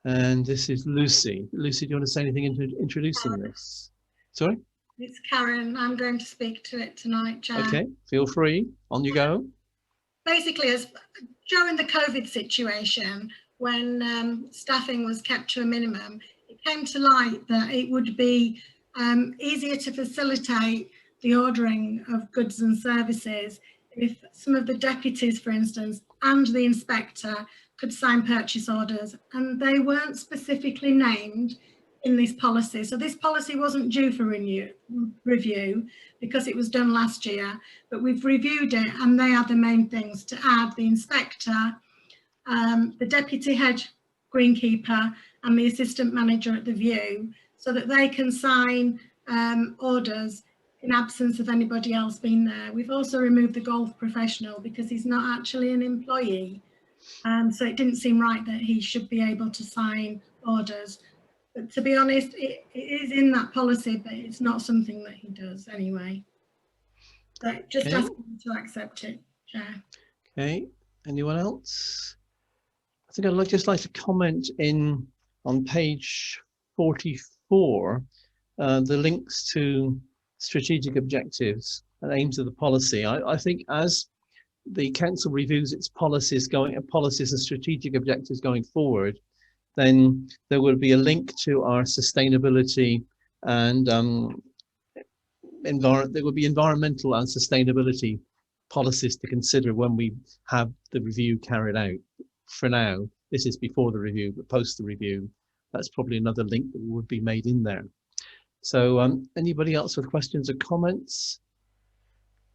And this is Lucy. Lucy, do you want to say anything into introducing this? Sorry? It's Karen. I'm going to speak to it tonight, Chair. Okay, feel free. On you go. Basically, as during the COVID situation, when staffing was kept to a minimum, it came to light that it would be easier to facilitate the ordering of goods and services if some of the deputies, for instance, and the inspector could sign purchase orders, and they weren't specifically named in this policy. So this policy wasn't due for review because it was done last year, but we've reviewed it, and they are the main things to add: the inspector, the deputy head greenkeeper and the assistant manager at the view, so that they can sign orders in absence of anybody else being there. We've also removed the golf professional because he's not actually an employee. So it didn't seem right that he should be able to sign orders. But to be honest, it is in that policy, but it's not something that he does anyway. So just ask him to accept it, Chair. Okay, anyone else? I think I'd just like to comment on page 44, the links to strategic objectives and aims of the policy. I think as the council reviews its policies and strategic objectives going forward, then there will be a link to our sustainability and there will be environmental and sustainability policies to consider when we have the review carried out. For now, this is before the review, but post the review, that's probably another link that would be made in there. So anybody else with questions or comments?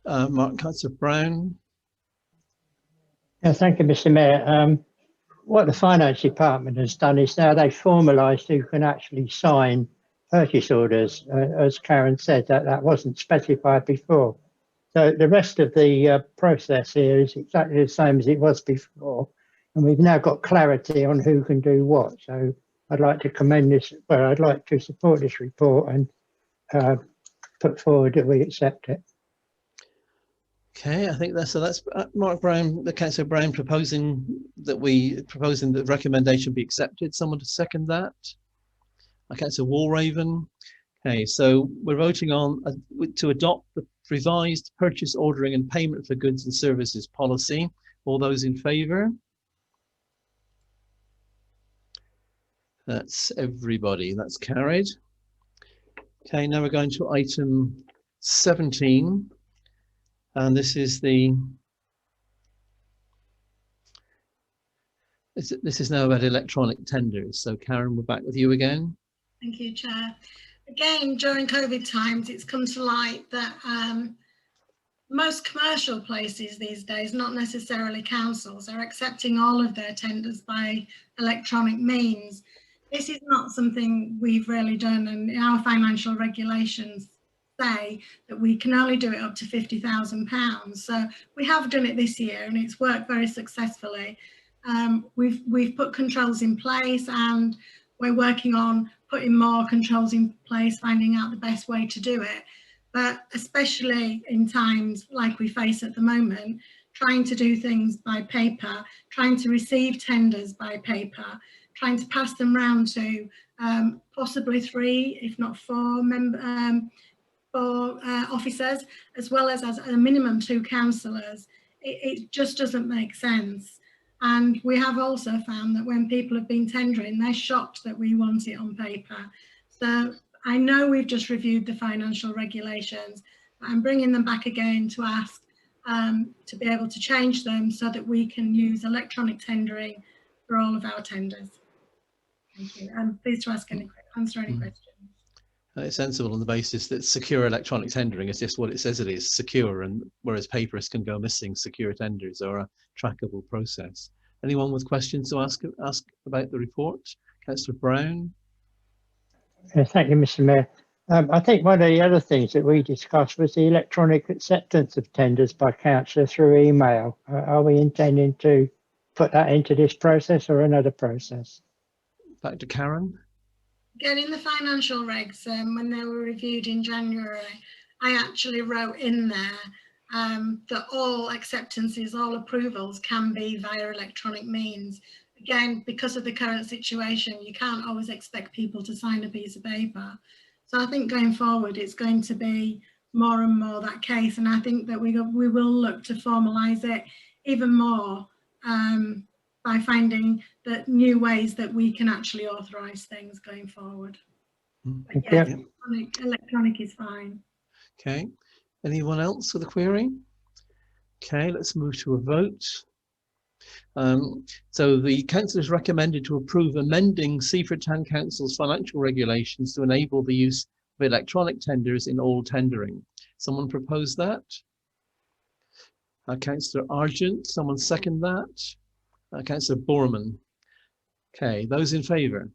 Councillor Brown. Yeah, thank you, Mr. Mayor. What the Finance Department has done is now they've formalised who can actually sign purchase orders. As Karen said, that wasn't specified before. So the rest of the process here is exactly the same as it was before. And we've now got clarity on who can do what. So I'd like to commend this, well, I'd like to support this report and put forward that we accept it. Okay, I think that's Mark Brown, the Councillor Brown proposing that the recommendation be accepted. Someone to second that? Councillor Walraven. Okay, so we're voting on to adopt the revised purchase, ordering and payment for goods and services policy. All those in favour? That's everybody. That's carried. Okay, now we're going to item 17, and this is now about electronic tenders. So Karen, we're back with you again. Thank you, Chair. Again, during COVID times, it's come to light that most commercial places these days, not necessarily councils, are accepting all of their tenders by electronic means. This is not something we've really done, and our financial regulations say that we can only do it up to £50,000. So we have done it this year, and it's worked very successfully. We've put controls in place, and we're working on putting more controls in place, finding out the best way to do it. But especially in times like we face at the moment, trying to do things by paper, trying to receive tenders by paper, trying to pass them round to possibly 3, if not 4 officers, as well as a minimum 2 councillors, it just doesn't make sense. And we have also found that when people have been tendering, they're shocked that we want it on paper. So I know we've just reviewed the financial regulations, but I'm bringing them back again to ask to be able to change them so that we can use electronic tendering for all of our tenders. Thank you. I'm pleased to answer any questions. It's sensible on the basis that secure electronic tendering is just what it says it is, secure, and whereas papers can go missing, secure tenders are a trackable process. Anyone with questions to ask about the report? Councillor Brown. Thank you, Mr. Mayor. I think one of the other things that we discussed was the electronic acceptance of tenders by councillor through email. Are we intending to put that into this process or another process? Back to Karen. Again, in the financial regs, when they were reviewed in January, I actually wrote in there that all acceptances, all approvals can be via electronic means. Again, because of the current situation, you can't always expect people to sign a piece of paper. So I think going forward, it's going to be more and more that case. And I think that we will look to formalise it even more by finding that new ways that we can actually authorise things going forward. Yes, electronic is fine. Okay. Anyone else with a query? Okay, let's move to a vote. So the council is recommended to approve amending Seaford Town Council's financial regulations to enable the use of electronic tenders in all tendering. Someone propose that? Councillor Argent, someone second that? Councillor Borman. Okay, those in favour?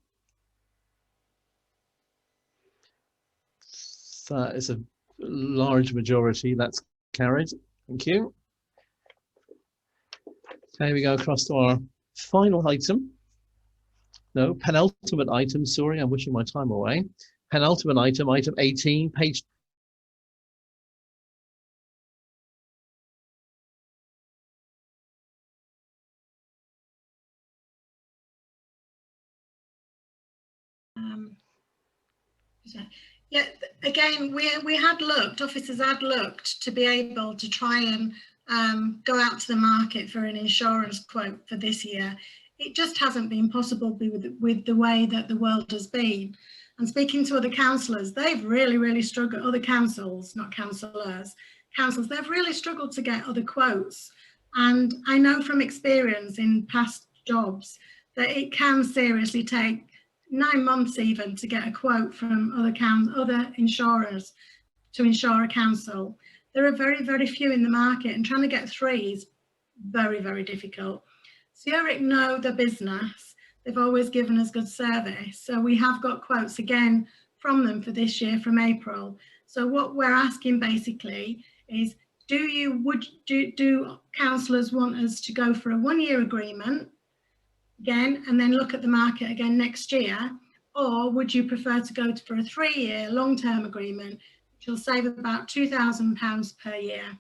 That is a large majority, that's carried. Thank you. Okay, we go across to our final item. No, penultimate item, sorry, I'm wishing my time away. Penultimate item, item 18, page yeah, again, we had looked, officers had looked to be able to try and go out to the market for an insurance quote for this year. It just hasn't been possible with the way that the world has been. And speaking to other councillors, they've really struggled, other councils, not councillors, councils, they've really struggled to get other quotes. And I know from experience in past jobs that it can seriously take 9 months even to get a quote from other insurers to insure a council. There are very few in the market, and trying to get 3 is very difficult. Zurich know the business. They've always given us good service. So we have got quotes again from them for this year from April. So what we're asking basically is, do councillors want us to go for a 1-year agreement again and then look at the market again next year? Or would you prefer to go for a 3-year long-term agreement, which will save about £2,000 per year?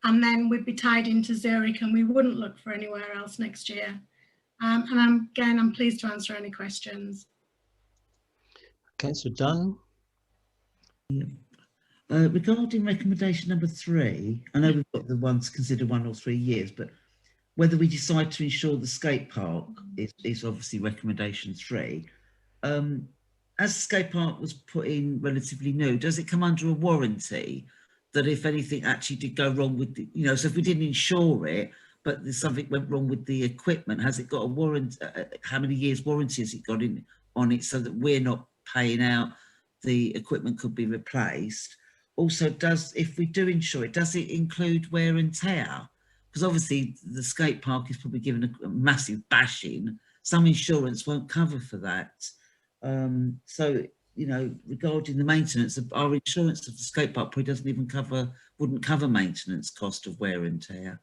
and then we'd be tied into Zurich and we wouldn't look for anywhere else next year. And I'm pleased to answer any questions. Councillor Dunn. Regarding recommendation number 3, I know we've got the ones considered 1 or 3 years, but whether we decide to insure the skate park is obviously recommendation 3. As the skate park was put in relatively new, does it come under a warranty that if anything actually did go wrong with the, you know, so if we didn't insure it, but there's something went wrong with the equipment, has it got a warranty? How many years warranty has it got on it so that we're not paying out, the equipment could be replaced? Also, if we do insure it, does it include wear and tear? Because obviously the skate park is probably given a massive bashing. Some insurance won't cover for that. So, you know, regarding the maintenance, our insurance of the skate park probably doesn't even wouldn't cover maintenance cost of wear and tear.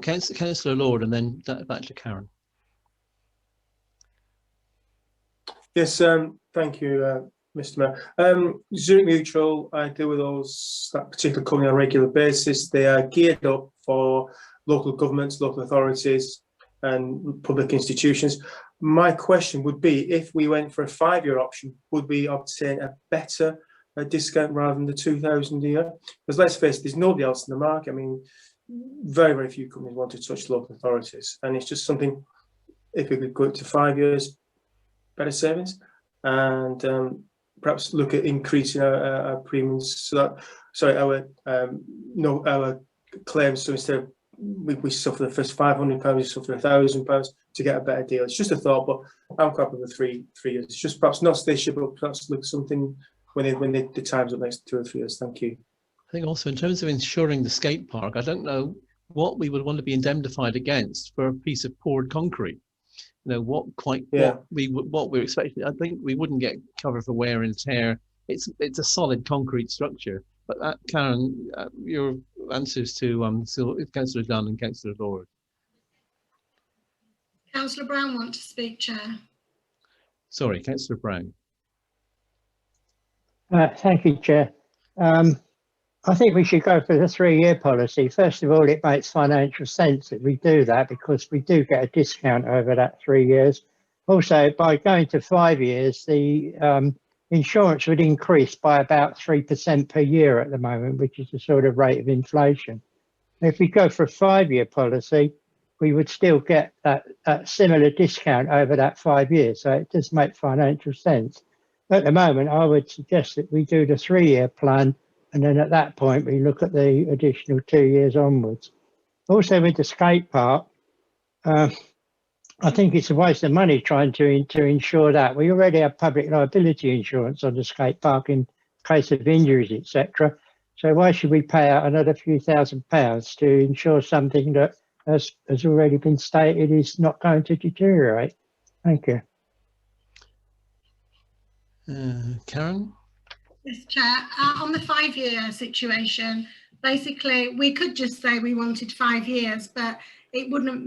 Councillor Lord, and then back to Karen. Yes, thank you, Mr. Mayor. Zurich Mutual, I deal with that particular company on a regular basis. They are geared up for local governments, local authorities and public institutions. My question would be, if we went for a 5-year option, would we obtain a better discount rather than the 2,000 a year? Because let's face it, there's nobody else in the market. I mean, very, very few companies want to touch local authorities. And it's just something, if we could go to 5 years, better savings, and perhaps look at increasing our premiums so that, our claims, so instead of we suffer the first £500, we suffer £1,000 to get a better deal. It's just a thought, but I'm quite happy with 3 years. It's just perhaps not this year, but perhaps look at something when the time's up next 2 or 3 years. Thank you. I think also in terms of insuring the skate park, I don't know what we would want to be indemnified against for a piece of poured concrete. You know, what we're expecting. I think we wouldn't get cover for wear and tear. It's a solid concrete structure. But Karen, your answers to Councillor Dunn and Councillor Lord. Councillor Brown want to speak, Chair. Sorry, Councillor Brown. Thank you, Chair. I think we should go for the 3-year policy. First of all, it makes financial sense that we do that because we do get a discount over that 3 years. Also, by going to 5 years, the insurance would increase by about 3% per year at the moment, which is the sort of rate of inflation. If we go for a 5-year policy, we would still get that similar discount over that 5 years. So it does make financial sense. At the moment, I would suggest that we do the 3-year plan, and then at that point, we look at the additional 2 years onwards. Also with the skate park, I think it's a waste of money trying to insure that. We already have public liability insurance on the skate park in case of injuries, etc. So why should we pay out another few £1,000s to insure something that has already been stated is not going to deteriorate? Thank you. Karen? Yes, Chair. On the 5-year situation, basically, we could just say we wanted 5 years, but it wouldn't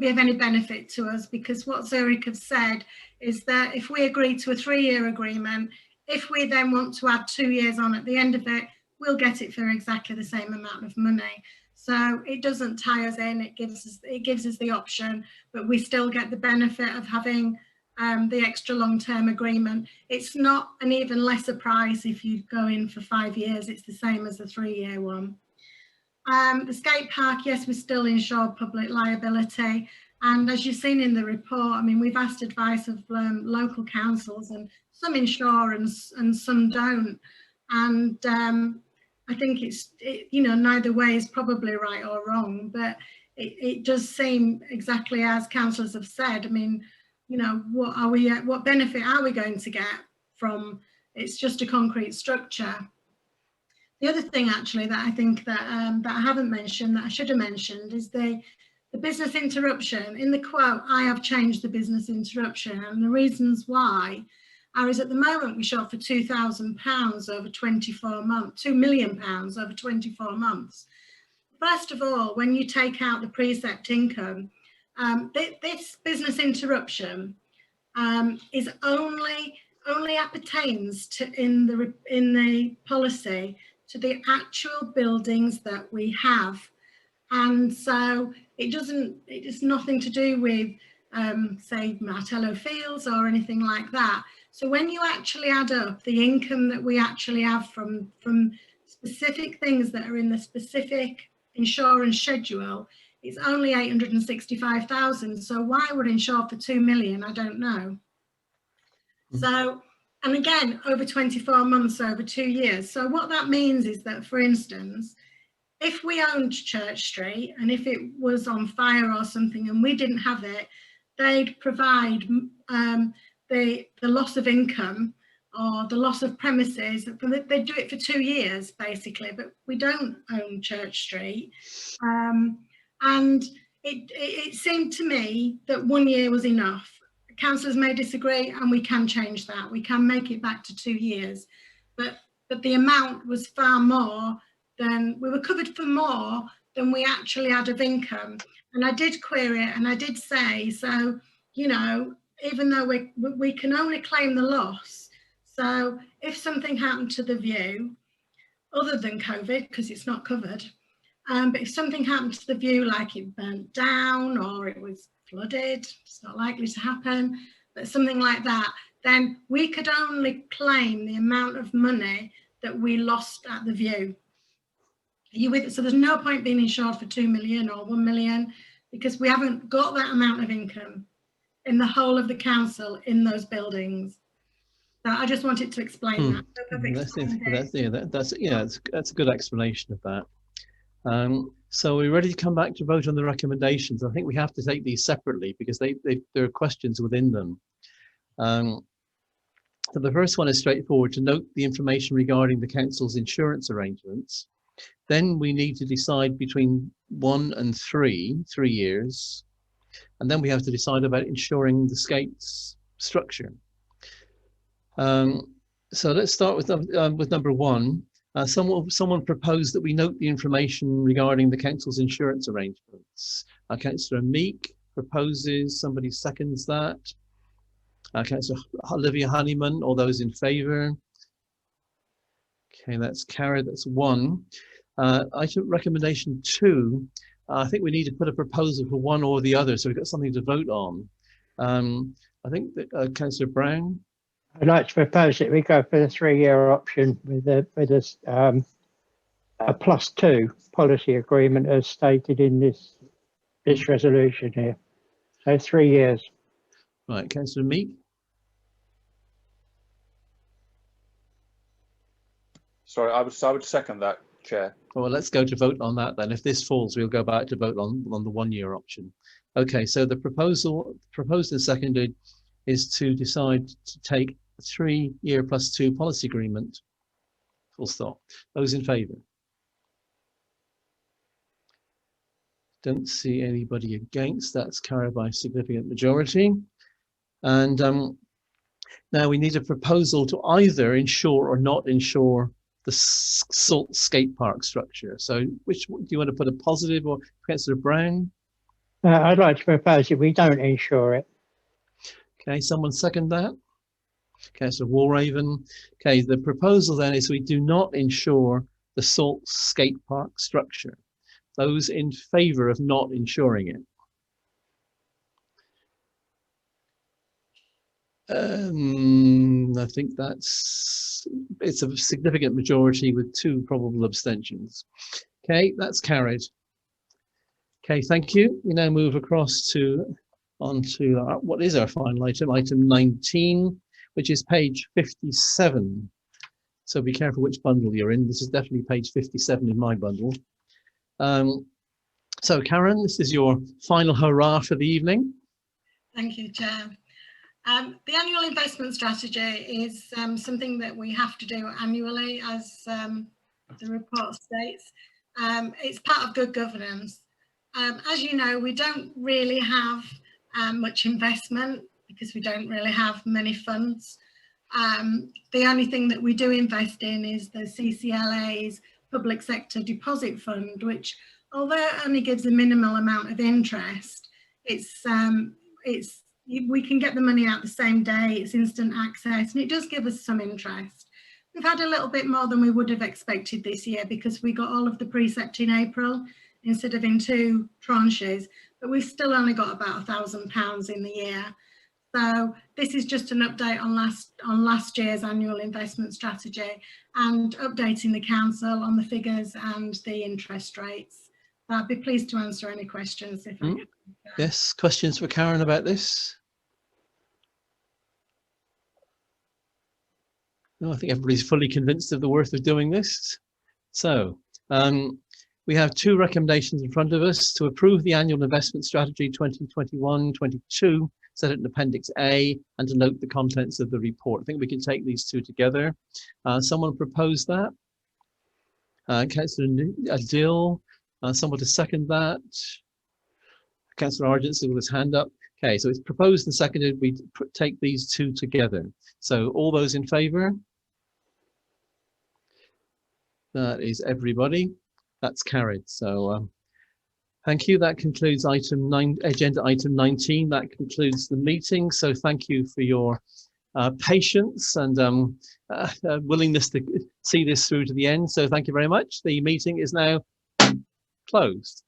be of any benefit to us, because what Zurich have said is that if we agree to a 3-year agreement, if we then want to add 2 years on at the end of it, we'll get it for exactly the same amount of money. So it doesn't tie us in, it gives us the option, but we still get the benefit of having the extra long-term agreement. It's not an even lesser price if you go in for 5 years, it's the same as the 3-year one. The skate park, yes, we still insure public liability, and as you've seen in the report, I mean, we've asked advice of local councils, and some insure and some don't, and I think neither way is probably right or wrong, but it does seem exactly as councillors have said. I mean, you know, what benefit are we going to get from it's just a concrete structure? The other thing actually that I think that I haven't mentioned, that I should have mentioned, is the business interruption. In the quote, I have changed the business interruption, and the reasons why is at the moment we shop for £2,000 over 24 months, £2 million over 24 months. First of all, when you take out the precept income, this business interruption is only appertains to in the policy to the actual buildings that we have. And so it's nothing to do with, say, Martello Fields or anything like that. So when you actually add up the income that we actually have from specific things that are in the specific insurance schedule, it's only 865,000. So why would insure for 2 million? I don't know. So, and again, over 24 months, over 2 years. So what that means is that, for instance, if we owned Church Street and if it was on fire or something and we didn't have it, they'd provide the loss of income or the loss of premises. They do it for 2 years, basically, but we don't own Church Street. And it seemed to me that 1 year was enough. Councillors may disagree, and we can change that. We can make it back to 2 years, but the amount was far more than, we were covered for more than we actually had of income. And I did query it, and I did say, so, you know, even though we can only claim the loss, so if something happened to the view, other than COVID, because it's not covered, but if something happened to the view, like it burnt down or it was flooded, it's not likely to happen, but something like that, then we could only claim the amount of money that we lost at the view. Are you with it? So there's no point being insured for 2 million or 1 million because we haven't got that amount of income in the whole of the council in those buildings. So I just wanted to explain that. That's a good explanation of that. So we're ready to come back to vote on the recommendations. I think we have to take these separately because there are questions within them. So the first one is straightforward: to note the information regarding the council's insurance arrangements. Then we need to decide between 1 and 3 years, and then we have to decide about insuring the skates structure. So let's start with number 1. Someone proposed that we note the information regarding the council's insurance arrangements. Councillor Meek proposes, somebody seconds that. Councillor Olivia Honeyman, all those in favour? Okay, that's carried, that's 1. Item recommendation 2, I think we need to put a proposal for one or the other, so we've got something to vote on. I think that Councillor Brown? I'd like to propose that we go for the 3-year option with a +2 policy agreement as stated in this resolution here. So 3 years. Right, Councillor Meek? Sorry, I would second that, Chair. Well, let's go to vote on that then. If this falls, we'll go back to vote on the 1-year option. Okay, so the proposed and seconded is to decide to take a 3-year +2 policy agreement. Full stop. Those in favour? Don't see anybody against. That's carried by a significant majority. And now we need a proposal to either insure or not insure the salt skate park structure. So which do you want to put, a positive or Councillor Brown? I'd like to propose that we don't insure it. Okay, someone second that? Councillor Walraven. Okay, the proposal then is we do not insure the salt skate park structure. Those in favour of not insuring it? I think it's a significant majority with 2 probable abstentions. Okay, that's carried. Okay, thank you. We now move across onto what is our final item, item 19, which is page 57. So be careful which bundle you're in. This is definitely page 57 in my bundle. So Karen, this is your final hurrah for the evening. Thank you, Chair. The annual investment strategy is something that we have to do annually, as the report states. It's part of good governance. As you know, we don't really have much investment because we don't really have many funds. The only thing that we do invest in is the CCLA's Public Sector Deposit Fund, which, although it only gives a minimal amount of interest, we can get the money out the same day, it's instant access, and it does give us some interest. We've had a little bit more than we would have expected this year because we got all of the precept in April instead of in 2 tranches, but we've still only got about £1,000 in the year. So this is just an update on last year's annual investment strategy and updating the council on the figures and the interest rates. I'd be pleased to answer any questions if I can. Yes, questions for Karen about this? No, I think everybody's fully convinced of the worth of doing this. So we have 2 recommendations in front of us: to approve the annual investment strategy 2021-22, set it in Appendix A, and to note the contents of the report. I think we can take these 2 together. Someone proposed that? Councillor Dill, someone to second that? Councillor Argency with his hand up. Okay, so it's proposed and seconded. We take these 2 together. So all those in favour? That is everybody. That's carried. So thank you. That concludes agenda item 19. That concludes the meeting. So thank you for your patience and willingness to see this through to the end. So thank you very much. The meeting is now closed.